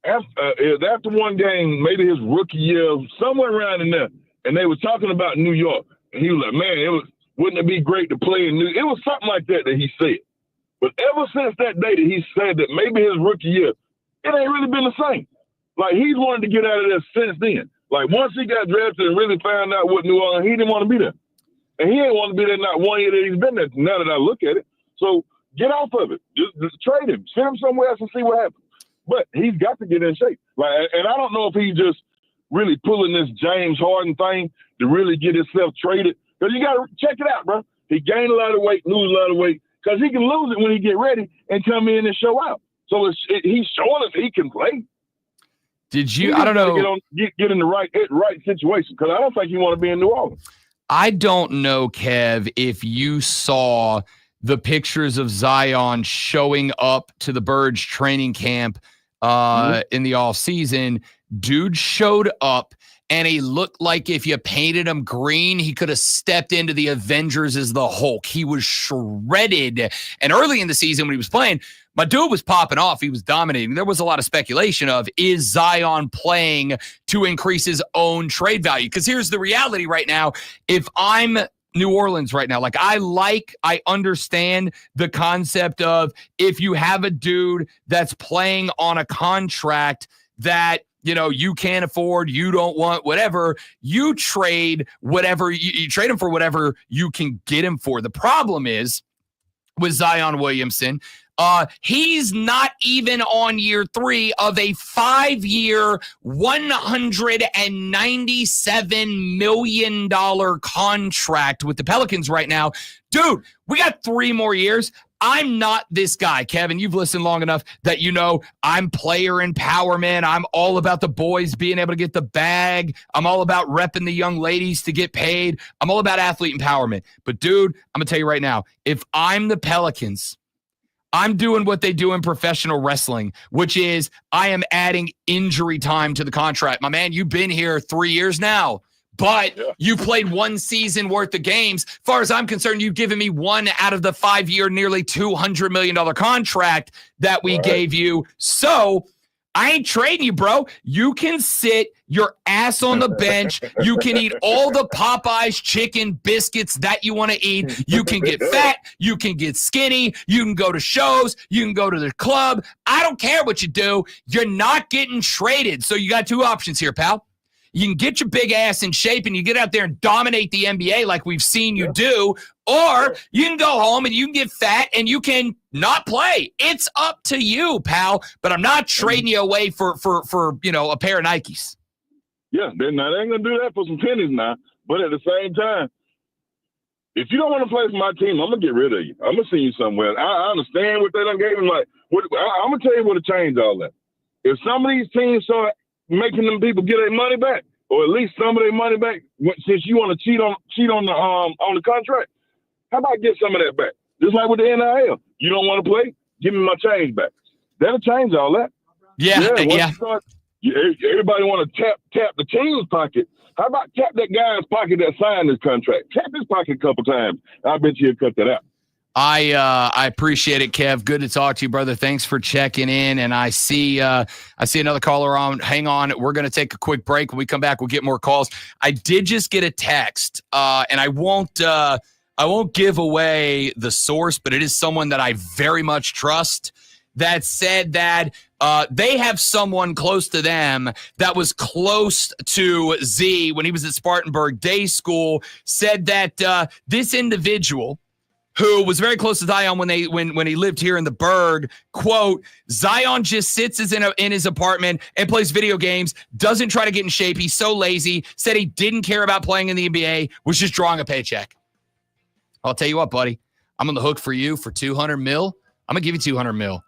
after one game, maybe his rookie year, somewhere around in there, and they were talking about New York, and he was like, "Man, wouldn't it be great to play in New?" It was something like that he said. But ever since that day that he said that maybe his rookie year, it ain't really been the same. Like, he's wanted to get out of there since then. Like, once he got drafted and really found out what New Orleans, he didn't want to be there. And he ain't want to be there not 1 year that he's been there, now that I look at it. So get off of it. Just trade him. Send him somewhere else and see what happens. But he's got to get in shape. Like, and I don't know if he's just really pulling this James Harden thing to really get himself traded. Because you got to check it out, bro. He gained a lot of weight, lose a lot of weight, because he can lose it when he get ready and come in and show out. So he's showing us he can play. Did you? I don't know. Get in the right situation, because I don't think you want to be in New Orleans. I don't know, Kev, if you saw the pictures of Zion showing up to the Birds training camp in the offseason. Dude showed up, and he looked like if you painted him green, he could have stepped into the Avengers as the Hulk. He was shredded. And early in the season when he was playing, my dude was popping off. He was dominating. There was a lot of speculation of, is Zion playing to increase his own trade value? Because here's the reality right now. If I'm New Orleans right now, I understand the concept of, if you have a dude that's playing on a contract that, you can't afford, you don't want, whatever, you trade whatever, you trade him for whatever you can get him for. The problem is with Zion Williamson, he's not even on year 3 of a 5-year, $197 million contract with the Pelicans right now. Dude, we got 3 more years. I'm not this guy, Kevin. You've listened long enough that I'm player empowerment. I'm all about the boys being able to get the bag. I'm all about repping the young ladies to get paid. I'm all about athlete empowerment. But, dude, I'm going to tell you right now, if I'm the Pelicans, I'm doing what they do in professional wrestling, which is I am adding injury time to the contract. My man, you've been here 3 years now, but you played 1 season worth of games. As far as I'm concerned, you've given me 1 out of the 5-year, nearly $200 million contract that we gave you. So I ain't trading you, bro. You can sit your ass on the bench. You can eat all the Popeyes chicken biscuits that you want to eat. You can get fat. You can get skinny. You can go to shows. You can go to the club. I don't care what you do. You're not getting traded. So you got two options here, pal. You can get your big ass in shape and you get out there and dominate the NBA like we've seen you do, or you can go home and you can get fat and you can not play. It's up to you, pal. But I'm not trading you away for a pair of Nikes. Yeah, they ain't gonna do that for some pennies now. But at the same time, if you don't want to play for my team, I'm gonna get rid of you. I'm gonna send you somewhere. I understand what they done gave him. I'm gonna tell you what to change all that. If some of these teams start making them people get their money back, or at least some of their money back, since you want to cheat on the contract, how about get some of that back? Just like with the NIL, you don't want to play, give me my change back. That'll change all that. Yeah. Everybody want to tap the team's pocket. How about tap that guy's pocket that signed this contract? Tap his pocket a couple times. I bet you he'll cut that out. I appreciate it, Kev. Good to talk to you, brother. Thanks for checking in. And I see another caller on. Hang on. We're going to take a quick break. When we come back, we'll get more calls. I did just get a text, and I won't give away the source, but it is someone that I very much trust that said that they have someone close to them that was close to Z when he was at Spartanburg Day School, said that this individual who was very close to Zion when he lived here in the Berg, quote, Zion just sits in his apartment and plays video games, doesn't try to get in shape. He's so lazy, said he didn't care about playing in the NBA, was just drawing a paycheck. I'll tell you what, buddy, I'm on the hook for you for $200 million. I'm going to give you $200 million.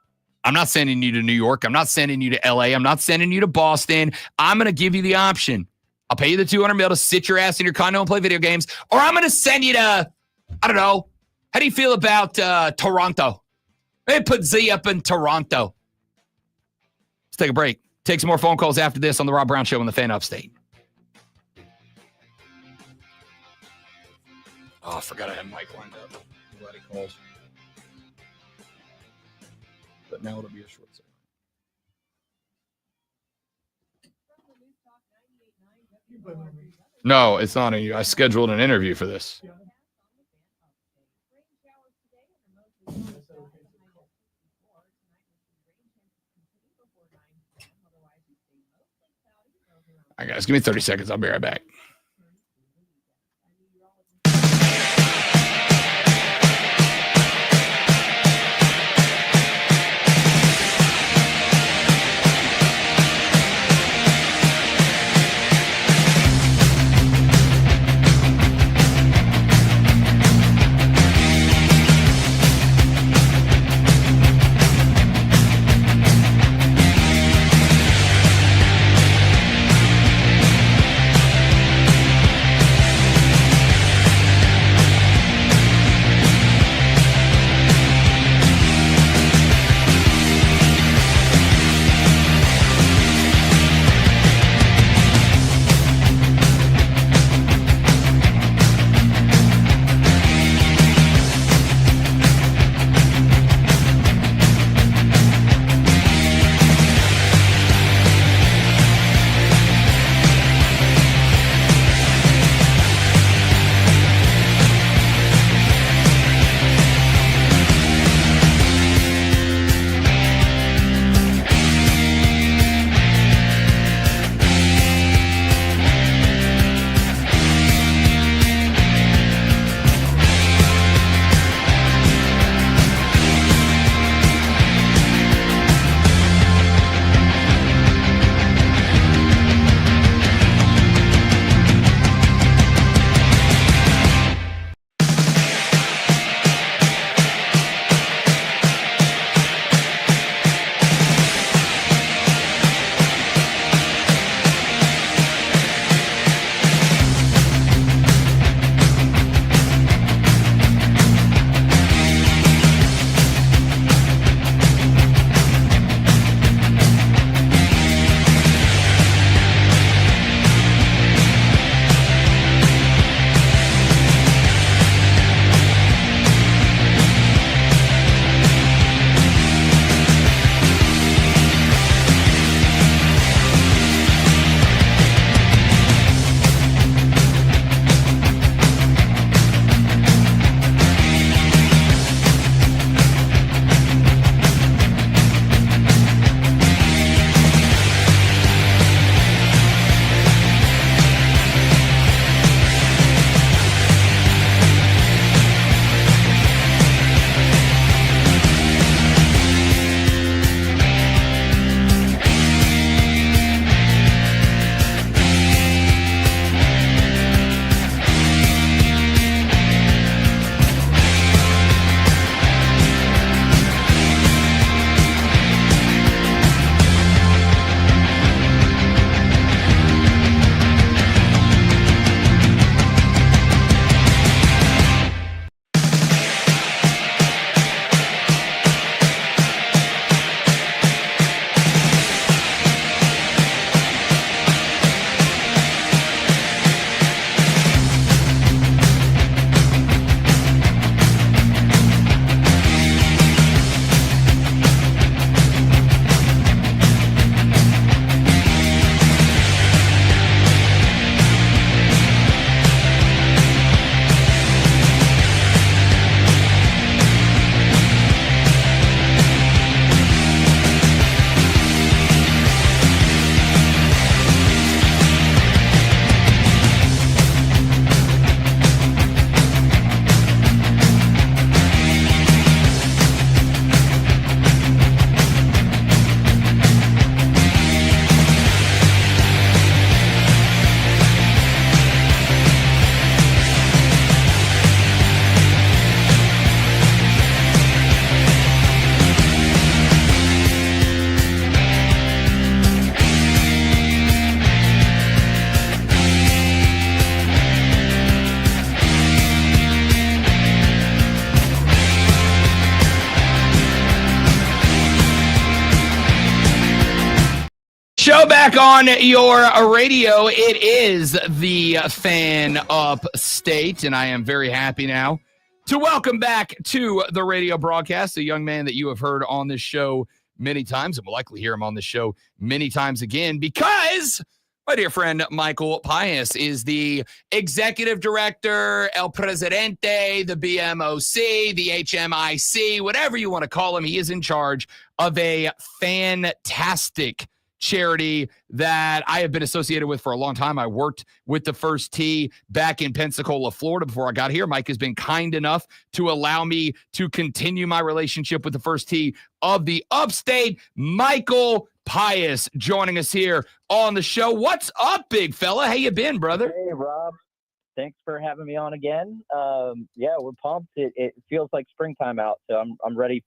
I'm not sending you to New York. I'm not sending you to LA. I'm not sending you to Boston. I'm going to give you the option. I'll pay you the $200 million to sit your ass in your condo and play video games, or I'm going to send you to, I don't know, how do you feel about Toronto? Maybe put Z up in Toronto. Let's take a break. Take some more phone calls after this on the Rob Brown Show on the Fan Upstate. Oh, I forgot I had Mike lined up. I'm glad he calls. But now it'll be a short segment. No, it's not on you. I scheduled an interview for this. All right, guys, give me 30 seconds. I'll be right back. Hello, back on your radio. It is the Fan Upstate, and I am very happy now to welcome back to the radio broadcast a young man that you have heard on this show many times, and will likely hear him on the show many times again, because my dear friend Michael Pius is the executive director, El Presidente, the BMOC, the HMIC, whatever you want to call him. He is in charge of a fantastic charity that I have been associated with for a long time. I worked with the First Tee back in Pensacola, Florida before I got here. Mike has been kind enough to allow me to continue my relationship with the First Tee of the Upstate. Michael Pius joining us here on the show. What's up, big fella? How you been, brother? Hey, Rob. Thanks for having me on again. Yeah, we're pumped. It feels like springtime out, so I'm ready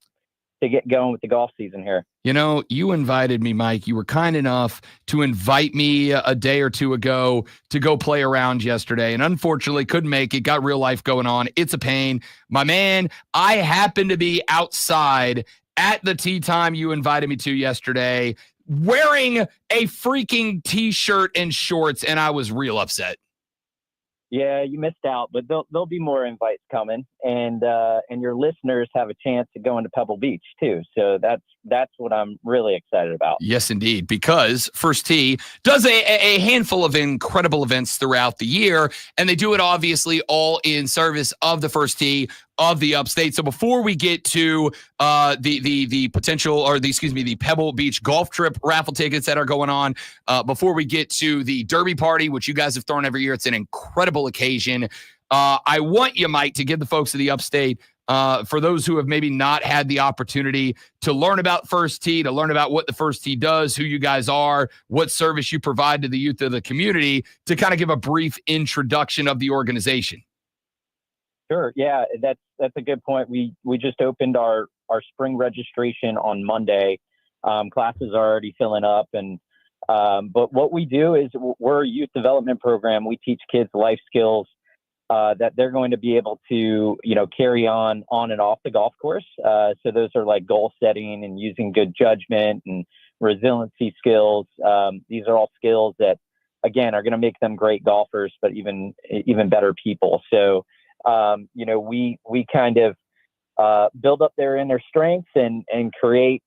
to get going with the golf season here. You know, you invited me, Mike. You were kind enough to invite me a day or two ago to go play around yesterday, and unfortunately couldn't make it. Got real life going on. It's a pain. My man, I happened to be outside at the tee time you invited me to yesterday wearing a freaking T-shirt and shorts, and I was real upset. Yeah, you missed out, but there'll be more invites coming, and your listeners have a chance to go into Pebble Beach too. So that's what I'm really excited about. Yes, indeed, because First Tee does a handful of incredible events throughout the year, and they do it obviously all in service of the First Tee of the Upstate. So before we get to the potential, or the Pebble Beach golf trip raffle tickets that are going on, before we get to the Derby party, which you guys have thrown every year, it's an incredible occasion. I want you, Mike, to give the folks of the Upstate, for those who have maybe not had the opportunity to learn about First Tee, to learn about what the First Tee does, who you guys are, what service you provide to the youth of the community, to kind of give a brief introduction of the organization. Sure. Yeah, that's a good point. We just opened our spring registration on Monday. Classes are already filling up, and but what we do is we're a youth development program. We teach kids life skills that they're going to be able to, carry on and off the golf course. So those are like goal setting and using good judgment and resiliency skills. These are all skills that, again, are going to make them great golfers, but even better people. So, we kind of build up their inner strengths and create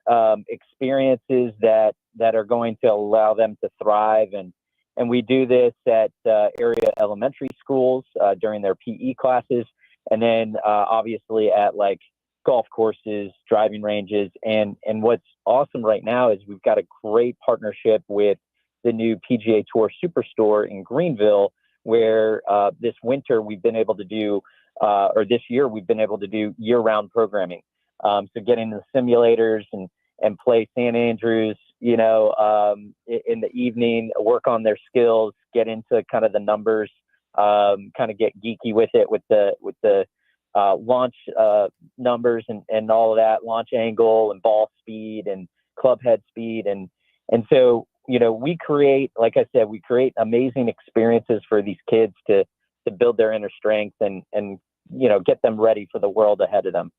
experiences that are going to allow them to thrive. And we do this at area elementary schools during their PE classes, and then obviously at like golf courses, driving ranges. And what's awesome right now is we've got a great partnership with the new PGA Tour Superstore in Greenville, where this winter we've been able to do, or this year we've been able to do year-round programming. So get into the simulators and play St. Andrews, in the evening, work on their skills, get into kind of the numbers, kind of get geeky with it, with the launch numbers and all of that, launch angle and ball speed and club head speed. And so, we create, like I said, we create amazing experiences for these kids to build their inner strength and get them ready for the world ahead of them.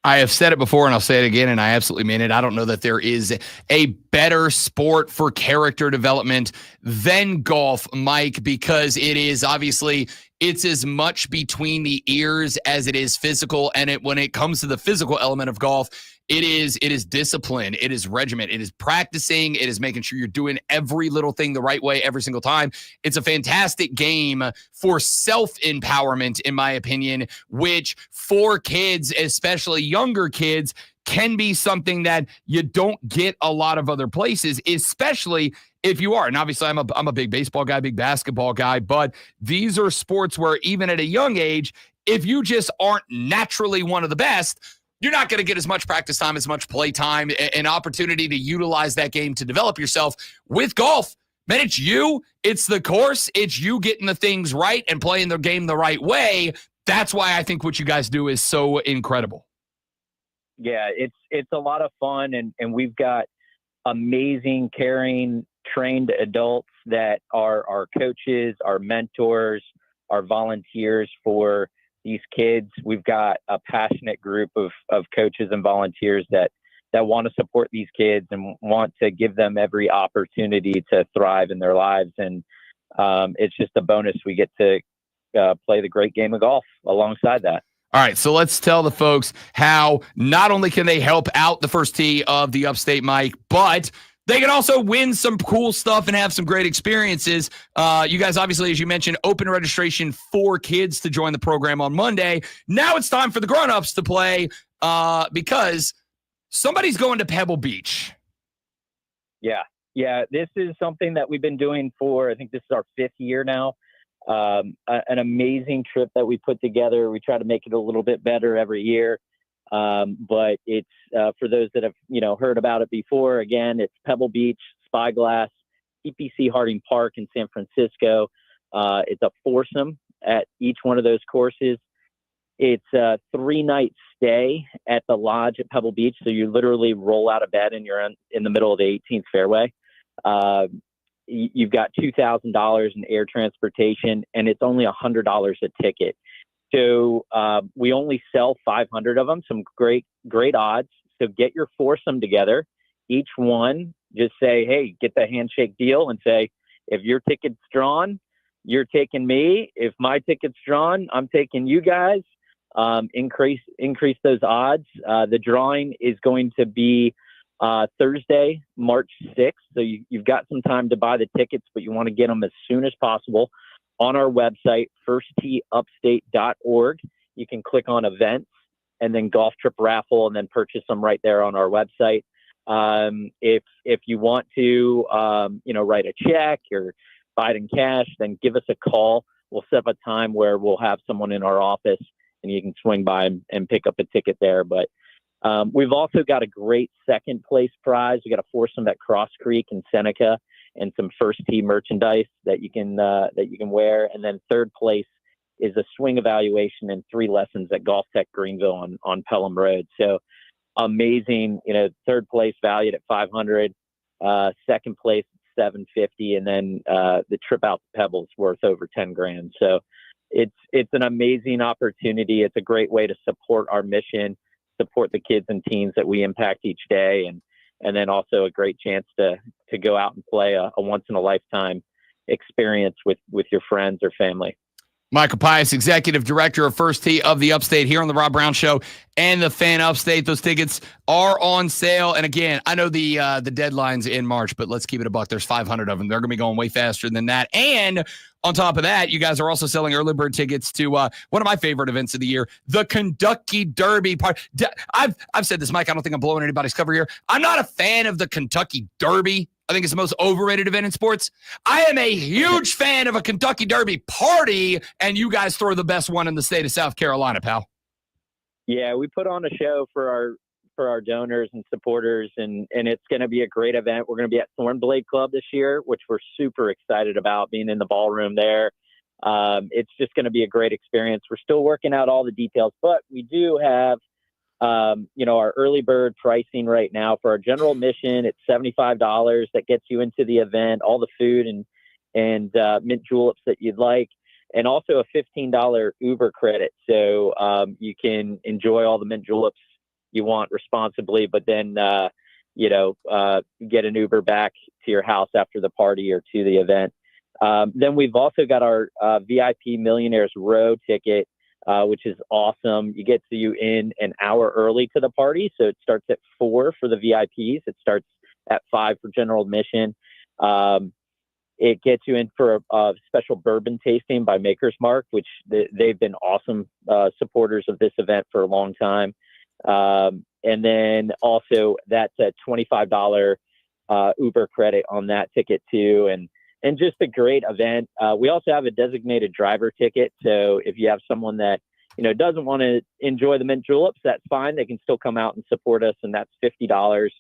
I have said it before and I'll say it again, and I absolutely mean it. I don't know that there is a better sport for character development than golf, Mike, because it is obviously, it's as much between the ears as it is physical. And when it comes to the physical element of golf, it is discipline. It is regiment. It is practicing. It is making sure you're doing every little thing the right way every single time. It's a fantastic game for self-empowerment, in my opinion, which for kids, especially younger kids, can be something that you don't get a lot of other places, especially if you are. And obviously I'm a big baseball guy, big basketball guy, but these are sports where even at a young age, if you just aren't naturally one of the best, you're not going to get as much practice time, as much play time, an opportunity to utilize that game to develop yourself. With golf, man, it's you, it's the course, it's you getting the things right and playing the game the right way. That's why I think what you guys do is so incredible. Yeah, it's a lot of fun, and we've got amazing, caring, trained adults that are our coaches, our mentors, our volunteers for these kids. We've got a passionate group of coaches and volunteers that that want to support these kids and want to give them every opportunity to thrive in their lives. And it's just a bonus. We get to play the great game of golf alongside that. All right, so let's tell the folks how not only can they help out the First Tee of the Upstate, Mike, but they can also win some cool stuff and have some great experiences. You guys, obviously, as you mentioned, open registration for kids to join the program on Monday. Now it's time for the grown-ups to play because somebody's going to Pebble Beach. Yeah, this is something that we've been doing for, I think this is our 5th year now. An amazing trip that we put together. We try to make it a little bit better every year. But it's for those that have, heard about it before, again, it's Pebble Beach, Spyglass, EPC Harding Park in San Francisco. It's a foursome at each one of those courses. It's a 3-night stay at the lodge at Pebble Beach. So you literally roll out of bed and you're in the middle of the 18th fairway. You've got $2,000 in air transportation, and it's only $100 a ticket. So we only sell 500 of them, some great odds. So get your foursome together. Each one, just say, hey, get the handshake deal and say, if your ticket's drawn, you're taking me. If my ticket's drawn, I'm taking you guys. Increase those odds. The drawing is going to be Thursday, March 6th. So you've got some time to buy the tickets, but you want to get them as soon as possible on our website, firstteeupstate.org. You can click on events and then golf trip raffle and then purchase them right there on our website. If you want to, write a check or buy it in cash, then give us a call. We'll set up a time where we'll have someone in our office and you can swing by and pick up a ticket there. But we've also got a great second place prize. We got a foursome at Cross Creek in Seneca and some First Tee merchandise that you can wear. And then third place is a swing evaluation and 3 lessons at Golf Tech Greenville on Pelham Road. So amazing, third place valued at $500, second place $750, and then the trip out to Pebbles worth over $10,000. So it's an amazing opportunity. It's a great way to support our mission, support the kids and teens that we impact each day, and then also a great chance to go out and play a once in a lifetime experience with your friends or family. Michael Pius, Executive Director of First Tee of the Upstate, here on the Rob Brown Show and the Fan Upstate. Those tickets are on sale. And again, I know the deadline's in March, but let's keep it a buck. There's 500 of them. They're going to be going way faster than that. And on top of that, you guys are also selling early bird tickets to one of my favorite events of the year, the Kentucky Derby. I've said this, Mike. I don't think I'm blowing anybody's cover here. I'm not a fan of the Kentucky Derby. I think it's the most overrated event in sports. I am a huge fan of a Kentucky Derby party, and you guys throw the best one in the state of South Carolina, pal. Yeah, we put on a show for our donors and supporters, and it's going to be a great event. We're going to be at Thornblade Club this year, which we're super excited about, being in the ballroom there. It's just going to be a great experience. We're still working out all the details, but we do have our early bird pricing right now for our general admission. It's $75. That gets you into the event, all the food and mint juleps that you'd like, and also a $15 Uber credit. So you can enjoy all the mint juleps you want responsibly, but then get an Uber back to your house after the party or to the event. Then we've also got our VIP Millionaires Row ticket, which is awesome. You get you in an hour early to the party. So it starts at 4 for the VIPs. It starts at 5 for general admission. It gets you in for a special bourbon tasting by Maker's Mark, which they've been awesome supporters of this event for a long time. And then also that's a $25 Uber credit on that ticket too. And just a great event. We also have a designated driver ticket. So if you have someone that, doesn't want to enjoy the mint juleps, that's fine. They can still come out and support us, and that's $50.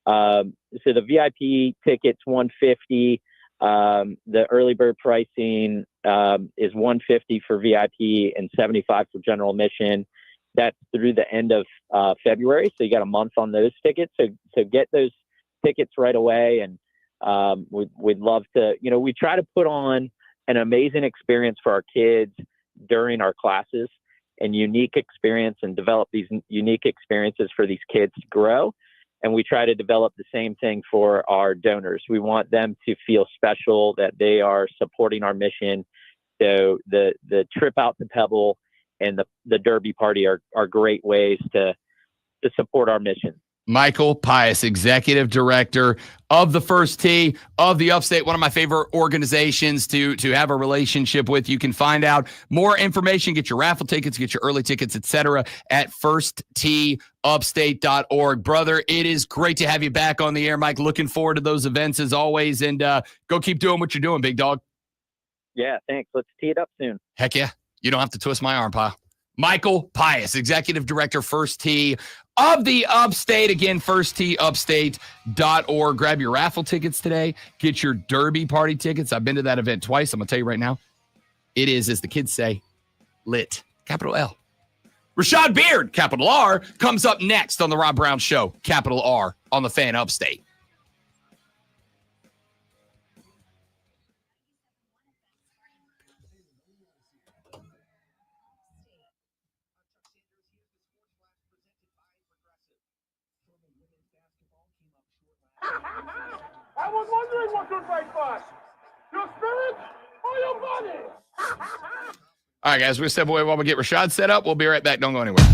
So the VIP ticket's $150. The early bird pricing is $150 for VIP and $75 for general admission. That's through the end of February. So you got a month on those tickets. So get those tickets right away. And we'd love to, we try to put on an amazing experience for our kids during our classes and unique experience and develop these unique experiences for these kids to grow. And we try to develop the same thing for our donors. We want them to feel special, that they are supporting our mission. So the trip out to Pebble and the Derby party are great ways to support our mission. Michael Pius, Executive Director of the First Tee of the Upstate, one of my favorite organizations to have a relationship with. You can find out more information, get your raffle tickets, get your early tickets, etc. at firstteeupstate.org. Brother, it is great to have you back on the air, Mike. Looking forward to those events as always, and go keep doing what you're doing, big dog. Yeah, thanks. Let's tee it up soon. Heck yeah. You don't have to twist my arm, pal. Michael Pius, Executive Director, First Tee of the Upstate. Again, firstteeupstate.org. Grab your raffle tickets today. Get your Derby party tickets. I've been to that event twice. I'm going to tell you right now, it is, as the kids say, lit. Capital L. Rashad Beard, capital R, comes up next on the Rob Brown Show. Capital R on the Fan Upstate. I was wondering what could break first. Your spirit or your body? All right, guys, we're going to step away while we get Rashad set up. We'll be right back. Don't go anywhere.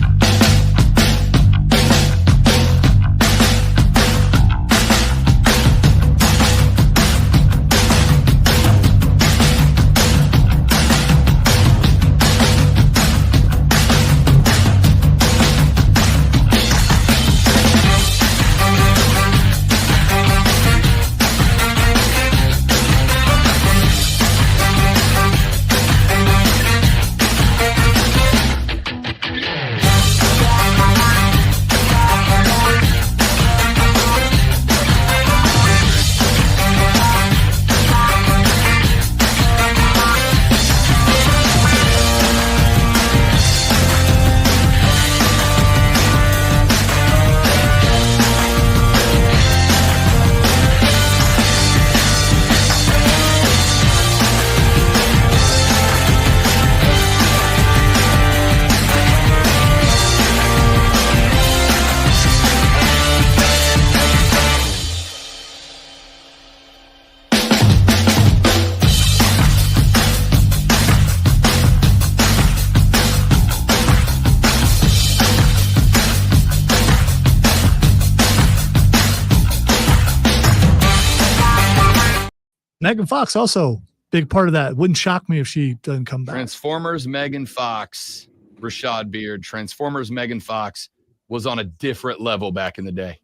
Megan Fox also big part of that. Wouldn't shock me if she doesn't come back. Transformers, Megan Fox, Rashad Beard. Transformers, Megan Fox was on a different level back in the day.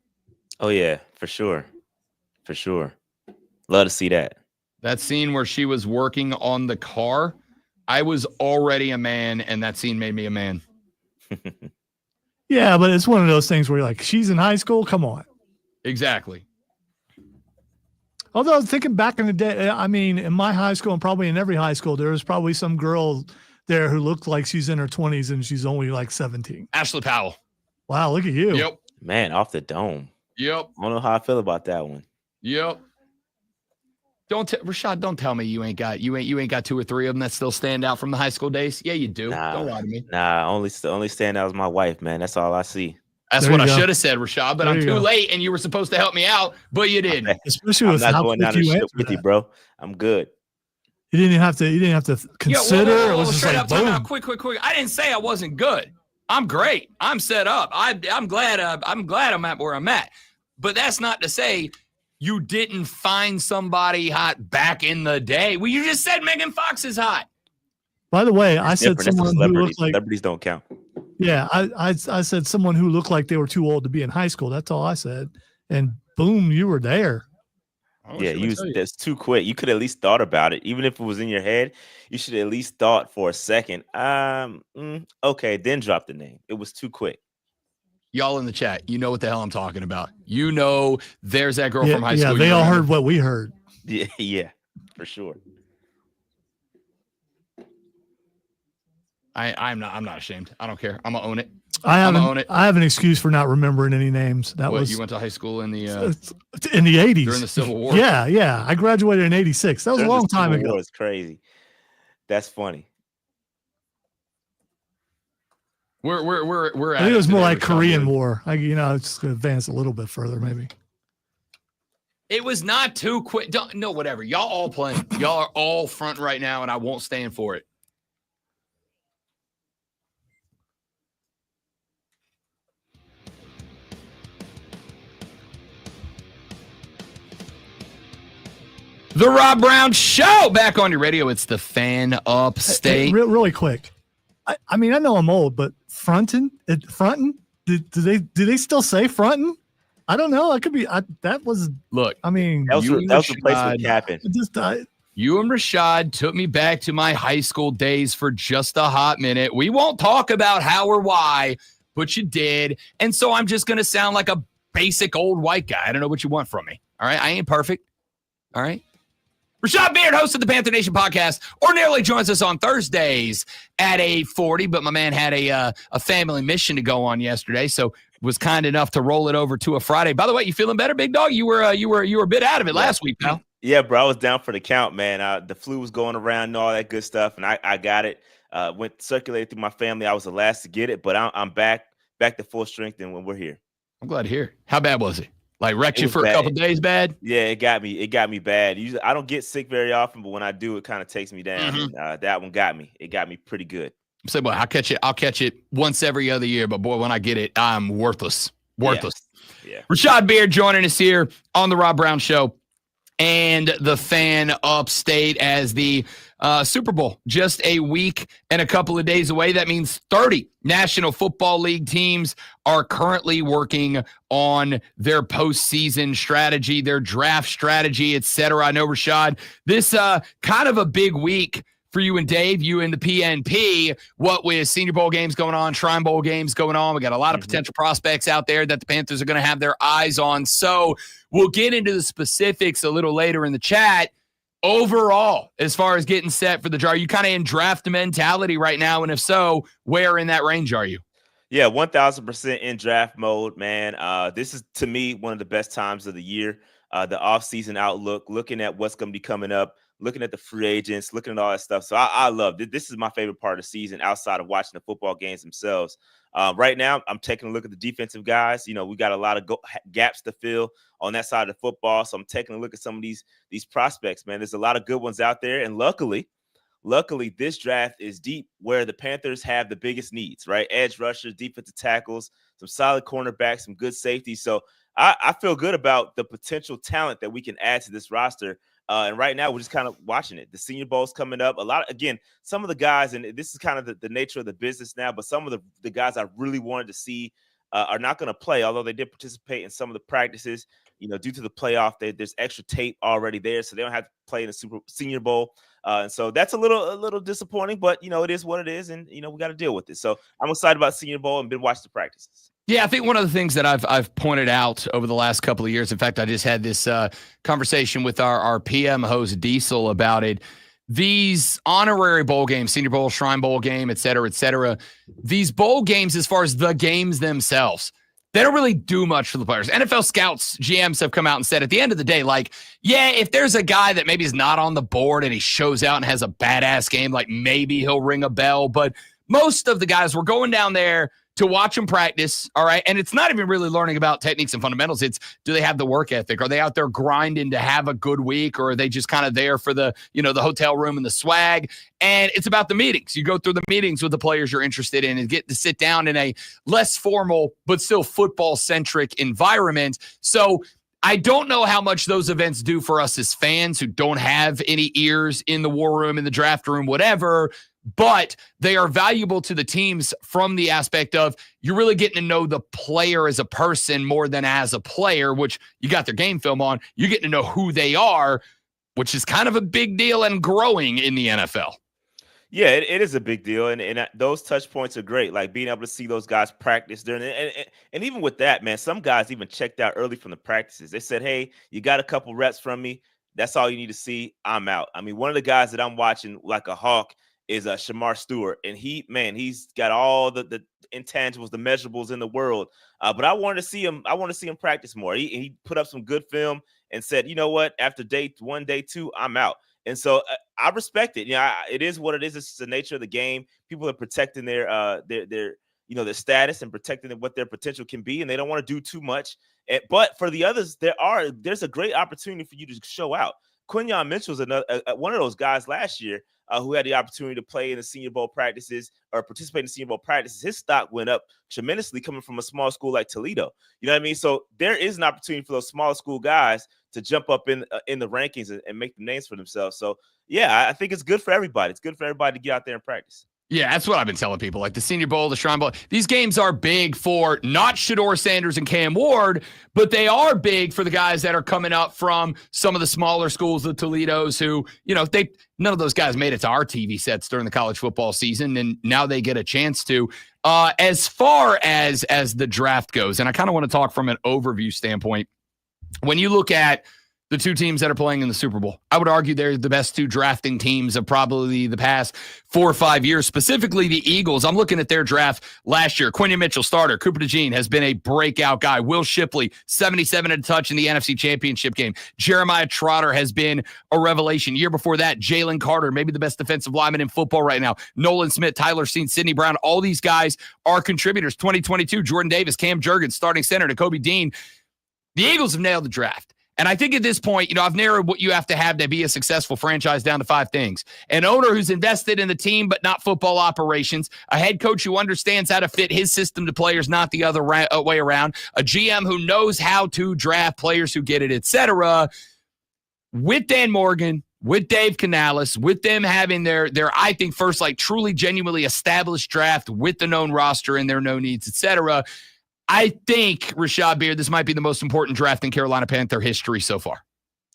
Oh, yeah, for sure. For sure. Love to see that. That scene where she was working on the car, I was already a man, and that scene made me a man. Yeah, but it's one of those things where you're like, she's in high school? Come on. Exactly. Although thinking back in the day, I mean, in my high school and probably in every high school, there was probably some girl there who looked like she's in her 20s and she's only like 17. Ashley Powell. Wow, look at you. Yep. Man, off the dome. Yep. I don't know how I feel about that one. Yep. Rashad, don't tell me you ain't got two or three of them that still stand out from the high school days. Yeah, you do. Don't lie to me. Nah, only stand out was my wife, man. That's all I see. That's what I should have said, Rashad, but I'm too late, and you were supposed to help me out, but you didn't. Especially I'm with not how going down quick the you ship answered with you, that. bro. I'm good. You didn't have to consider. It was just straight like up, time boom. out, quick. I didn't say I wasn't good. I'm great. I'm set up. I'm glad I'm at where I'm at. But that's not to say you didn't find somebody hot back in the day. Well, you just said Megan Fox is hot. By the way, I said Different. That's someone who celebrities. looked like Celebrities don't count. yeah. I said someone who looked like they were too old to be in high school. That's all I said. And boom, you were there. Yeah, that's too quick. You could at least thought about it. Even if it was in your head, you should at least thought for a second. Okay, then drop the name. It was too quick. Y'all in the chat, you know what the hell I'm talking about. You know there's that girl Yeah, from high school. yeah, they you all remember. heard what we heard. Yeah, for sure. I'm not ashamed. I don't care. I'm gonna own it. I I'm gonna own it. have an excuse for not remembering any names. That What, was you went to high school in the in the 80s during the Civil War. Yeah. I graduated in 86. That was a long time ago. It's crazy. That's funny. We're. I think it was more like Rashad Korean Wood. War. It's going to advance a little bit further, maybe. It was not too quick. No, whatever. Y'all all playing. Y'all are all front right now, and I won't stand for it. The Rob Brown Show back on your radio. It's the Fan Upstate. Hey, really quick. I mean, I know I'm old, but frontin'? Do they still say frontin'? I don't know. I could be. That was. Look, I mean, That was the place for capping. You and Rashad took me back to my high school days for just a hot minute. We won't talk about how or why, but you did. And so I'm just going to sound like a basic old white guy. I don't know what you want from me. All right. I ain't perfect. All right. Rashad Beard, host of the Panther Nation podcast, ordinarily joins us on Thursdays at 8:40, but my man had a family mission to go on yesterday, so was kind enough to roll it over to a Friday. By the way, you feeling better, big dog? You were a bit out of it last week, pal. Yeah, bro, I was down for the count, man. The flu was going around and all that good stuff, and I got it. Went circulated through my family. I was the last to get it, but I'm back to full strength, and when we're here. I'm glad to hear. How bad was it? Like wrecked It you was for bad. a couple days bad? Yeah, it got me bad. Usually, I don't get sick very often, but when I do, it kind of takes me down. Mhm. And, that one got me. It got me pretty good. So, boy, I'll catch it once every other year, but boy, when I get it, I'm worthless. Yeah. Rashad Beard joining us here on the Rob Brown Show and the Fan Upstate as the Super Bowl just a week and a couple of days away. That means 30 National Football League teams are currently working on their postseason strategy, their draft strategy, etc. I know, Rashad, this kind of a big week for you and Dave, you and the PNP, what with Senior Bowl games going on, Shrine Bowl games going on. We got a lot of potential prospects out there that the Panthers are going to have their eyes on. So we'll get into the specifics a little later in the chat. Overall, as far as getting set for the draft, are you kind of in draft mentality right now? And if so, where in that range are you? Yeah, 1,000% in draft mode, man. This is, to me, one of the best times of the year. The offseason outlook, looking at what's going to be coming up, looking at the free agents, looking at all that stuff. So I love it. This is my favorite part of the season outside of watching the football games themselves. Right now, I'm taking a look at the defensive guys. You know, we got a lot of gaps to fill on that side of the football. So I'm taking a look at some of these prospects, man. There's a lot of good ones out there. And luckily, this draft is deep where the Panthers have the biggest needs, right? Edge rushers, defensive tackles, some solid cornerbacks, some good safety. So I feel good about the potential talent that we can add to this roster. And right now, we're just kind of watching it. The Senior Bowl's coming up. Some of the guys, and this is kind of the nature of the business now, but some of the guys I really wanted to see are not going to play, although they did participate in some of the practices. You know, due to the playoff, there's extra tape already there, so they don't have to play in the Senior Bowl. And so that's a little disappointing, but, you know, it is what it is, and, you know, we got to deal with it. So I'm excited about Senior Bowl and been watching the practices. Yeah, I think one of the things that I've pointed out over the last couple of years, in fact, I just had this conversation with our PM host Diesel about it. These honorary bowl games, Senior Bowl, Shrine Bowl game, et cetera, these bowl games, as far as the games themselves, they don't really do much for the players. NFL scouts, GMs have come out and said at the end of the day, like, yeah, if there's a guy that maybe is not on the board and he shows out and has a badass game, like maybe he'll ring a bell. But most of the guys were going down there to watch them practice, all right? And it's not even really learning about techniques and fundamentals. It's, do they have the work ethic? Are they out there grinding to have a good week, or are they just kind of there for the, you know, the hotel room and the swag? And it's about the meetings. You go through the meetings with the players you're interested in and get to sit down in a less formal but still football-centric environment. So I don't know how much those events do for us as fans who don't have any ears in the war room, in the draft room, whatever, but they are valuable to the teams from the aspect of you're really getting to know the player as a person more than as a player, which you got their game film on. You're getting to know who they are, which is kind of a big deal and growing in the NFL. Yeah, it is a big deal, and those touch points are great. Like being able to see those guys practice during it, and even with that, man, some guys even checked out early from the practices. They said, "Hey, you got a couple reps from me. That's all you need to see. I'm out." I mean, one of the guys that I'm watching like a hawk is Shamar Stewart, and he's got all the intangibles, the measurables in the world. But I wanted to see him. I want to see him practice more. He put up some good film and said, "You know what? After day 1, day 2, I'm out." And so I respect it. You know, it is what it is. It's the nature of the game. People are protecting their their status and protecting what their potential can be, and they don't want to do too much. But for the others, there's a great opportunity for you to show out. Quinyon Mitchell's one of those guys last year who had the opportunity to play in the Senior Bowl practices or participate in the Senior Bowl practices. His stock went up tremendously coming from a small school like Toledo. You know what I mean? So there is an opportunity for those small school guys to jump up in the rankings and make the names for themselves. So, yeah, I think it's good for everybody. It's good for everybody to get out there and practice. Yeah, that's what I've been telling people. Like the Senior Bowl, the Shrine Bowl, these games are big for not Shedeur Sanders and Cam Ward, but they are big for the guys that are coming up from some of the smaller schools, the Toledos, who, none of those guys made it to our TV sets during the college football season, and now they get a chance to. As far as the draft goes, and I kind of want to talk from an overview standpoint, when you look at the two teams that are playing in the Super Bowl, I would argue they're the best two drafting teams of probably the past 4 or 5 years, specifically the Eagles. I'm looking at their draft last year. Quinyon Mitchell, starter. Cooper DeJean has been a breakout guy. Will Shipley, 77 and a touch in the NFC Championship game. Jeremiah Trotter has been a revelation. Year before that, Jalen Carter, maybe the best defensive lineman in football right now. Nolan Smith, Tyler Steen, Sidney Brown, all these guys are contributors. 2022, Jordan Davis, Cam Jurgens, starting center, Nakobe Dean. The Eagles have nailed the draft. And I think at this point, I've narrowed what you have to be a successful franchise down to 5 things. An owner who's invested in the team, but not football operations. A head coach who understands how to fit his system to players, not the other way around. A GM who knows how to draft players who get it, etc. With Dan Morgan, with Dave Canales, with them having their I think, first, truly, genuinely established draft with the known roster and their known needs, etc. I think, Rashad Beard, this might be the most important draft in Carolina Panther history so far.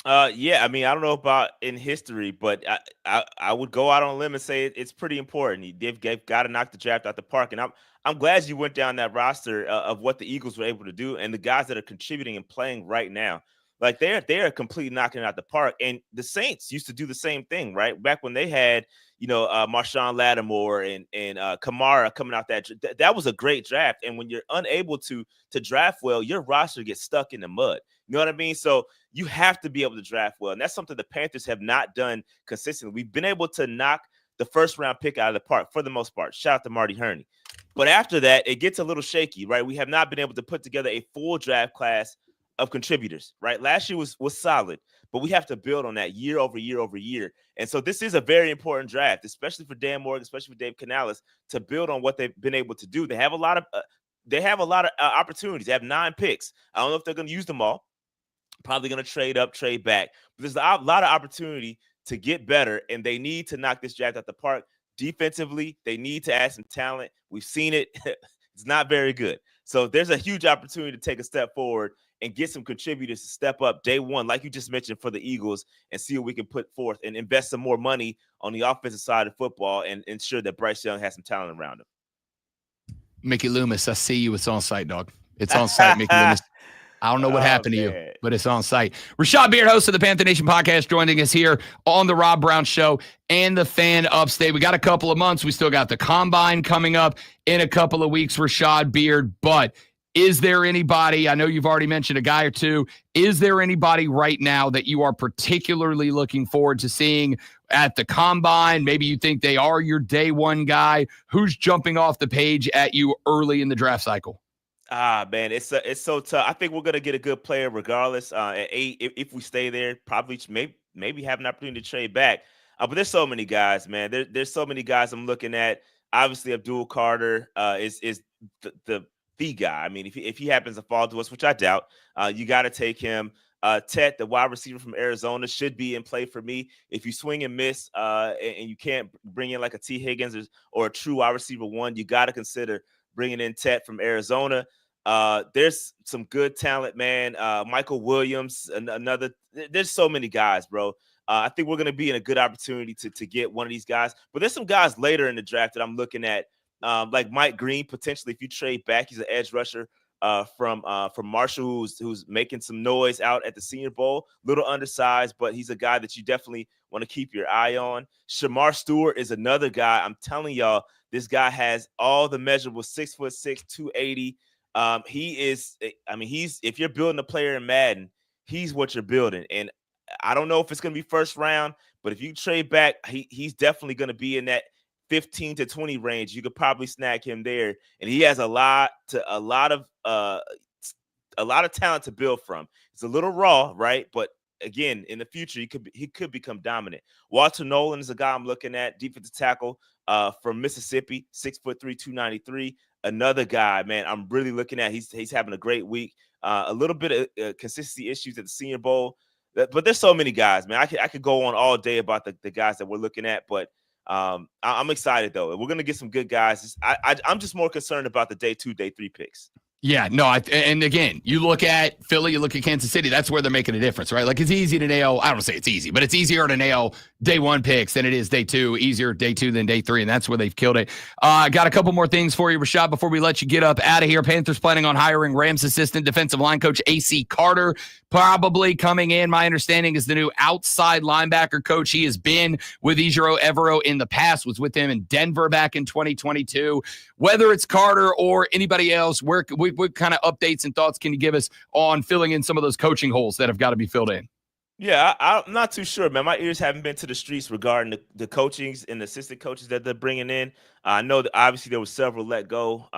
Yeah, I don't know about in history, but I would go out on a limb and say it's pretty important. They've got to knock the draft out the park, and I'm glad you went down that roster of what the Eagles were able to do and the guys that are contributing and playing right now. Like they are completely knocking it out the park. And the Saints used to do the same thing, right? Back when they had, Marshawn Lattimore and Kamara coming out that was a great draft. And when you're unable to draft well, your roster gets stuck in the mud. You know what I mean? So you have to be able to draft well. And that's something the Panthers have not done consistently. We've been able to knock the first round pick out of the park for the most part. Shout out to Marty Herney. But after that, it gets a little shaky, right? We have not been able to put together a full draft class of contributors, right? Last year was solid, but we have to build on that year over year over year. And so this is a very important draft, especially for Dan Morgan, especially for Dave Canales, to build on what they've been able to do. They have a lot of opportunities. They have 9 picks. I don't know if they're going to use them all. Probably going to trade up, trade back. But there's a lot of opportunity to get better, and they need to knock this draft out the park. Defensively, they need to add some talent. We've seen it. It's not very good. So there's a huge opportunity to take a step forward and get some contributors to step up day one, like you just mentioned, for the Eagles, and see what we can put forth and invest some more money on the offensive side of football and ensure that Bryce Young has some talent around him. Mickey Loomis, I see you. It's on site, dog. It's on site, Mickey Loomis. I don't know what happened to you, but it's on site. Rashad Beard, host of the Panther Nation podcast, joining us here on the Rob Brown Show and the Fan Upstate. We got a couple of months. We still got the Combine coming up in a couple of weeks, Rashad Beard. But is there anybody, I know you've already mentioned a guy or two, is there anybody right now that you are particularly looking forward to seeing at the Combine? Maybe you think they are your day one guy. Who's jumping off the page at you early in the draft cycle? Man, it's so tough. I think we're gonna get a good player regardless. At 8, if we stay there, probably maybe have an opportunity to trade back. But there's so many guys, man. There's so many guys I'm looking at. Obviously, Abdul Carter is the guy. I mean, if he happens to fall to us, which I doubt, you got to take him. Tet, the wide receiver from Arizona, should be in play for me. If you swing and miss, and you can't bring in like a T. Higgins or a true wide receiver 1, you got to consider bringing in Tet from Arizona. There's some good talent, man. Michael Williams, another. There's so many guys, bro. I think we're going to be in a good opportunity to get one of these guys. But there's some guys later in the draft that I'm looking at, like Mike Green, potentially. If you trade back, he's an edge rusher from Marshall, who's making some noise out at the Senior Bowl. Little undersized, but he's a guy that you definitely want to keep your eye on. Shamar Stewart is another guy. I'm telling y'all, this guy has all the measurables, 6'6", 280. He's if you're building a player in Madden, he's what you're building. And I don't know if it's going to be first round, but if you trade back, he's definitely going to be in that 15 to 20 range, you could probably snag him there. And he has a lot of talent to build from. It's a little raw, right? But again, in the future, he could become dominant. Walter Nolan is a guy I'm looking at, defensive tackle from Mississippi, 6'3", 293. Another guy, man, I'm really looking at. He's having a great week. A little bit of consistency issues at the Senior Bowl, but there's so many guys, man. I could go on all day about the guys that we're looking at, but I'm excited though. We're gonna get some good guys. I'm just more concerned about the day 2, day 3 picks. Yeah, no, and again, you look at Philly, you look at Kansas City, that's where they're making a difference, right? Like, it's easy to nail, I don't say it's easy, but it's easier to nail day 1 picks than it is day 2, easier day 2 than day 3, and that's where they've killed it. Got a couple more things for you, Rashad, before we let you get up out of here. Panthers planning on hiring Rams assistant defensive line coach A.C. Carter, probably coming in. My understanding is the new outside linebacker coach. He has been with Ejiro Evero in the past, was with him in Denver back in 2022. Whether it's Carter or anybody else, what kind of updates and thoughts can you give us on filling in some of those coaching holes that have got to be filled in? Yeah, I'm not too sure, man. My ears haven't been to the streets regarding the coachings and the assistant coaches that they're bringing in. I know that obviously there were several let go.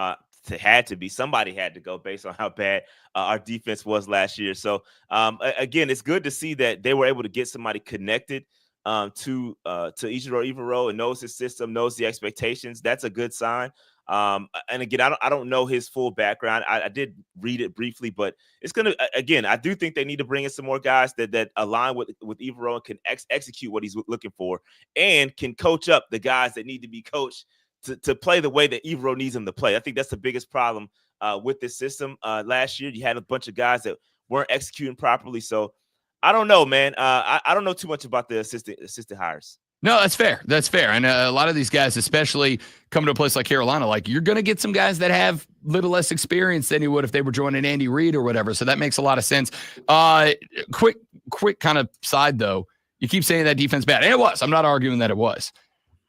Somebody had to go based on how bad our defense was last year. So again, it's good to see that they were able to get somebody connected to Ejiro Evero and knows his system, knows the expectations. That's a good sign. And again, I don't know his full background. I did read it briefly, but it's gonna, again, I do think they need to bring in some more guys that align with Evero and can execute what he's looking for, and can coach up the guys that need to be coached to play the way that Evero needs them to play. I think that's the biggest problem with this system. Last year, you had a bunch of guys that weren't executing properly. So I don't know, man. I don't know too much about the assistant hires. No, that's fair. That's fair. And a lot of these guys, especially coming to a place like Carolina, like, you're going to get some guys that have little less experience than you would if they were joining Andy Reid or whatever. So that makes a lot of sense. Quick kind of side, though. You keep saying that defense bad. And it was. I'm not arguing that it was.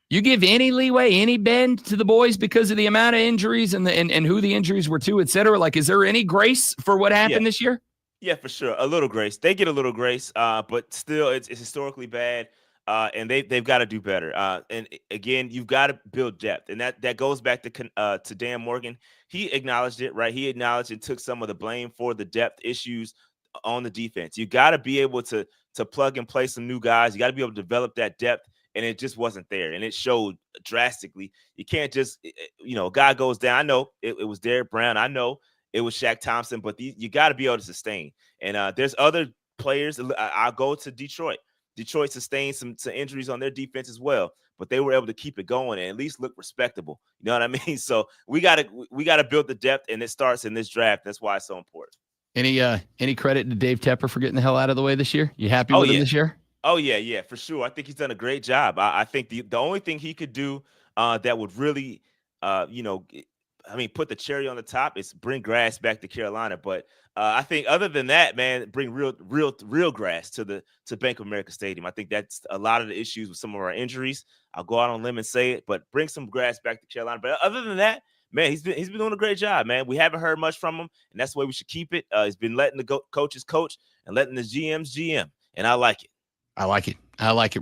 You give any leeway, any bend to the boys because of the amount of injuries and who the injuries were to, et cetera? Like, is there any grace for what happened this year? Yeah, for sure. A little grace. They get a little grace, but still it's historically bad. And they've got to do better. And again, you've got to build depth, and that goes back to Dan Morgan. He acknowledged it, right? He acknowledged and took some of the blame for the depth issues on the defense. You got to be able to plug and play some new guys. You got to be able to develop that depth, and it just wasn't there, and it showed drastically. You can't just, a guy goes down. I know it was Derek Brown. I know it was Shaq Thompson, but you got to be able to sustain. And there's other players. I'll go to Detroit. Detroit sustained some injuries on their defense as well, but they were able to keep it going and at least look respectable. You know what I mean? So we gotta build the depth, and it starts in this draft. That's why it's so important. Any credit to Dave Tepper for getting the hell out of the way this year? You happy with him this year? Oh yeah, for sure. I think he's done a great job. I think the only thing he could do that would really, put the cherry on the top is bring grass back to Carolina. But I think other than that, man, bring real grass to Bank of America Stadium. I think that's a lot of the issues with some of our injuries. I'll go out on a limb and say it, but bring some grass back to Carolina. But other than that, man, he's been doing a great job, man. We haven't heard much from him, and that's the way we should keep it. He's been letting the coaches coach and letting the GMs GM, and I like it. I like it.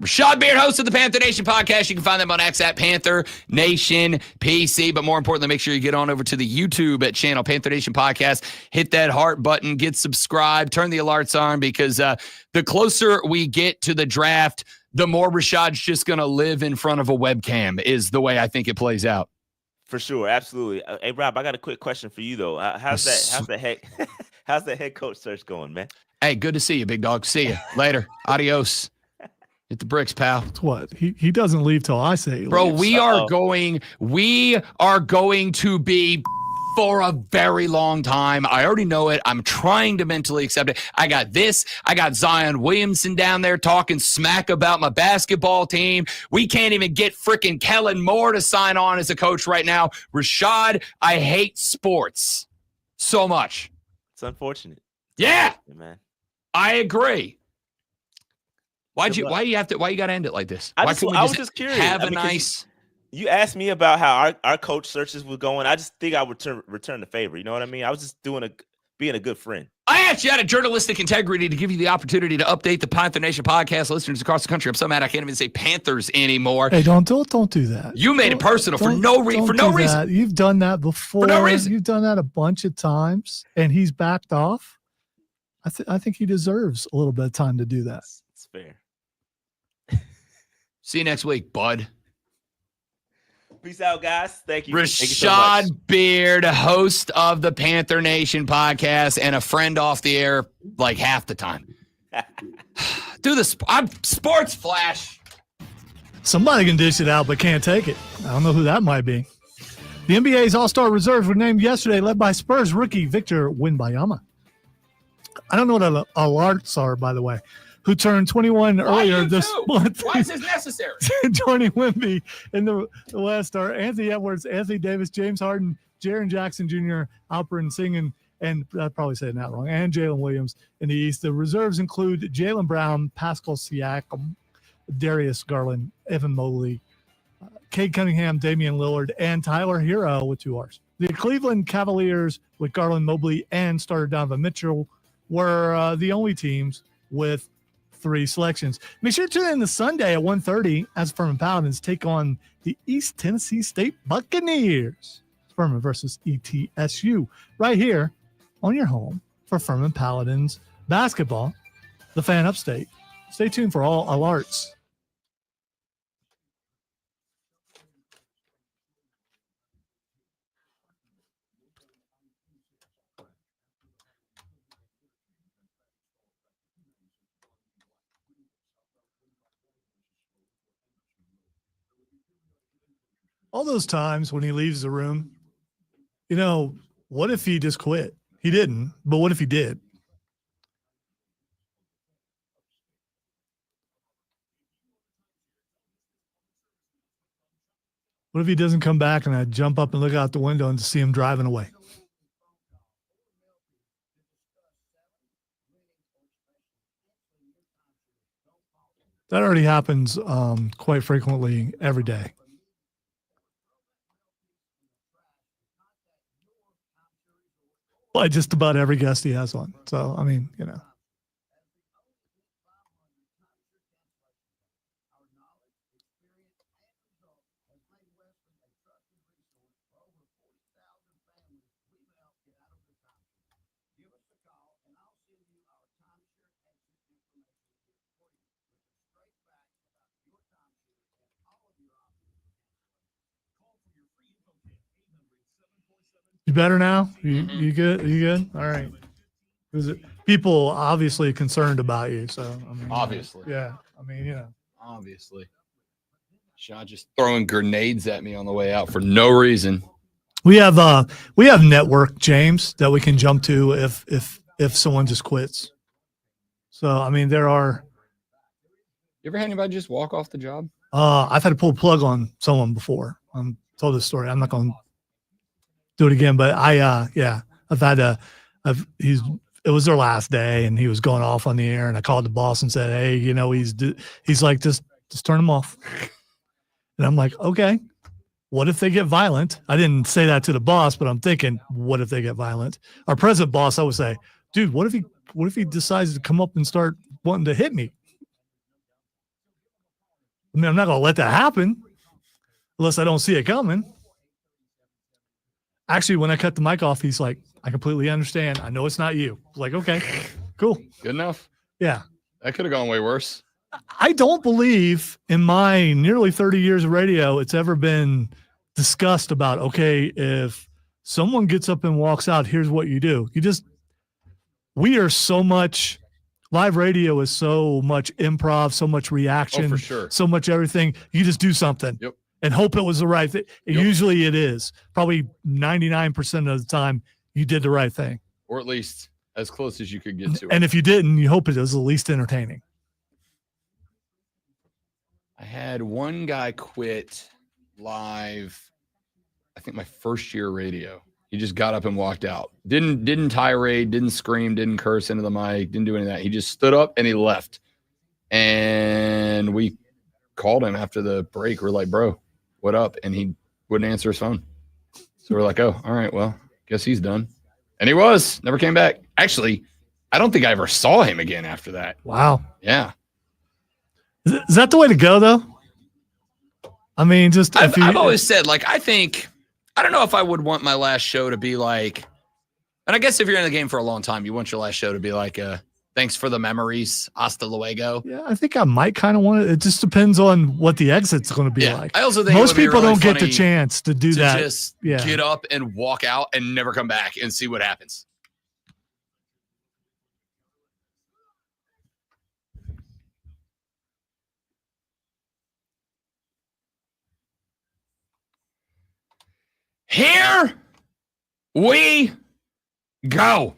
Rashad Beard, host of the Panther Nation podcast. You can find them on X at Panther Nation PC. But more importantly, make sure you get on over to the YouTube channel, Panther Nation Podcast. Hit that heart button, get subscribed, turn the alerts on, because the closer we get to the draft, the more Rashad's just going to live in front of a webcam, is the way I think it plays out. For sure, absolutely. Hey, Rob, I got a quick question for you though. How's the head coach search going, man? Hey, good to see you, big dog. See you later. Adios. Hit the bricks, pal. That's what he doesn't leave till I say he Bro, leaves. we are going to be for a very long time. I already know it. I'm trying to mentally accept it. I got Zion Williamson down there talking smack about my basketball team. We can't even get freaking Kellen Moore to sign on as a coach right now. Rashad, I hate sports so much. It's unfortunate. Yeah, man. I agree. Why you got to end it like this? I was just curious. Have a nice. You asked me about how our coach searches were going. I just think I would return the favor. You know what I mean? I was just being a good friend. I asked you out of journalistic integrity to give you the opportunity to update the Panther Nation podcast listeners across the country. I'm so mad I can't even say Panthers anymore. Hey, don't do that. You made it personal for no reason. That. You've done that before. For no reason. You've done that a bunch of times, and he's backed off. I think he deserves a little bit of time to do that. It's fair. See you next week, bud. Peace out, guys. Thank you. Thank you so much. Rashad Beard, host of the Panther Nation podcast and a friend off the air like half the time. Do the I'm Sports Flash. Somebody can dish it out but can't take it. I don't know who that might be. The NBA's All-Star reserves were named yesterday, led by Spurs rookie Victor Wembanyama. I don't know what alerts are, by the way, who turned 21 earlier this month. Why is this necessary? Joining Wemby in the West are Anthony Edwards, Anthony Davis, James Harden, Jaren Jackson Jr., Alperen Sengun, and I'm probably saying that wrong, and Jalen Williams in the East. The reserves include Jaylen Brown, Pascal Siakam, Darius Garland, Evan Mobley, Cade Cunningham, Damian Lillard, and Tyler Hero with 2 R's. The Cleveland Cavaliers with Garland, Mobley, and starter Donovan Mitchell were the only teams with 3 selections. Make sure to tune in this Sunday at 1:30 as Furman Paladins take on the East Tennessee State Buccaneers. Furman versus ETSU right here on your home for Furman Paladins basketball, the Fan Upstate. Stay tuned for all alerts. All those times when he leaves the room, what if he just quit? He didn't, but what if he did? What if he doesn't come back and I jump up and look out the window and see him driving away? That already happens quite frequently every day. Like just about every guest he has on. So, I mean, You better now? You good? You good? All right. People obviously concerned about you. So, I mean, Obviously. Yeah. I mean, Obviously. Shot just throwing grenades at me on the way out for no reason. We have network, James, that we can jump to if someone just quits. So, I mean, there are. You ever had anybody just walk off the job? I've had to pull a plug on someone before. Told this story. I'm not going to do it again, but I've had it was their last day and he was going off on the air and I called the boss and said, hey, he's like, just turn him off. And I'm like, okay, what if they get violent? I didn't say that to the boss, but I'm thinking, what if they get violent? Our present boss, I would say, dude, what if he decides to come up and start wanting to hit me? I mean, I'm not going to let that happen unless I don't see it coming. Actually, when I cut the mic off, he's like, I completely understand. I know it's not you. Like, okay, cool. Good enough. Yeah. That could have gone way worse. I don't believe in my nearly 30 years of radio, it's ever been discussed about, okay, if someone gets up and walks out, here's what you do. We are so much, live radio is so much improv, so much reaction, for sure. So much everything. You just do something. Yep. And hope it was the right thing. Yep. Usually it is. Probably 99% of the time you did the right thing. Or at least as close as you could get to it. And if you didn't, you hope it was the least entertaining. I had one guy quit live, I think my first year radio. He just got up and walked out. Didn't tirade, didn't scream, didn't curse into the mic, didn't do any of that. He just stood up and he left. And we called him after the break. We're like, bro, what up? And he wouldn't answer his phone. So we're like, oh, all right, well, guess he's done. And he never came back. Actually, I don't think I ever saw him again after that. Wow. Yeah. Is that the way to go, though? I mean, just I've always said, like, I don't know if I would want my last show to be like, and I guess if you're in the game for a long time, you want your last show to be like, thanks for the memories, hasta luego. Yeah, I think I might kind of want it. It just depends on what the exit's going to be like. I also think most it would be people really don't get the funny chance to do that. Just yeah. get up and walk out and never come back and see what happens. Here we go.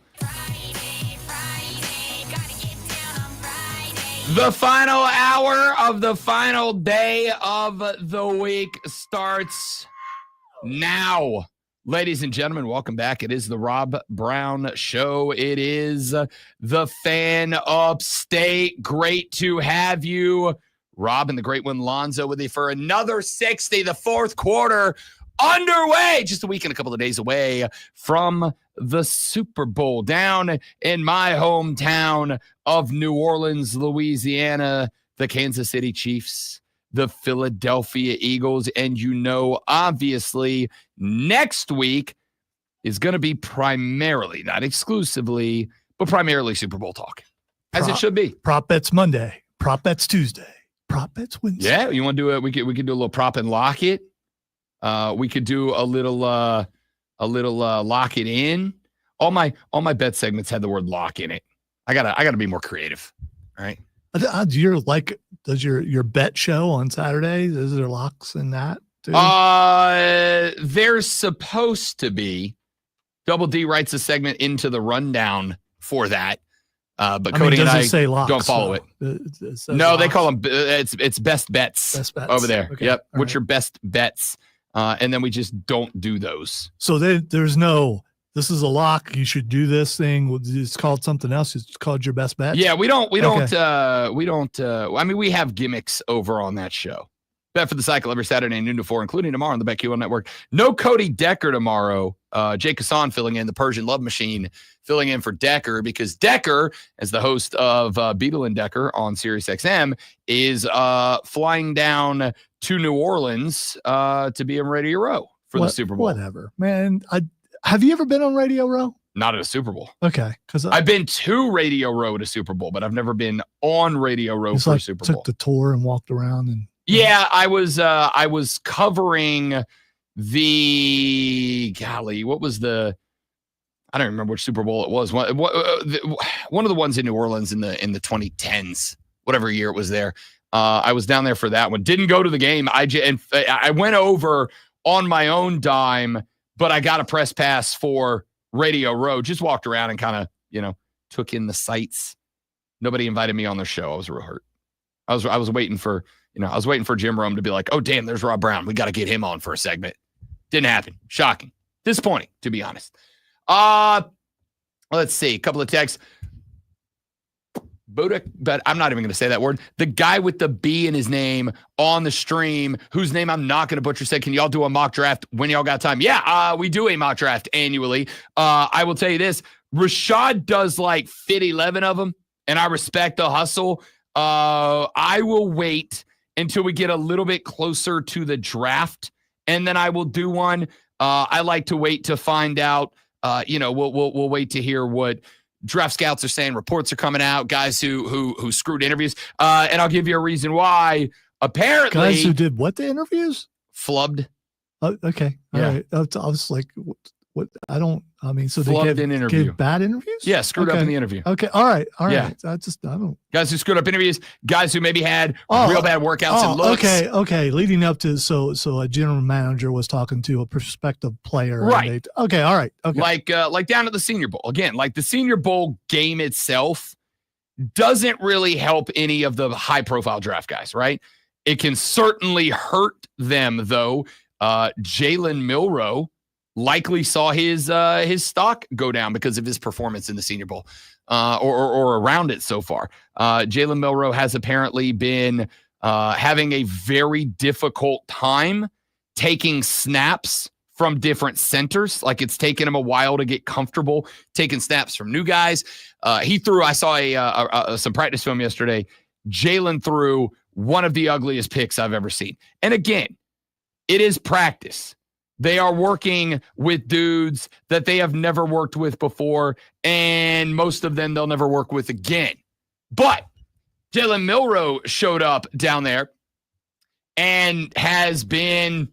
The final hour of the final day of the week starts now. Ladies and gentlemen, welcome back. It is the Rob Brown Show. It is the Fan Upstate. Great to have you. Rob and the great one Lonzo with you for another 60, the fourth quarter underway, just a week and a couple of days away from the Super Bowl down in my hometown of New Orleans, Louisiana, the Kansas City Chiefs, the Philadelphia Eagles. And obviously, next week is going to be primarily, not exclusively, but primarily Super Bowl talk, as it should be. Prop bets Monday, prop bets Tuesday, prop bets Wednesday. Yeah, you want to do it? We could do a little prop and lock it. We could do a little lock it in. All my bet segments had the word lock in it. I gotta be more creative. All right. Does your bet show on Saturdays? Is there locks in that too? There's supposed to be. Double D writes a segment into the rundown for that. But Cody and I don't follow it. No, they call them it's best bets. Best bets over there. Okay. Yep. All What's right. your best bets? And then we just don't do those. So there's no, this is a lock. You should do this thing. It's called something else. It's called your best bet. Yeah, we don't. Okay. I mean, we have gimmicks over on that show. Bet for the Cycle every Saturday noon to 4, including tomorrow on the BetQL Network. No Cody Decker tomorrow. Jake Hassan filling in, the Persian Love Machine filling in for Decker, because Decker, as the host of Beetle and Decker on SiriusXM, is flying down to New Orleans to be in Radio Row for the Super Bowl. Whatever, man. Have you ever been on Radio Row? Not at a Super Bowl. Okay, because I've been to Radio Row at a Super Bowl, but I've never been on Radio Row for a Super Bowl. Took the tour and walked around and. Yeah, I was covering what was the, I don't remember which Super Bowl it was. One of the ones in New Orleans in the 2010s, whatever year it was there. I was down there for that one. Didn't go to the game. I went over on my own dime, but I got a press pass for Radio Row. Just walked around and kind of, took in the sights. Nobody invited me on their show. I was real hurt. I was waiting for, I was waiting for Jim Rome to be like, oh, damn, there's Rob Brown. We got to get him on for a segment. Didn't happen. Shocking. Disappointing, to be honest. Let's see. A couple of texts. Buddha, but I'm not even going to say that word. The guy with the B in his name on the stream, whose name I'm not going to butcher, said, can y'all do a mock draft when y'all got time? Yeah, we do a mock draft annually. I will tell you this. Rashad does like 11 of them, and I respect the hustle. I will wait until we get a little bit closer to the draft, and then I will do one. I like to wait to find out. We'll wait to hear what draft scouts are saying. Reports are coming out. Guys who screwed interviews, and I'll give you a reason why. Apparently, guys who did what, the interviews? Flubbed. Oh, okay. All Yeah. right. I was like, what? So Flubbed they in interview. gave bad interviews? Yeah, screwed up in the interview. Okay. All right. Yeah. I don't. Guys who screwed up interviews, guys who maybe had real bad workouts and looks. Okay. Leading up to so a general manager was talking to a prospective player. and Right. Okay. All right. Okay. Like down at the Senior Bowl. Again, like the Senior Bowl game itself doesn't really help any of the high-profile draft guys, right? It can certainly hurt them, though. Jalen Milroe likely saw his stock go down because of his performance in the Senior Bowl or around it so far. Jalen Milroe has apparently been having a very difficult time taking snaps from different centers. Like it's taken him a while to get comfortable taking snaps from new guys. I saw some practice film yesterday. Jalen threw one of the ugliest picks I've ever seen. And again, it is practice. They are working with dudes that they have never worked with before, and most of them they'll never work with again. But Jalen Milroe showed up down there and has been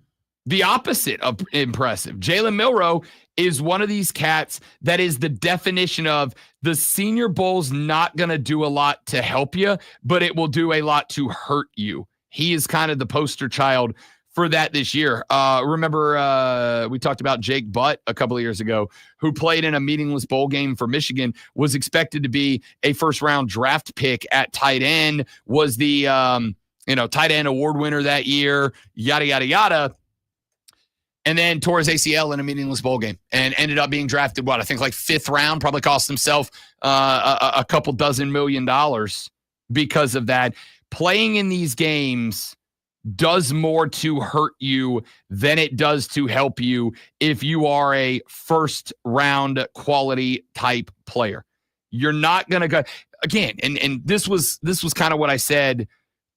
the opposite of impressive. Jalen Milroe is one of these cats that is the definition of the Senior Bowl's not going to do a lot to help you, but it will do a lot to hurt you. He is kind of the poster child for that this year. Remember, we talked about Jake Butt a couple of years ago, who played in a meaningless bowl game for Michigan, was expected to be a first-round draft pick at tight end, was the tight end award winner that year, yada, yada, yada, and then tore his ACL in a meaningless bowl game and ended up being drafted, I think like 5th round, probably cost himself a couple dozen $1 million because of that. Playing in these games does more to hurt you than it does to help you if you are a first round quality type player. You're not going to go again. And this was kind of what I said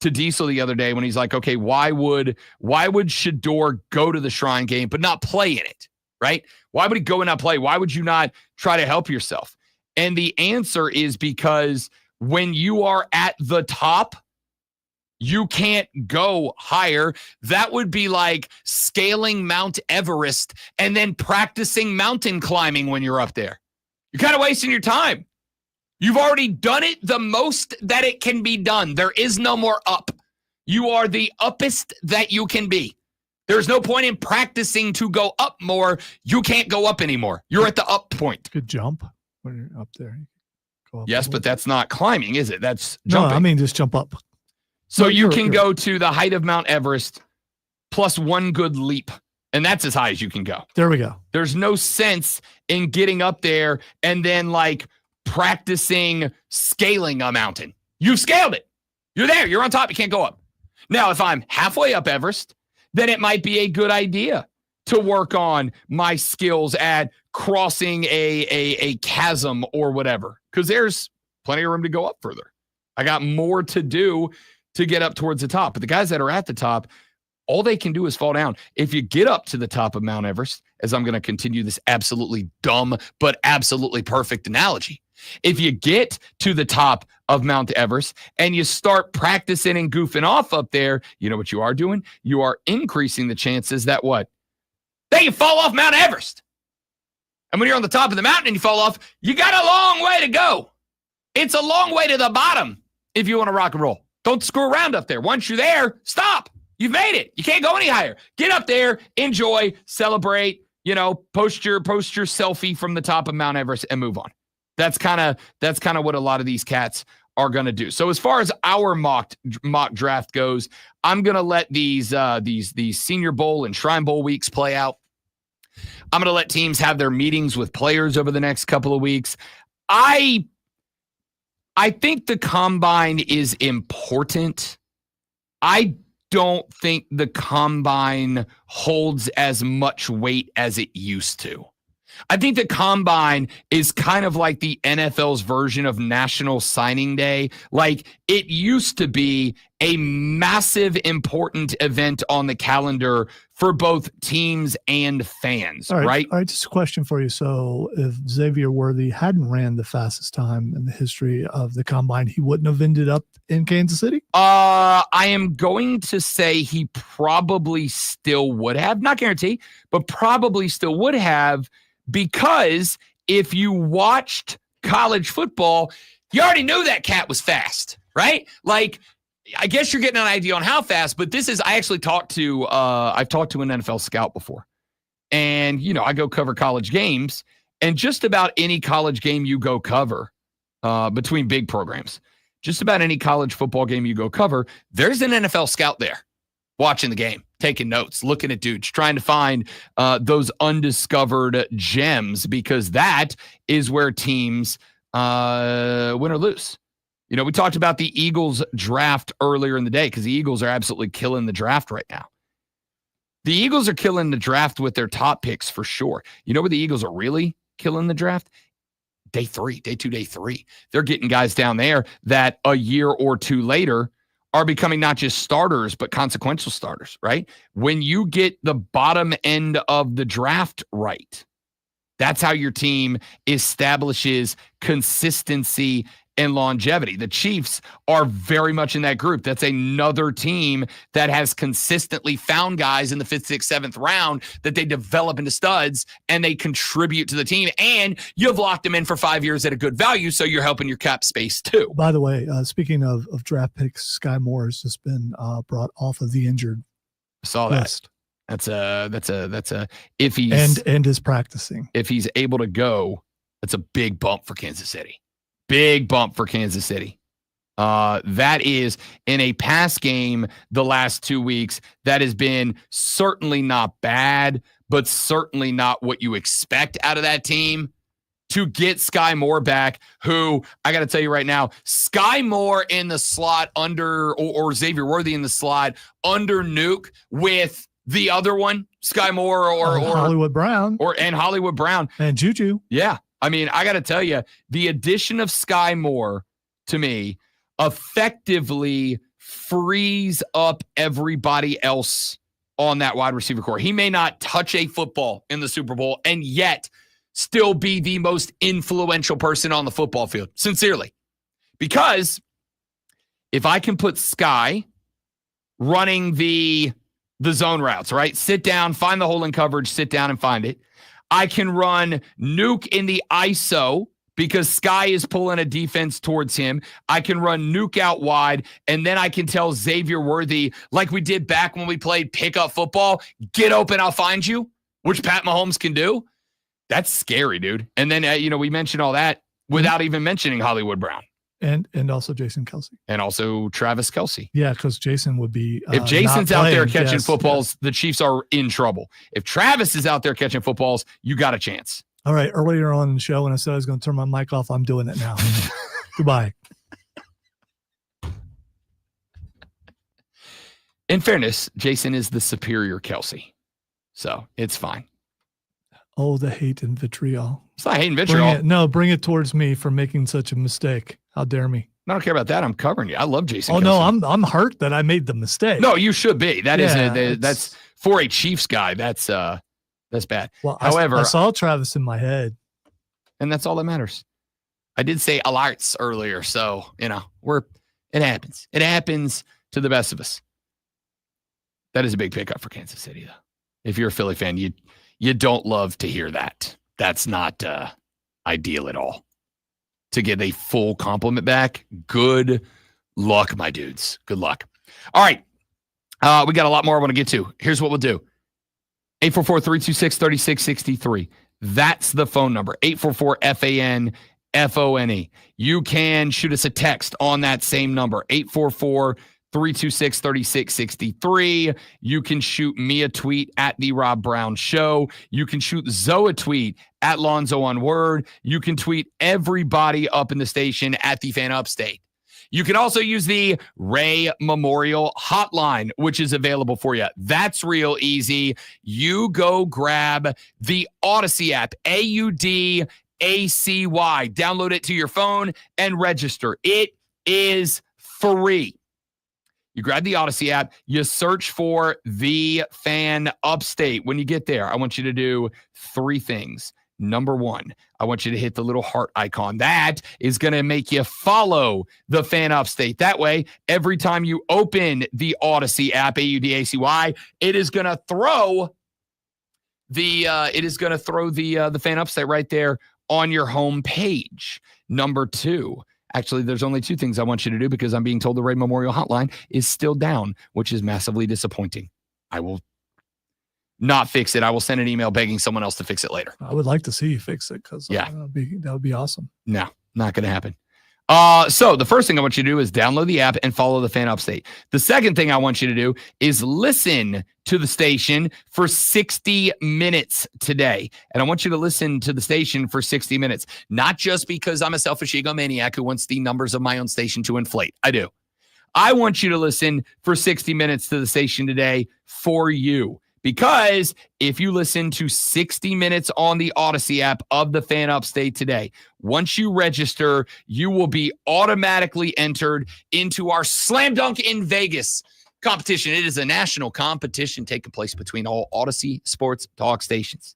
to Diesel the other day when he's like, okay, why would Shedeur go to the Shrine game but not play in it, right? Why would he go and not play? Why would you not try to help yourself? And the answer is because when you are at the top, you can't go higher. That would be like scaling Mount Everest and then practicing mountain climbing when you're up there. You're kind of wasting your time. You've already done it the most that it can be done. There is no more up. You are the uppest that you can be. There's no point in practicing to go up more. You can't go up anymore. You're at the up point. Good jump when you're up there. Go up yes, but that's not climbing, is it? That's no, jumping. I mean just jump up. So No, you sure, can sure. go to the height of Mount Everest plus one good leap, and that's as high as you can go. There we go. There's no sense in getting up there and then like practicing scaling a mountain. You've scaled it. You're there. You're on top. You can't go up. Now, if I'm halfway up Everest, then it might be a good idea to work on my skills at crossing a chasm or whatever, because there's plenty of room to go up further. I got more to do to get up towards the top. But the guys that are at the top, all they can do is fall down. If you get up to the top of Mount Everest, as I'm going to continue this absolutely dumb but absolutely perfect analogy, if you get to the top of Mount Everest and you start practicing and goofing off up there, you know what you are doing? You are increasing the chances that what? That you fall off Mount Everest. And when you're on the top of the mountain and you fall off, you got a long way to go. It's a long way to the bottom if you want to rock and roll. Don't screw around up there. Once you're there, stop. You've made it. You can't go any higher. Get up there, enjoy, celebrate, post your selfie from the top of Mount Everest and move on. That's kind of what a lot of these cats are going to do. So as far as our mock draft goes, I'm going to let these Senior Bowl and Shrine Bowl weeks play out. I'm going to let teams have their meetings with players over the next couple of weeks. I think the combine is important. I don't think the combine holds as much weight as it used to. I think the combine is kind of like the NFL's version of National Signing Day. Like it used to be a massive, important event on the calendar for both teams and fans, right? All right, just a question for you. So if Xavier Worthy hadn't ran the fastest time in the history of the combine, he wouldn't have ended up in Kansas City? I am going to say he probably still would have, not guarantee, but probably still would have, because if you watched college football, you already knew that cat was fast, right? Like, I guess you're getting an idea on how fast, but I actually talked to, I've talked to an NFL scout before. And, I go cover college games, and just about any college game you go cover between big programs, just about any college football game you go cover, there's an NFL scout there watching the game, taking notes, looking at dudes, trying to find those undiscovered gems, because that is where teams win or lose. We talked about the Eagles draft earlier in the day because the Eagles are absolutely killing the draft right now. The Eagles are killing the draft with their top picks for sure. You know where the Eagles are really killing the draft? Day 2, day 3. They're getting guys down there that a year or two later are becoming not just starters, but consequential starters, right? When you get the bottom end of the draft right, that's how your team establishes consistency and longevity. The Chiefs are very much in that group. That's another team that has consistently found guys in the 5th, 6th, 7th round that they develop into studs and they contribute to the team. And you've locked them in for 5 years at a good value, so you're helping your cap space too. By the way, speaking of draft picks, Sky Moore has just been brought off of the injured Saw list. That's a if he's and is practicing. If he's able to go, that's a big bump for Kansas City. Big bump for Kansas City. That is in a pass game the last 2 weeks. That has been certainly not bad, but certainly not what you expect out of that team. To get Sky Moore back, who I got to tell you right now, Sky Moore in the slot under, or Xavier Worthy in the slot under Nuke with the other one, Sky Moore or Hollywood Brown. And Hollywood Brown. And Juju. Yeah. I mean, I got to tell you, the addition of Sky Moore to me effectively frees up everybody else on that wide receiver core. He may not touch a football in the Super Bowl and yet still be the most influential person on the football field. Sincerely. Because if I can put Sky running the zone routes, right? Sit down, find the hole in coverage, sit down and find it. I can run Nuke in the ISO because Sky is pulling a defense towards him. I can run Nuke out wide, and then I can tell Xavier Worthy, like we did back when we played pickup football, get open, I'll find you, which Pat Mahomes can do. That's scary, dude. And then, we mentioned all that without even mentioning Hollywood Brown. And also Jason Kelce. And also Travis Kelce. Yeah, because Jason would be if Jason's not out there playing, catching footballs, the Chiefs are in trouble. If Travis is out there catching footballs, you got a chance. All right, earlier on the show when I said I was going to turn my mic off, I'm doing it now. Goodbye. In fairness, Jason is the superior Kelce. So it's fine. Oh, the hate and vitriol. It's not hate and vitriol. Bring it towards me for making such a mistake. How dare me? I don't care about that. I'm covering you. I love Jason. Oh, Kelce. no, I'm hurt that I made the mistake. No, you should be. That's for a Chiefs guy. That's bad. Well, however, I saw Travis in my head. And that's all that matters. I did say alerts earlier. So, it happens. It happens to the best of us. That is a big pickup for Kansas City, though. If you're a Philly fan, you don't love to hear that. That's not ideal at all. To get a full compliment back, good luck, my dudes. Good luck. All right. We got a lot more I want to get to. Here's what we'll do. 844-326-3663. That's the phone number. 844-FAN-FONE. You can shoot us a text on that same number. 844-326-3663. You can shoot me a tweet at The Rob Brown Show. You can shoot Zoe a tweet at Lonzo on Word. You can tweet everybody up in the station at The Fan Upstate. You can also use the Ray Memorial Hotline, which is available for you. That's real easy. You go grab the Odyssey app, AUDACY. Download it to your phone and register. It is free. You grab the Odyssey app, you search for The Fan Upstate. When you get there, I want you to do 3 things. Number 1, I want you to hit the little heart icon. That is going to make you follow The Fan Upstate. That way, every time you open the Odyssey app, AUDACY, it is going to throw the Fan Upstate right there on your home page. Number 2, actually, there's only 2 things I want you to do because I'm being told the Ray Memorial Hotline is still down, which is massively disappointing. I will not fix it. I will send an email begging someone else to fix it later. I would like to see you fix it because that would be awesome. No, not going to happen. So the first thing I want you to do is download the app and follow The Fan Upstate. The second thing I want you to do is listen to the station for 60 minutes today. And I want you to listen to the station for 60 minutes, not just because I'm a selfish egomaniac who wants the numbers of my own station to inflate. I do. I want you to listen for 60 minutes to the station today for you, Because if you listen to 60 Minutes on the Odyssey app of the Fan Upstate today, once you register, you will be automatically entered into our Slam Dunk in Vegas competition. It is a national competition taking place between all Odyssey sports talk stations.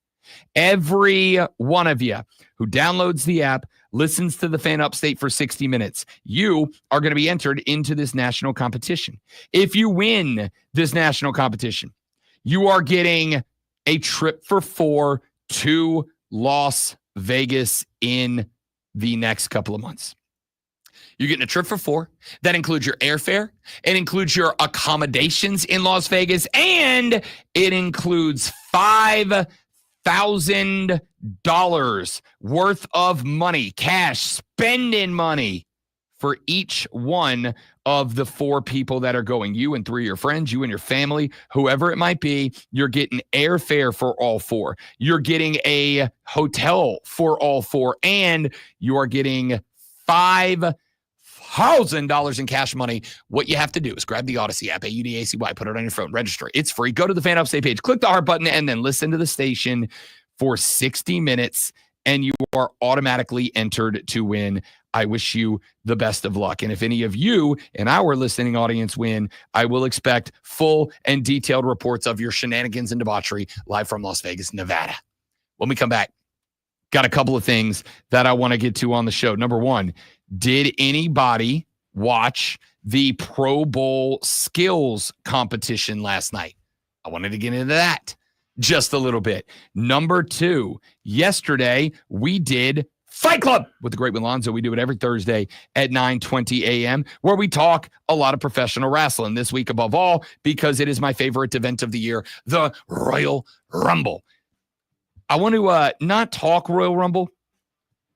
Every one of you who downloads the app, listens to the Fan Upstate for 60 minutes, you are going to be entered into this national competition. If you win this national competition, you are getting a trip for 4 to Las Vegas in the next couple of months. You're getting a trip for 4. That includes your airfare. It includes your accommodations in Las Vegas. And it includes $5,000 worth of money, cash, spending money for each one of the 4 people that are going. You and 3 of your friends, you and your family, whoever it might be, you're getting airfare for all 4. You're getting a hotel for all 4. And you are getting $5,000 in cash money. What you have to do is grab the Odyssey app, AUDACY, put it on your phone, register. It's free. Go to the Fan Upstate page, click the heart button, and then listen to the station for 60 minutes, and you are automatically entered to win. I wish you the best of luck. And if any of you in our listening audience win, I will expect full and detailed reports of your shenanigans and debauchery live from Las Vegas, Nevada. When we come back, got a couple of things that I want to get to on the show. Number one, did anybody watch the Pro Bowl skills competition last night? I wanted to get into that just a little bit. Number two, yesterday we did Fight Club with the great Milonzo. We do it every Thursday at 9:20 a.m. where we talk a lot of professional wrestling. This week, above all, because it is my favorite event of the year, the Royal Rumble. I want to not talk Royal Rumble,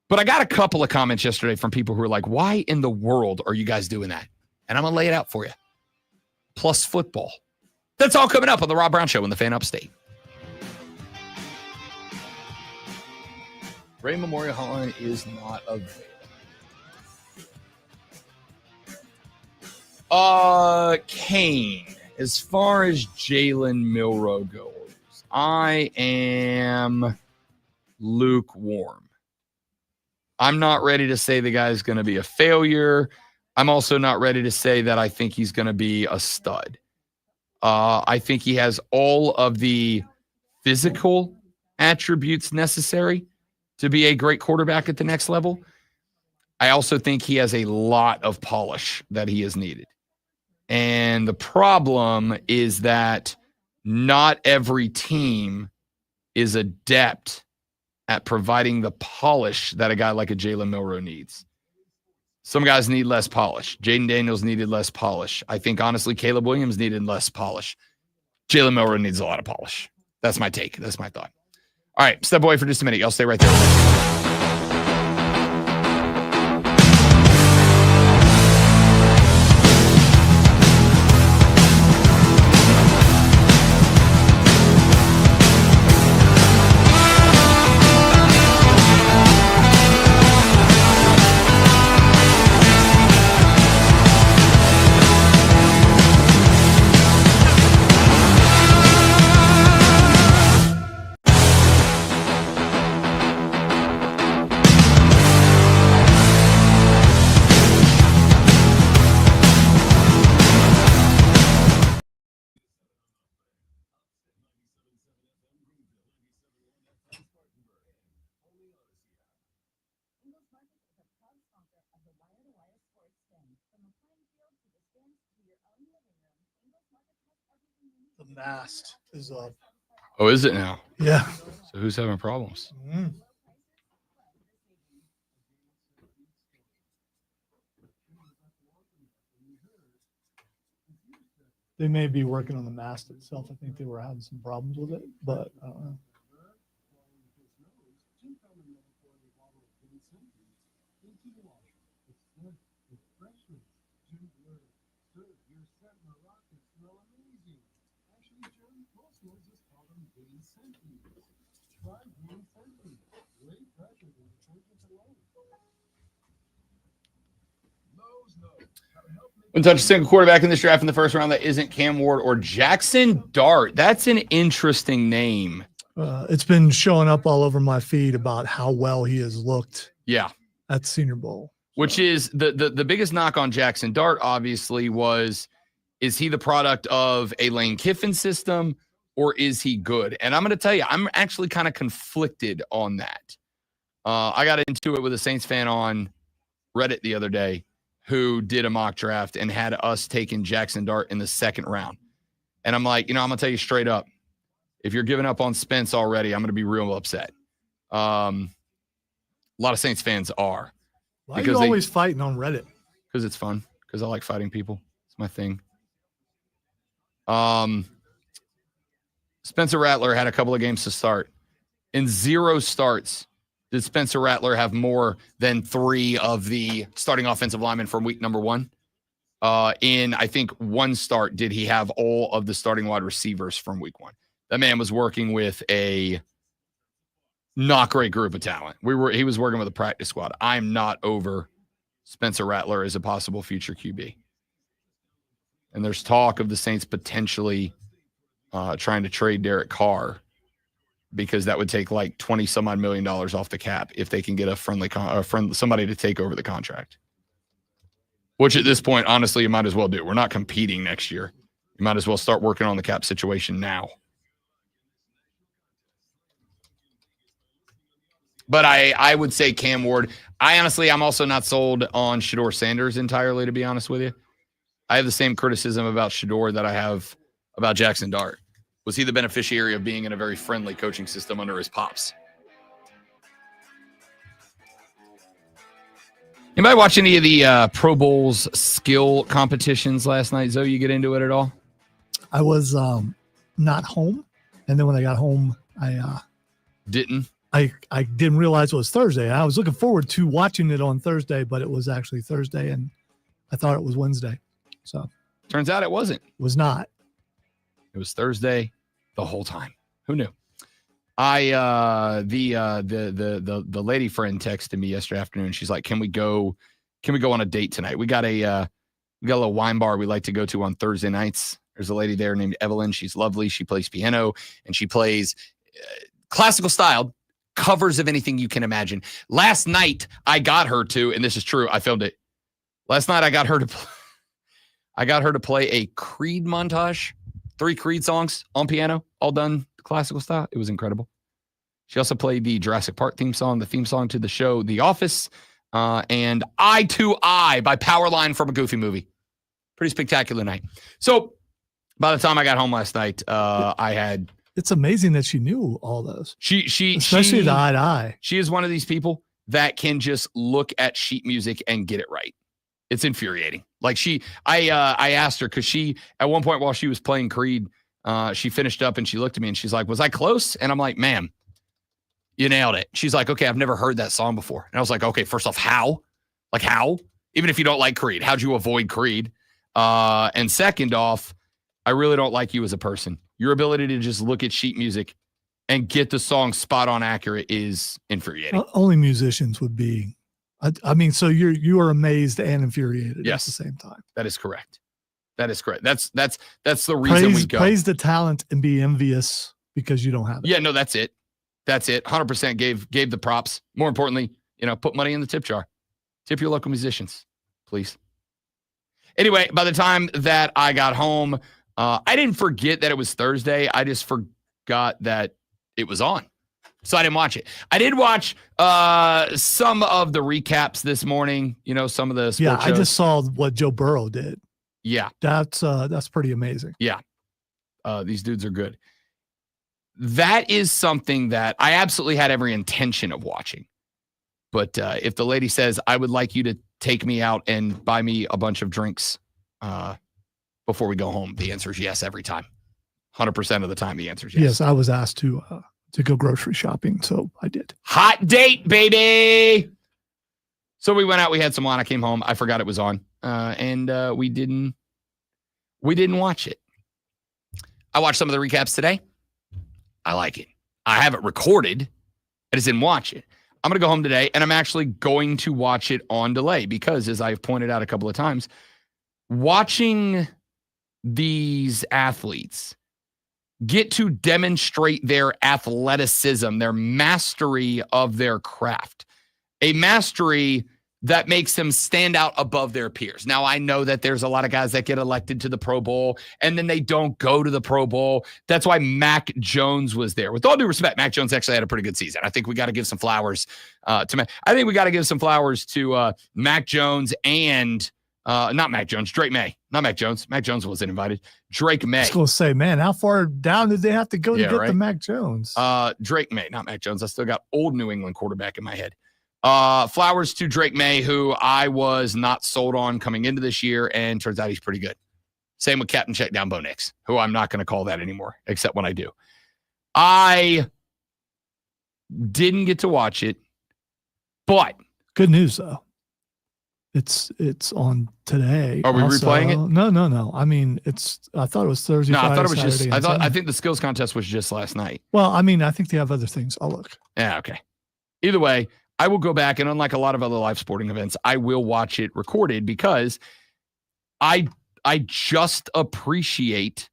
but I got a couple of comments yesterday from people who are like, why in the world are you guys doing that? And I'm going to lay it out for you. Plus football. That's all coming up on the Rob Brown Show in the Fan Upstate. Ray Memorial Hotline is not available. Kane, as far as Jalen Milroe goes, I am lukewarm. I'm not ready to say the guy's going to be a failure. I'm also not ready to say that I think he's going to be a stud. I think he has all of the physical attributes necessary to be a great quarterback at the next level. I also think he has a lot of polish that he has needed. And the problem is that not every team is adept at providing the polish that a guy like a Jalen Milroe needs. Some guys need less polish. Jaden Daniels needed less polish. I think, honestly, Caleb Williams needed less polish. Jalen Milroe needs a lot of polish. That's my take. That's my thought. All right, step away for just a minute. Y'all stay right there. The mast is up. Oh, is it now? Yeah. So who's having problems? They may be working on the mast itself. I think they were having some problems with it, but I don't know. We'll touch a single quarterback in this draft in the first round that isn't Cam Ward or Jackson Dart. That's an interesting name. It's been showing up all over my feed about how well he has looked. Yeah. At Senior Bowl. Which is the biggest knock on Jackson Dart, obviously, is he the product of a Lane Kiffin system or is he good? And I'm going to tell you, I'm actually kind of conflicted on that. I got into it with a Saints fan on Reddit the other day who did a mock draft and had us taking Jackson Dart in the second round. And I'm like, I'm going to tell you straight up, if you're giving up on Spence already, I'm going to be real upset. A lot of Saints fans are. Why are you always fighting on Reddit? Because it's fun. Because I like fighting people. It's my thing. Spencer Rattler had a couple of games to start. In 0 starts, did Spencer Rattler have more than 3 of the starting offensive linemen from week number 1? In, I think, 1 start, did he have all of the starting wide receivers from week 1? That man was working with a not great group of talent. He was working with a practice squad. I'm not over Spencer Rattler as a possible future QB. And there's talk of the Saints potentially trying to trade Derek Carr because that would take like $20 some odd million off the cap if they can get somebody to take over the contract. Which at this point, honestly, you might as well do. We're not competing next year. You might as well start working on the cap situation now. But I would say Cam Ward. I'm also not sold on Shedeur Sanders entirely, to be honest with you. I have the same criticism about Shedeur that I have about Jackson Dart. Was he the beneficiary of being in a very friendly coaching system under his pops? Anybody watch any of the Pro Bowls skill competitions last night? Zoe, you get into it at all? I was not home. And then when I got home, I didn't realize it was Thursday. I was looking forward to watching it on Thursday, but it was actually Thursday, and I thought it was Wednesday. So turns out it wasn't. It was not. It was Thursday the whole time. Who knew? The lady friend texted me yesterday afternoon. She's like, "Can we go on a date tonight? We got a little wine bar we like to go to on Thursday nights. There's a lady there named Evelyn. She's lovely. She plays piano and she plays classical style covers of anything you can imagine. Last night I got her to, and this is true, I filmed it. Last night I got her to play a Creed montage, 3 Creed songs on piano, all done classical style. It was incredible. She also played the Jurassic Park theme song, the theme song to the show The Office, and Eye to Eye by Powerline from a Goofy movie. Pretty spectacular night. So by the time I got home last night, I had... It's amazing that she knew all those. Especially the Eye to Eye. She is one of these people that can just look at sheet music and get it right. It's infuriating. Like I asked her because she, at one point while she was playing Creed, she finished up and she looked at me and she's like, "Was I close?" And I'm like, "Ma'am, you nailed it." She's like, "Okay, I've never heard that song before." And I was like, "Okay, first off, how? Like how? Even if you don't like Creed, how'd you avoid Creed? And second off, I really don't like you as a person. Your ability to just look at sheet music and get the song spot on accurate is infuriating." Only musicians would be. I mean, so you are amazed and infuriated yes, at the same time. That is correct. That is correct. That's the reason we go. Praise the talent and be envious because you don't have it. Yeah, no, that's it. That's it. 100% gave the props. More importantly, put money in the tip jar. Tip your local musicians, please. Anyway, by the time that I got home, I didn't forget that it was Thursday. I just forgot that it was on. So I didn't watch it. I did watch some of the recaps this morning, some of the sports shows. I just saw what Joe Burrow did. Yeah. That's pretty amazing. Yeah. These dudes are good. That is something that I absolutely had every intention of watching. But if the lady says, "I would like you to take me out and buy me a bunch of drinks before we go home," the answer is yes every time. 100% of the time, the answer is yes. Yes, I was asked to go grocery shopping, so I did. Hot date, baby. So we went out. We had some wine. I came home. I forgot it was on, and we didn't watch it. I watched some of the recaps today. I like it. I have it recorded. I just didn't watch it. I'm going to go home today, and I'm actually going to watch it on delay because, as I've pointed out a couple of times, watching these athletes get to demonstrate their athleticism, their mastery of their craft, a mastery that makes them stand out above their peers. Now, I know that there's a lot of guys that get elected to the Pro Bowl and then they don't go to the Pro Bowl. That's why Mac Jones was there. With all due respect, Mac Jones actually had a pretty good season. I think we got to give some flowers to Mac. I think we got to give some flowers to Mac Jones and not Mac Jones, Drake May. Not Mac Jones. Mac Jones wasn't invited. Drake May. I was going to say, man, how far down did they have to go to get right? the Mac Jones? Drake May, not Mac Jones. I still got old New England quarterback in my head. Flowers to Drake May, who I was not sold on coming into this year, and turns out he's pretty good. Same with Captain Checkdown Bo Nix, who I'm not going to call that anymore, except when I do. I didn't get to watch it, but good news though. It's on today. Are we replaying it? No. I mean, I thought it was Thursday. No, Friday, I thought it was Saturday, just. and I think the skills contest was just last night. Well, I mean, I think they have other things. I'll look. Yeah, okay. Either way, I will go back, and unlike a lot of other live sporting events, I will watch it recorded because I just appreciate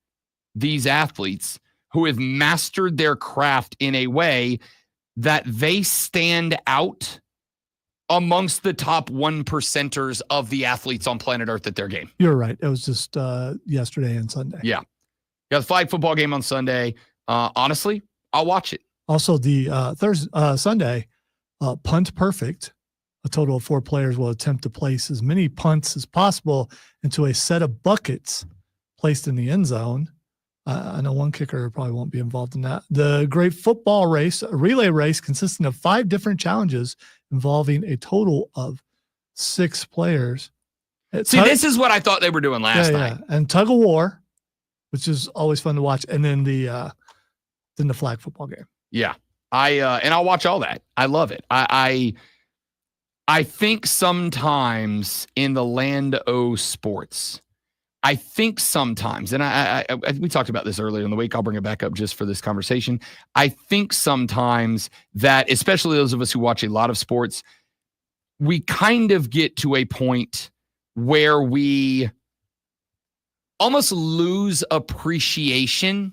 these athletes who have mastered their craft in a way that they stand out amongst the top 1%ers of the athletes on planet Earth at their game. You're right. It was just yesterday and Sunday. Yeah. Got a flag football game on Sunday. Honestly, I'll watch it. Also, the Sunday, punt perfect. A total of 4 players will attempt to place as many punts as possible into a set of buckets placed in the end zone. I know one kicker probably won't be involved in that. The great football race, a relay race consisting of 5 different challenges involving a total of 6 players. See, this is what I thought they were doing last night. And tug of war, which is always fun to watch, and then the flag football game. Yeah, and I'll watch all that. I love it. I think sometimes in the land of sports, I think sometimes, and we talked about this earlier in the week. I'll bring it back up just for this conversation. I think sometimes that, especially those of us who watch a lot of sports, we kind of get to a point where we almost lose appreciation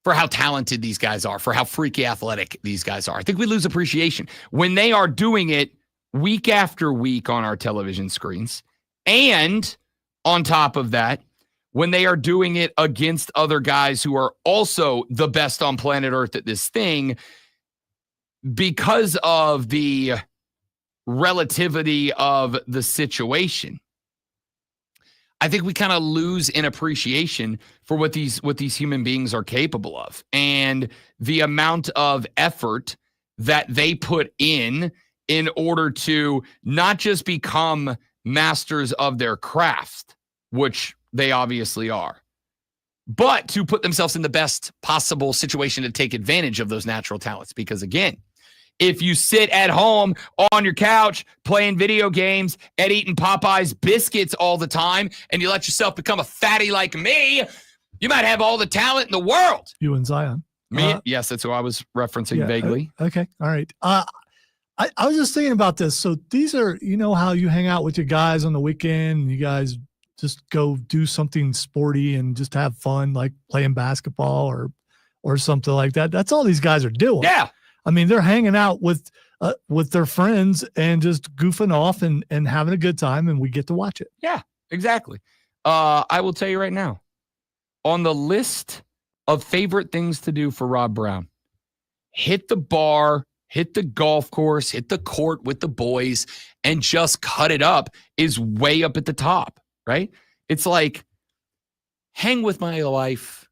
for how talented these guys are, for how freaky athletic these guys are. I think we lose appreciation when they are doing it week after week on our television screens. And on top of that, when they are doing it against other guys who are also the best on planet Earth at this thing, because of the relativity of the situation, I think we kind of lose in appreciation for what these human beings are capable of and the amount of effort that they put in order to not just become masters of their craft, which they obviously are, but to put themselves in the best possible situation to take advantage of those natural talents. Because again, if you sit at home on your couch playing video games and eating Popeye's biscuits all the time and you let yourself become a fatty like me, you might have all the talent in the world. You and Zion. Me? Yes, that's who I was referencing vaguely. Okay. All right. I was just thinking about this. So these are, you know, how you hang out with your guys on the weekend and you guys just go do something sporty and just have fun, like playing basketball or something like that. That's all these guys are doing. Yeah. I mean, they're hanging out with their friends and just goofing off and having a good time, and we get to watch it. Yeah, exactly. I will tell you right now, on the list of favorite things to do for Rob Brown, hit the bar, hit the golf course, hit the court with the boys, and just cut it up is way up at the top, right? It's like hang with my wife,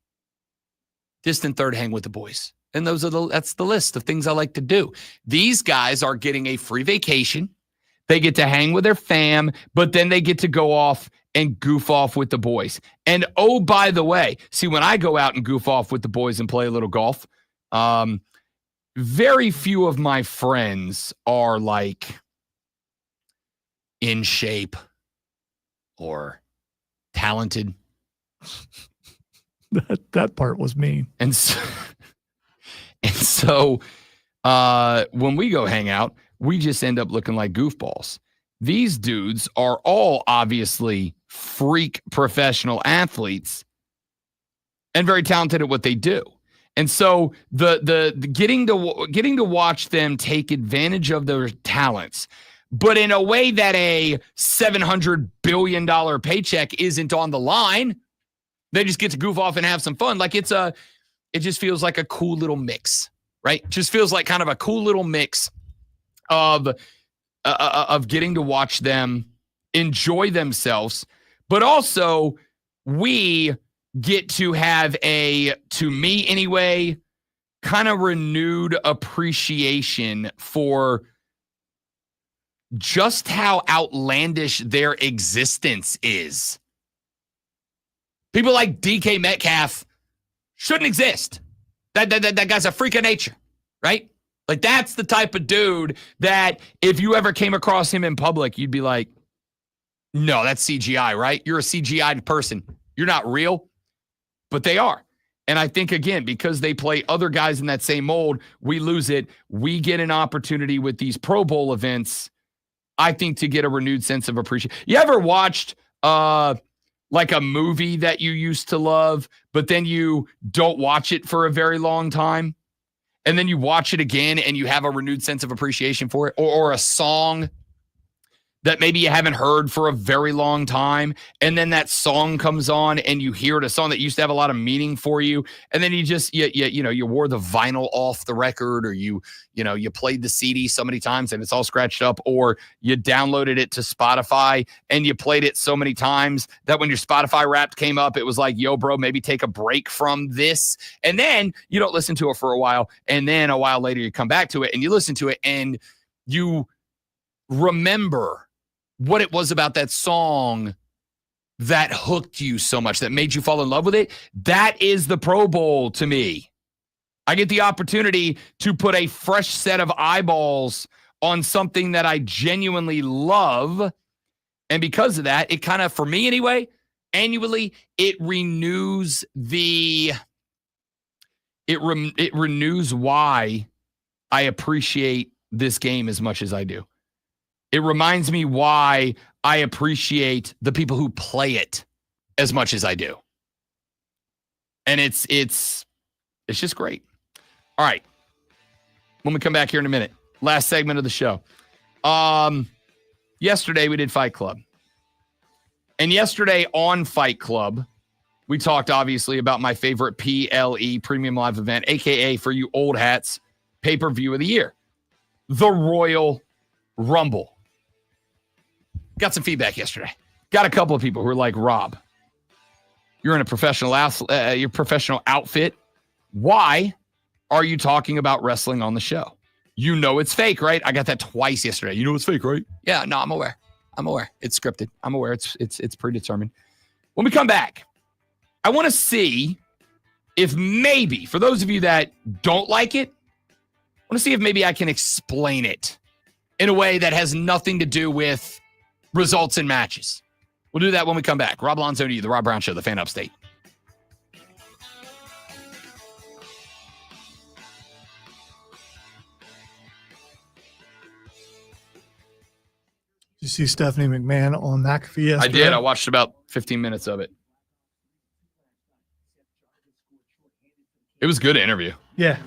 distant third, hang with the boys. And that's the list of things I like to do. These guys are getting a free vacation. They get to hang with their fam, but then they get to go off and goof off with the boys. And oh, by the way, see, when I go out and goof off with the boys and play a little golf, very few of my friends are like in shape or talented. That part was mean. And so when we go hang out, we just end up looking like goofballs. these dudes are all obviously freak professional athletes and very talented at what they do. And so the getting to watch them take advantage of their talents, but in a way that a $700 billion paycheck isn't on the line. They just get to goof off and have some fun. Like it just feels like a cool little mix, right? It just feels like kind of a cool little mix of getting to watch them enjoy themselves, but also we get to have to me anyway, kind of renewed appreciation for just how outlandish their existence is. People like DK Metcalf shouldn't exist. That guy's a freak of nature, right? Like that's the type of dude that if you ever came across him in public, you'd be like, no, that's CGI, right? You're a CGI person. You're not real, but they are. And I think, again, because they play other guys in that same mold, we lose it. We get an opportunity with these Pro Bowl events, I think, to get a renewed sense of appreciation. You ever watched like a movie that you used to love, but then you don't watch it for a very long time, and then you watch it again and you have a renewed sense of appreciation for it, or a song that maybe you haven't heard for a very long time, and then that song comes on and you hear it, a song that used to have a lot of meaning for you, and then you just you wore the vinyl off the record, or you played the CD so many times and it's all scratched up, or you downloaded it to Spotify and you played it so many times that when your Spotify Wrapped came up, it was like, yo, bro, maybe take a break from this, and then you don't listen to it for a while, and then a while later you come back to it and you listen to it and you remember what it was about that song that hooked you so much, that made you fall in love with it. That is the Pro Bowl to me. I get the opportunity to put a fresh set of eyeballs on something that I genuinely love. And because of that, it kind of, for me anyway, annually, it renews it renews why I appreciate this game as much as I do. It reminds me why I appreciate the people who play it as much as I do. And it's just great. All right. When we come back here in a minute, last segment of the show. Yesterday we did Fight Club. And yesterday on Fight Club, we talked obviously about my favorite PLE, Premium Live Event, aka for you old hats, pay-per-view of the year, the Royal Rumble. Got some feedback yesterday. Got a couple of people who were like, Rob, you're in a professional outfit. Why are you talking about wrestling on the show? You know it's fake, right? I got that twice yesterday. You know it's fake, right? Yeah, no, I'm aware. It's scripted. I'm aware. It's predetermined. When we come back, I want to see if maybe, for those of you that don't like it, I want to see if maybe I can explain it in a way that has nothing to do with results in matches. We'll do that when we come back. Rob Alonzo to you, The Rob Brown Show, the Fan Upstate. Did you see Stephanie McMahon on McAfee yesterday? I did. I watched about 15 minutes of it. It was a good interview. Yeah.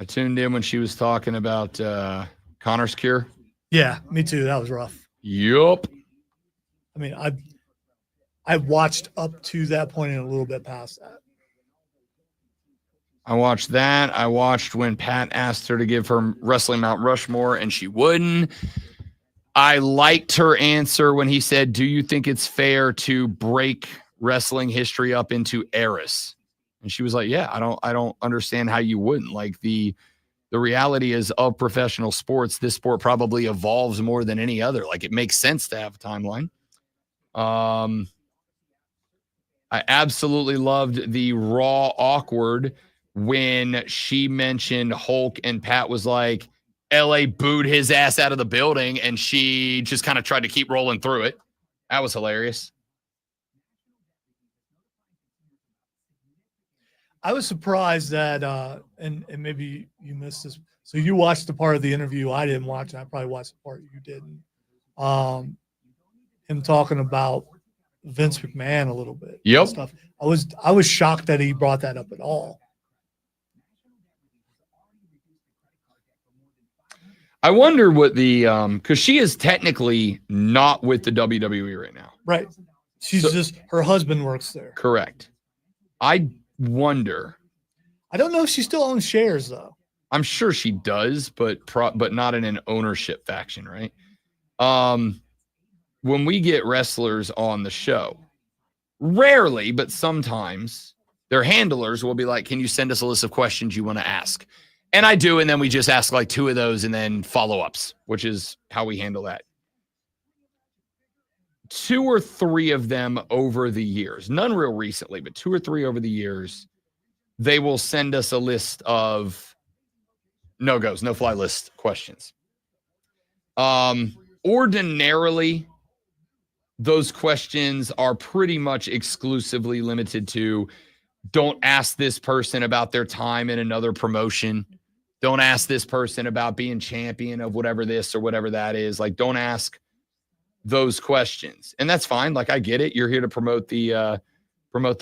I tuned in when she was talking about Connor's cure. Yeah, me too. That was rough. Yup. I mean, I watched up to that point and a little bit past that. I watched that. I watched when Pat asked her to give her wrestling Mount Rushmore and she wouldn't. I liked her answer when he said, do you think it's fair to break wrestling history up into eras? And she was like, yeah, I don't understand how you wouldn't. Like the reality is of professional sports, this sport probably evolves more than any other. Like it makes sense to have a timeline. I absolutely loved the Raw awkward when she mentioned Hulk and Pat was like, LA booed his ass out of the building and she just kind of tried to keep rolling through it. That was hilarious. I was surprised that, and maybe you missed this. So you watched the part of the interview I didn't watch, and I probably watched the part you didn't. Him talking about Vince McMahon a little bit. Yep. Stuff. I was shocked that he brought that up at all. I wonder what the because she is technically not with the WWE right now. Right. She's just her husband works there. Correct. I wonder. I don't know if she still owns shares though. I'm sure she does, but not in an ownership faction, right? When we get wrestlers on the show, rarely, but sometimes their handlers will be like, "Can you send us a list of questions you want to ask?" And I do, and then we just ask like 2 of those and then follow-ups, which is how we handle that. 2 or 3 of them over the years, none real recently, but 2 or 3 over the years, they will send us a list of no-goes, no-fly list questions. Ordinarily, those questions are pretty much exclusively limited to don't ask this person about their time in another promotion. Don't ask this person about being champion of whatever this or whatever that is. Like, don't ask those questions. And that's fine. Like, I get it. You're here to promote the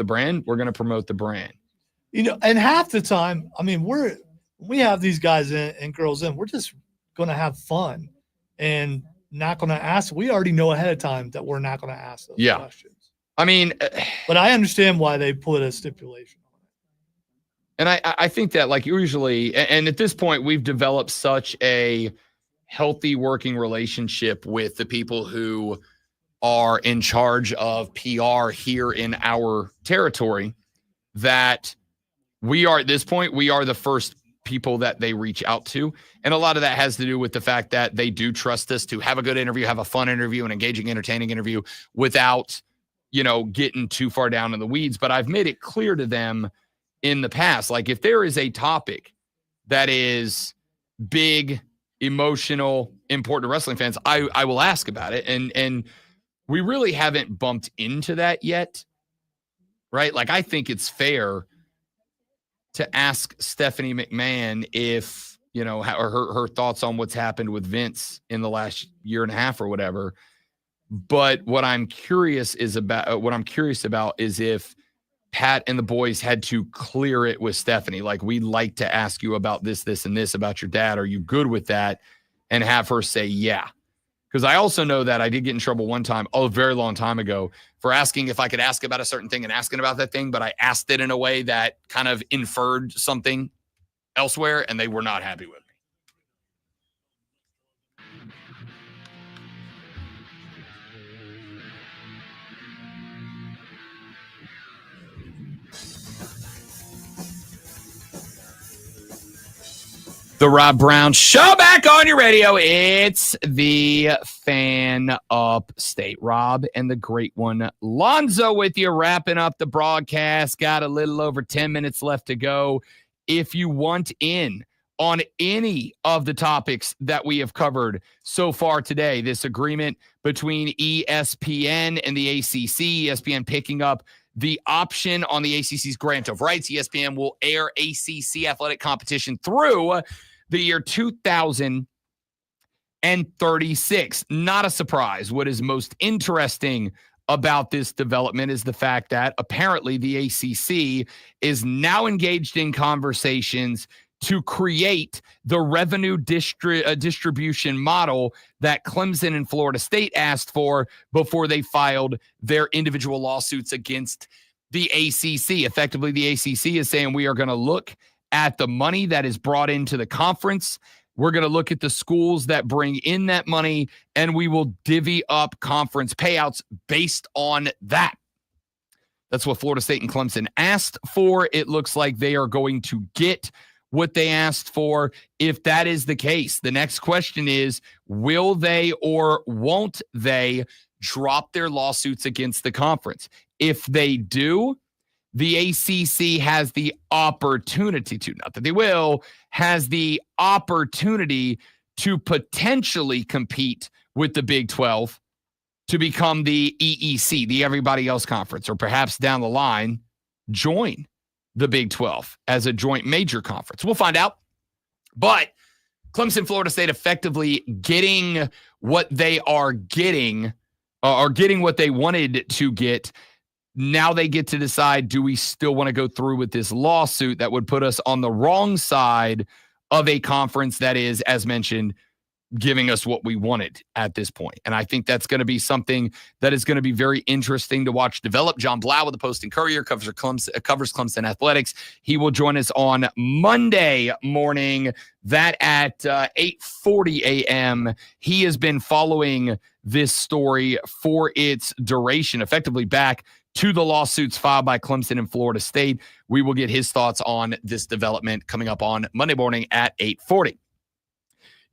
brand. We're going to promote the brand. You know, and half the time, I mean, we have these guys in and girls in, we're just going to have fun and not going to ask. We already know ahead of time that we're not going to ask those questions. I mean, but I understand why they put a stipulation. And I think that, like, usually, and at this point, we've developed such a healthy working relationship with the people who are in charge of PR here in our territory that we are, at this point, we are the first people that they reach out to. And a lot of that has to do with the fact that they do trust us to have a good interview, have a fun interview, an engaging, entertaining interview without, getting too far down in the weeds. But I've made it clear to them in the past, like, if there is a topic that is big, emotional, important to wrestling fans, I will ask about it. And we really haven't bumped into that yet, right? Like, I think it's fair to ask Stephanie McMahon if, her thoughts on what's happened with Vince in the last year and a half or whatever. But what I'm curious about is if Pat and the boys had to clear it with Stephanie. Like, we'd like to ask you about this, and this about your dad. Are you good with that? And have her say, yeah. Because I also know that I did get in trouble one time, a very long time ago, for asking if I could ask about a certain thing and asking about that thing, but I asked it in a way that kind of inferred something elsewhere, and they were not happy with me. The Rob Brown Show back on your radio. It's the Fan Upstate. Rob and the great one, Lonzo, with you, wrapping up the broadcast. Got a little over 10 minutes left to go. If you want in on any of the topics that we have covered so far today, this agreement between ESPN and the ACC, ESPN picking up the option on the ACC's grant of rights. ESPN will air ACC athletic competition through the year 2036. Not a surprise. What is most interesting about this development is the fact that apparently the ACC is now engaged in conversations to create the revenue distribution model that Clemson and Florida State asked for before they filed their individual lawsuits against the ACC. Effectively, the ACC is saying we are going to look at the money that is brought into the conference. We're going to look at the schools that bring in that money, and we will divvy up conference payouts based on that. That's what Florida State and Clemson asked for. It looks like they are going to get what they asked for. If that is the case, the next question is, will they or won't they drop their lawsuits against the conference? If they do, the ACC has the opportunity to, not that they will, has the opportunity to potentially compete with the Big 12 to become the EEC, the Everybody Else Conference, or perhaps down the line, join the Big 12 as a joint major conference. We'll find out. But Clemson, Florida State effectively getting what they are getting, or getting what they wanted to get. Now they get to decide, do we still want to go through with this lawsuit that would put us on the wrong side of a conference that is, as mentioned, giving us what we wanted at this point. And I think that's going to be something that is going to be very interesting to watch develop. John Blau with the Post and Courier covers Clemson athletics. He will join us on Monday morning, that at 8:40 a.m. He has been following this story for its duration, effectively back to the lawsuits filed by Clemson and Florida State. We will get his thoughts on this development coming up on Monday morning at 8:40.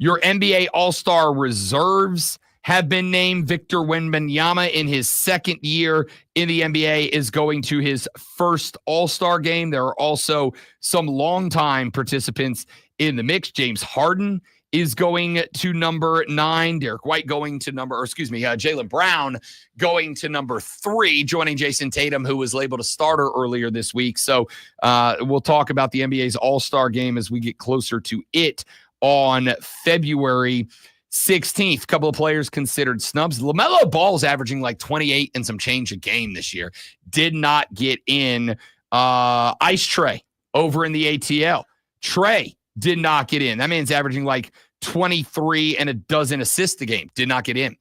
Your NBA All-Star reserves have been named. Victor Wembanyama, in his second year in the NBA, is going to his first All-Star game. There are also some longtime participants in the mix. James Harden is going to number 9. Derek White going to Jaylen Brown going to number 3, joining Jason Tatum, who was labeled a starter earlier this week. So we'll talk about the NBA's All-Star game as we get closer to it on February 16th. A couple of players considered snubs. LaMelo Ball's averaging like 28 and some change a game this year. Did not get in. Ice Trey over in the ATL. Trey did not get in. That man's averaging like 23 and a dozen assists a game. Did not get in.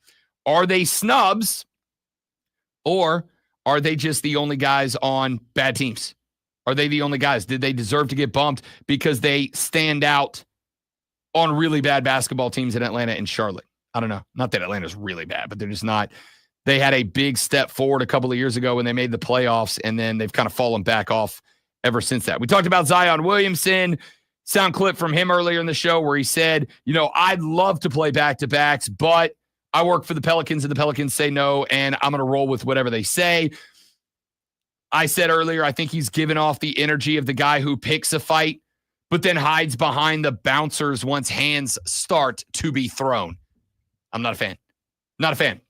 Are they snubs, or are they just the only guys on bad teams? Are they the only guys? Did they deserve to get bumped because they stand out on really bad basketball teams in Atlanta and Charlotte? I don't know. Not that Atlanta's really bad, but they're just not. They had a big step forward a couple of years ago when they made the playoffs, and then they've kind of fallen back off ever since that. We talked about Zion Williamson. Sound clip from him earlier in the show where he said, I'd love to play back-to-backs, but I work for the Pelicans, and the Pelicans say no, and I'm going to roll with whatever they say. I said earlier, I think he's given off the energy of the guy who picks a fight, but then hides behind the bouncers once hands start to be thrown. I'm not a fan. Not a fan.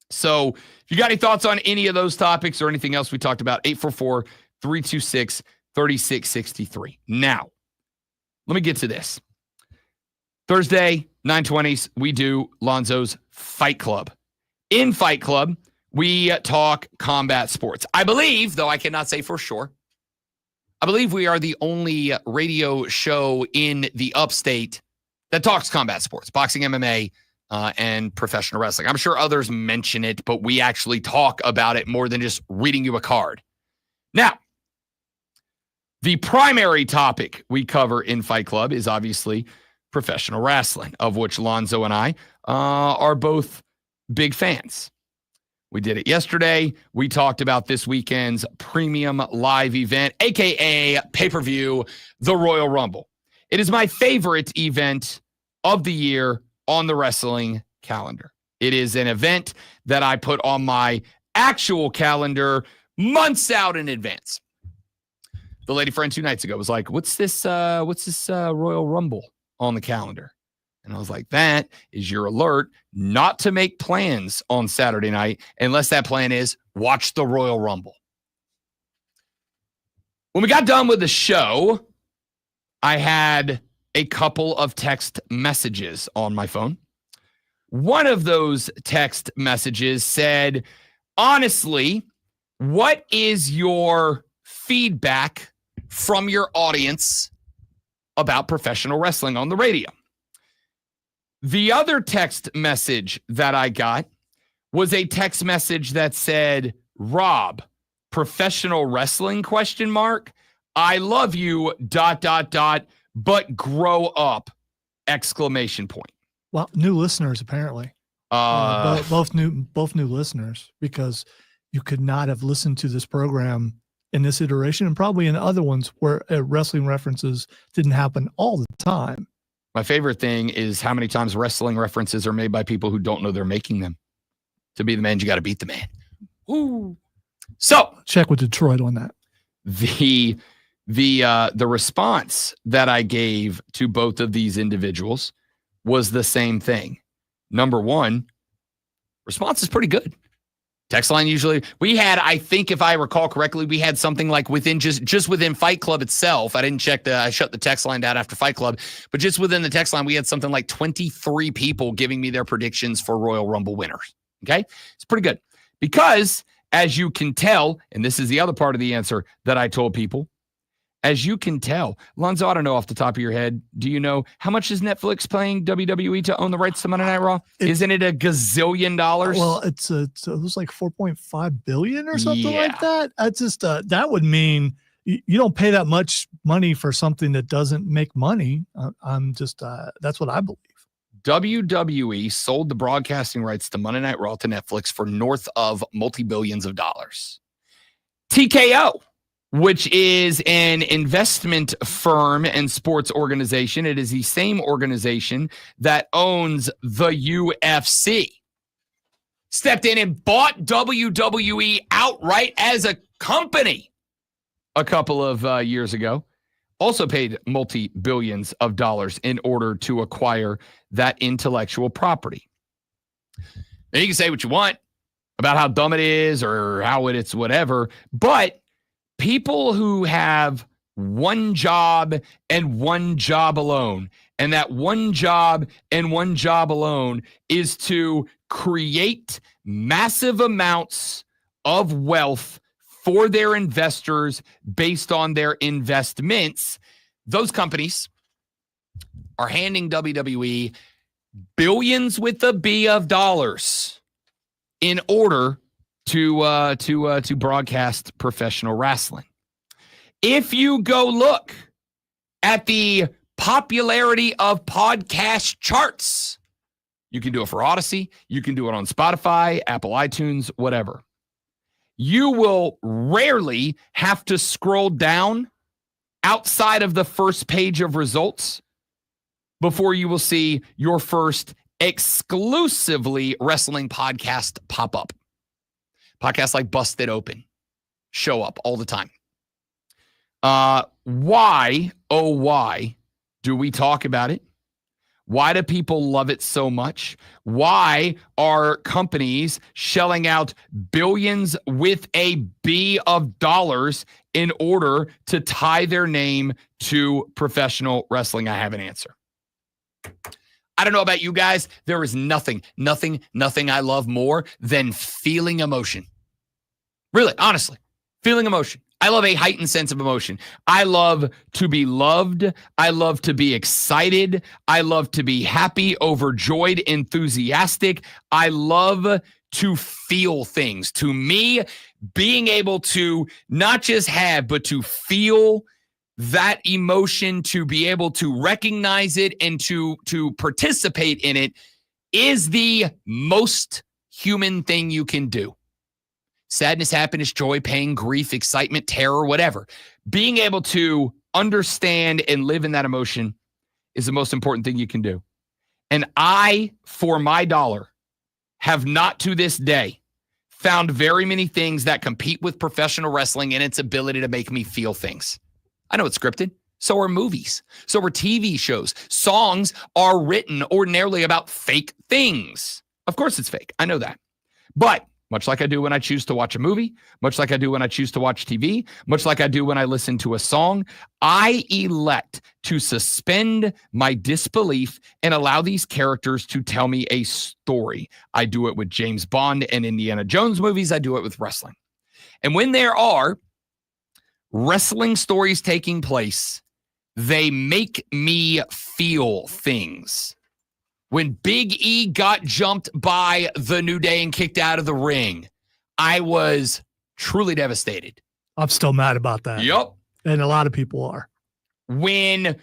So if you got any thoughts on any of those topics or anything else we talked about, 844-326-3663. Now, let me get to this. Thursday, 9:20s, we do Lonzo's Fight Club. In Fight Club, we talk combat sports. I believe, though I cannot say for sure, I believe we are the only radio show in the upstate that talks combat sports, boxing, MMA, and professional wrestling. I'm sure others mention it, but we actually talk about it more than just reading you a card. Now, the primary topic we cover in Fight Club is obviously professional wrestling, of which Lonzo and I are both big fans. We did it yesterday. We talked about this weekend's premium live event, aka pay-per-view, the Royal Rumble. It is my favorite event of the year on the wrestling calendar. It is an event that I put on my actual calendar months out in advance. The lady friend 2 nights ago was like, what's this Royal Rumble on the calendar? And I was like, that is your alert not to make plans on Saturday night unless that plan is watch the Royal Rumble. When we got done with the show, I had a couple of text messages on my phone. One of those text messages said, honestly, what is your feedback from your audience about professional wrestling on the radio? The other text message that I got was a text message that said, Rob, professional wrestling ? I love you, ... but grow up, ! Well, new listeners, apparently. Both new listeners, because you could not have listened to this program in this iteration and probably in other ones where wrestling references didn't happen all the time. My favorite thing is how many times wrestling references are made by people who don't know they're making them. To be the man, you got to beat the man. Ooh. So check with Detroit on that. The response that I gave to both of these individuals was the same thing. Number one, response is pretty good. Text line usually, we had, I think if I recall correctly, we had something like within just within Fight Club itself. I didn't check I shut the text line down after Fight Club, but just within the text line, we had something like 23 people giving me their predictions for Royal Rumble winners. Okay. It's pretty good because as you can tell, and this is the other part of the answer that I told people, as you can tell, Lonzo, I don't know off the top of your head. Do you know how much is Netflix paying WWE to own the rights to Monday Night Raw? Isn't it $1 gazillion? Well, it was like 4.5 billion or something like that. That's just that would mean you don't pay that much money for something that doesn't make money. I'm just that's what I believe. WWE sold the broadcasting rights to Monday Night Raw to Netflix for north of multi-billions of dollars. TKO, which is an investment firm and sports organization. It is the same organization that owns the UFC. Stepped in and bought WWE outright as a company a couple of years ago. Also paid multi-billions of dollars in order to acquire that intellectual property. Now you can say what you want about how dumb it is or how it's whatever, but people who have one job and one job alone, and that one job and one job alone is to create massive amounts of wealth for their investors based on their investments, those companies are handing WWE billions with a B of dollars in order to broadcast professional wrestling. If you go look at the popularity of podcast charts, you can do it for Odyssey, you can do it on Spotify, Apple iTunes, whatever. You will rarely have to scroll down outside of the first page of results before you will see your first exclusively wrestling podcast pop up. Podcasts like Busted Open show up all the time. Why, oh, why do we talk about it? Why do people love it so much? Why are companies shelling out billions with a B of dollars in order to tie their name to professional wrestling? I have an answer. I don't know about you guys. There is nothing I love more than feeling emotion. Really, honestly, feeling emotion. I love a heightened sense of emotion. I love to be loved. I love to be excited. I love to be happy, overjoyed, enthusiastic. I love to feel things. To me, being able to not just have, but to feel that emotion, to be able to recognize it and to participate in it is the most human thing you can do. Sadness, happiness, joy, pain, grief, excitement, terror, whatever. Being able to understand and live in that emotion is the most important thing you can do. And I, for my dollar, have not to this day found very many things that compete with professional wrestling in its ability to make me feel things. I know it's scripted. So are movies. So are TV shows. Songs are written ordinarily about fake things. Of course it's fake. I know that. But much like I do when I choose to watch a movie, much like I do when I choose to watch TV, much like I do when I listen to a song, I elect to suspend my disbelief and allow these characters to tell me a story. I do it with James Bond and Indiana Jones movies. I do it with wrestling. And when there are wrestling stories taking place, they make me feel things. When Big E got jumped by the New Day and kicked out of the ring, I was truly devastated. I'm still mad about that. Yep. And a lot of people are. When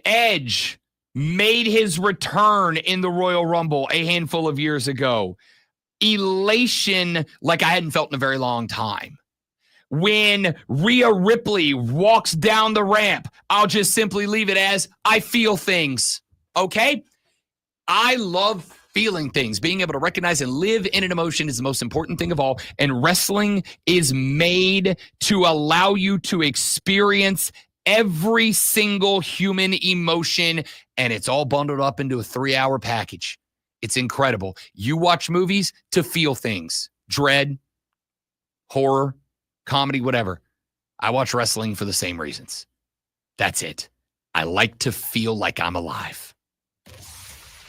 Edge made his return in the Royal Rumble a handful of years ago, elation like I hadn't felt in a very long time. When Rhea Ripley walks down the ramp, I'll just simply leave it as I feel things. Okay? I love feeling things. Being able to recognize and live in an emotion is the most important thing of all. And wrestling is made to allow you to experience every single human emotion. And it's all bundled up into a 3-hour package. It's incredible. You watch movies to feel things. Dread, horror, comedy, whatever. I watch wrestling for the same reasons. That's it. I like to feel like I'm alive.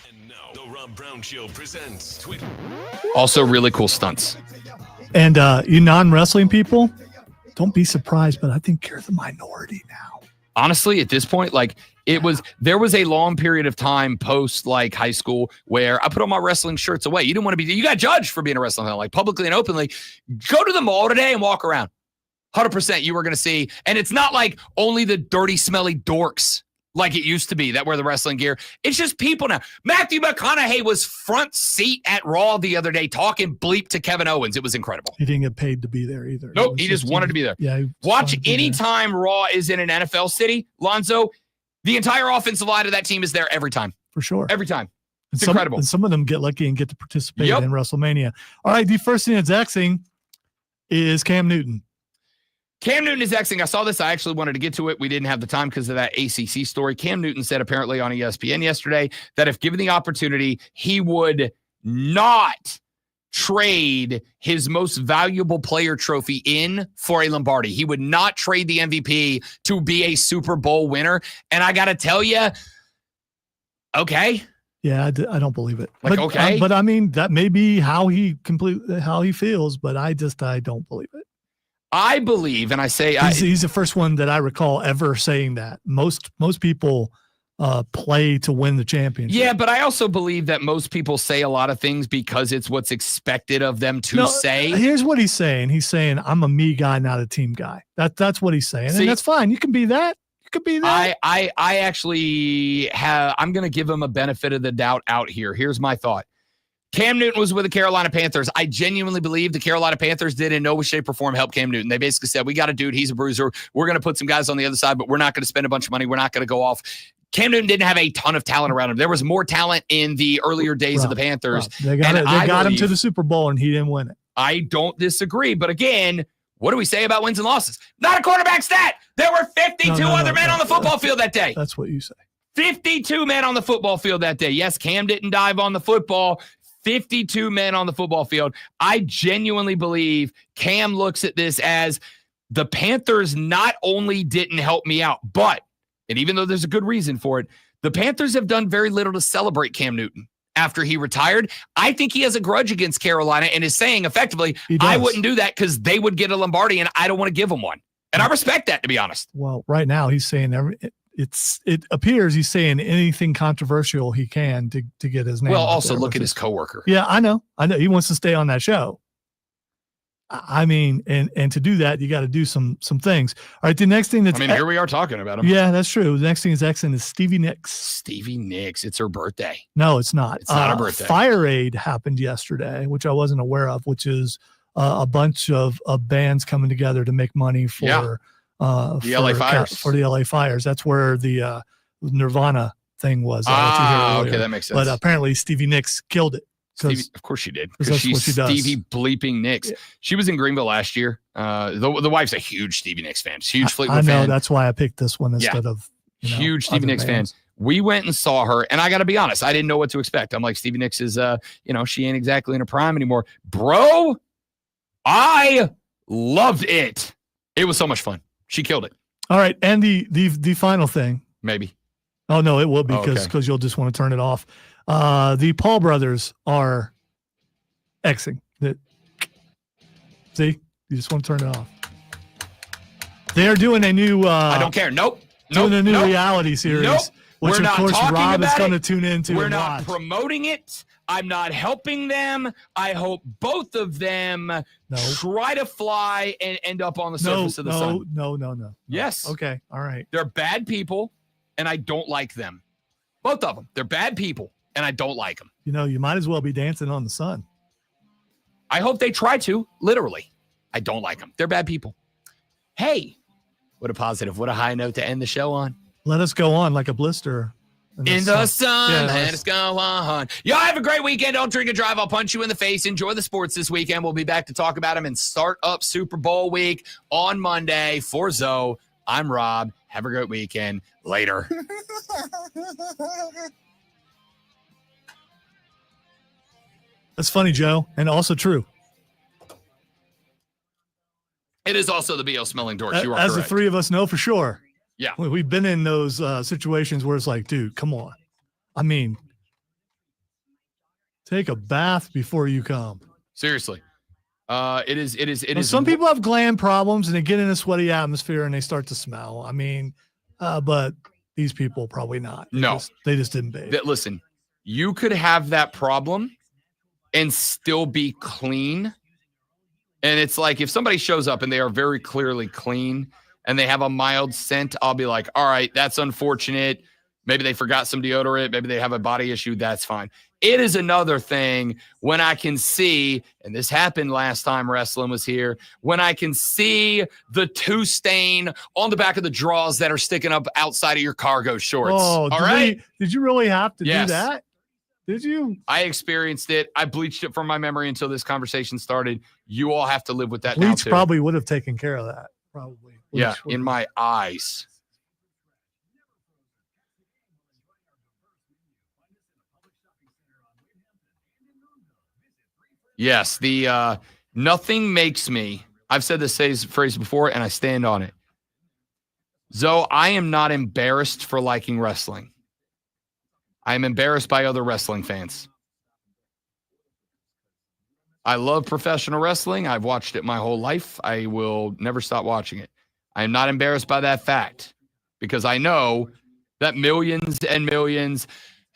And now, the Rob Brown Show presents Twitter. Also, really cool stunts. And you non-wrestling people, don't be surprised, but I think you're the minority now. Honestly, at this point, like there was a long period of time post like high school where I put all my wrestling shirts away. You didn't want to you got judged for being a wrestling fan, like publicly and openly. Go to the mall today and walk around. 100% you were going to see. And it's not like only the dirty, smelly dorks like it used to be that wear the wrestling gear. It's just people now. Matthew McConaughey was front seat at Raw the other day talking bleep to Kevin Owens. It was incredible. He didn't get paid to be there either. Nope, he just wanted to be there. Yeah. Watch anytime Raw is in an NFL city, Lonzo, the entire offensive line of that team is there every time. For sure. Every time. It's some, incredible. And some of them get lucky and get to participate in WrestleMania. All right, the first thing that's Xing is Cam Newton. Cam Newton is Xing. I saw this. I actually wanted to get to it. We didn't have the time because of that ACC story. Cam Newton said apparently on ESPN yesterday that if given the opportunity, he would not trade his most valuable player trophy in for a Lombardi. He would not trade the MVP to be a Super Bowl winner. And I got to tell you, okay. Yeah, I don't believe it. Like, okay. But I mean, that may be how he feels, but I don't believe it. I believe, and I say he's the first one that I recall ever saying that. Most people play to win the championship. Yeah, but I also believe that most people say a lot of things because it's what's expected of them to say. Here's what he's saying. He's saying, I'm a me guy, not a team guy. That's what he's saying. And that's fine. You can be that. You could be that. I actually I'm going to give him a benefit of the doubt out here. Here's my thought. Cam Newton was with the Carolina Panthers. I genuinely believe the Carolina Panthers did in no way, shape, or form help Cam Newton. They basically said, we got a dude. He's a bruiser. We're going to put some guys on the other side, but we're not going to spend a bunch of money. We're not going to go off. Cam Newton didn't have a ton of talent around him. There was more talent in the earlier days of the Panthers. They got him to the Super Bowl, and he didn't win it. I don't disagree. But again, what do we say about wins and losses? Not a quarterback stat. There were 52 other men on the football field that day. That's what you say. 52 men on the football field that day. Yes, Cam didn't dive on the football. 52 men on the football field. I genuinely believe Cam looks at this as the Panthers not only didn't help me out, but, and even though there's a good reason for it, the Panthers have done very little to celebrate Cam Newton after he retired. I think he has a grudge against Carolina and is saying effectively, I wouldn't do that because they would get a Lombardi and I don't want to give them one. And I respect that, to be honest. Well, right now he's saying it appears he's saying anything controversial he can to get his name. Well, also look at his coworker. Yeah, I know. He wants to stay on that show. I mean, and to do that, you got to do some things. All right, the next thing that's here we are talking about him. Yeah, that's true. The next thing is excellent is Stevie Nicks. Stevie Nicks. It's her birthday. No, it's not. It's not her birthday. Fire Aid happened yesterday, which I wasn't aware of, which is a bunch of bands coming together to make money for the LA Fires. For the LA Fires. That's where the Nirvana thing was. Okay, that makes sense. But apparently Stevie Nicks killed it. Of course she did. Because she's what she does. Stevie bleeping Nicks. Yeah. She was in Greenville last year. The wife's a huge Stevie Nicks fan. She's a huge Fleetwood fan. I know. That's why I picked this one instead of huge Stevie Nicks fan. We went and saw her, and I got to be honest, I didn't know what to expect. I'm like, Stevie Nicks is, she ain't exactly in her prime anymore. Bro, I loved it. It was so much fun. She killed it. All right, and the final thing. Maybe. Oh, no, it will be because you'll just want to turn it off. The Paul brothers are Xing. See? You just want to turn it off. They're doing a new I don't care. Nope. Doing a new reality series. Which of course Rob is going to tune into. We're not promoting it. I'm not helping them. I hope both of them try to fly and end up on the surface of the sun. No. Yes. Okay. All right. They're bad people, and I don't like them. Both of them. They're bad people, and I don't like them. You might as well be dancing on the sun. I hope they try to, literally. I don't like them. They're bad people. Hey, what a positive, what a high note to end the show on. Let us go on like a blister. In the sun, let us go on. Y'all have a great weekend. Don't drink and drive. I'll punch you in the face. Enjoy the sports this weekend. We'll be back to talk about them and start up Super Bowl week on Monday. For Zoe, I'm Rob. Have a great weekend. Later. That's funny, Joe, and also true. It is also the BL smelling dorks. You are As correct. the three of us know for sure. Yeah. We've been in those situations where it's like, dude, come on. I mean, take a bath before you come. Seriously. It is. Some people have gland problems and they get in a sweaty atmosphere and they start to smell. I mean, but these people probably not. They just didn't bathe. Listen, you could have that problem and still be clean. And it's like if somebody shows up and they are very clearly clean and they have a mild scent, I'll be like, all right, that's unfortunate. Maybe they forgot some deodorant. Maybe they have a body issue. That's fine. It is another thing when I can see, and this happened last time wrestling was here, when I can see the 2 stain on the back of the drawers that are sticking up outside of your cargo shorts. Oh, all right. Did you really have to Yes. do that? Did you? I experienced it. I bleached it from my memory until this conversation started. You all have to live with that now Bleach too. probably would have taken care of that. Probably. Yeah, Bleach in my eyes. Yes, the nothing makes me. I've said this phrase before, and I stand on it. Zoe, I am not embarrassed for liking wrestling. I am embarrassed by other wrestling fans. I love professional wrestling. I've watched it my whole life. I will never stop watching it. I am not embarrassed by that fact because I know that millions and millions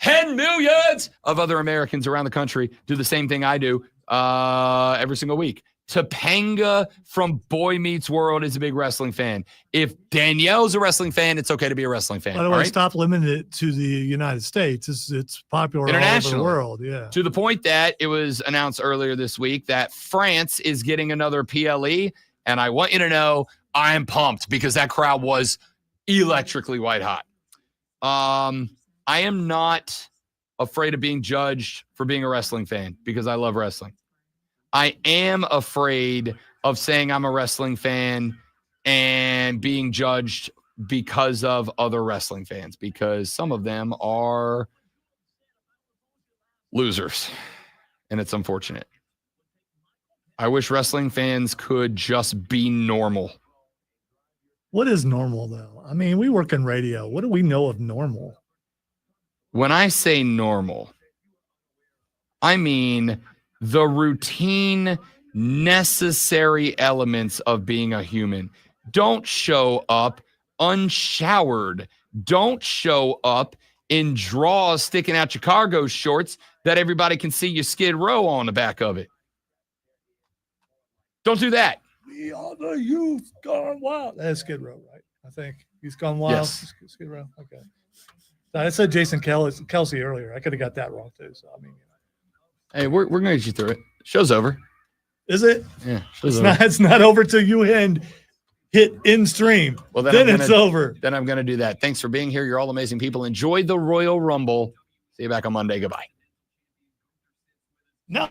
and millions of other Americans around the country do the same thing I do every single week. Topanga from Boy Meets World is a big wrestling fan. If Danielle's a wrestling fan, it's okay to be a wrestling fan. By the way, all right? stop limiting it to the United States. It's popular all over Internationally. the world. Yeah. To the point that it was announced earlier this week that France is getting another PLE. And I want you to know I am pumped because that crowd was electrically white hot. I am not afraid of being judged for being a wrestling fan because I love wrestling. I am afraid of saying I'm a wrestling fan and being judged because of other wrestling fans, because some of them are losers, and it's unfortunate. I wish wrestling fans could just be normal. What is normal, though? I mean, we work in radio. What do we know of normal? When I say normal, I mean the routine, necessary elements of being a human. Don't show up unshowered. Don't show up in drawers sticking out your cargo shorts that everybody can see your Skid Row on the back of it. Don't do that. We are the youth gone wild. That's Skid Row, right? I think he's gone wild. Yes. Skid Row. Okay. I said Jason Kelsey earlier. I could have got that wrong too. So I mean, Hey, we're gonna get you through it. Show's over. is it? Yeah, show's It's over. not. It's not over till you hit in stream. Well, then I'm it's gonna- over. Then I'm gonna do that. Thanks for being here. You're all amazing people. Enjoy the Royal Rumble. See you back on Monday. Goodbye. No.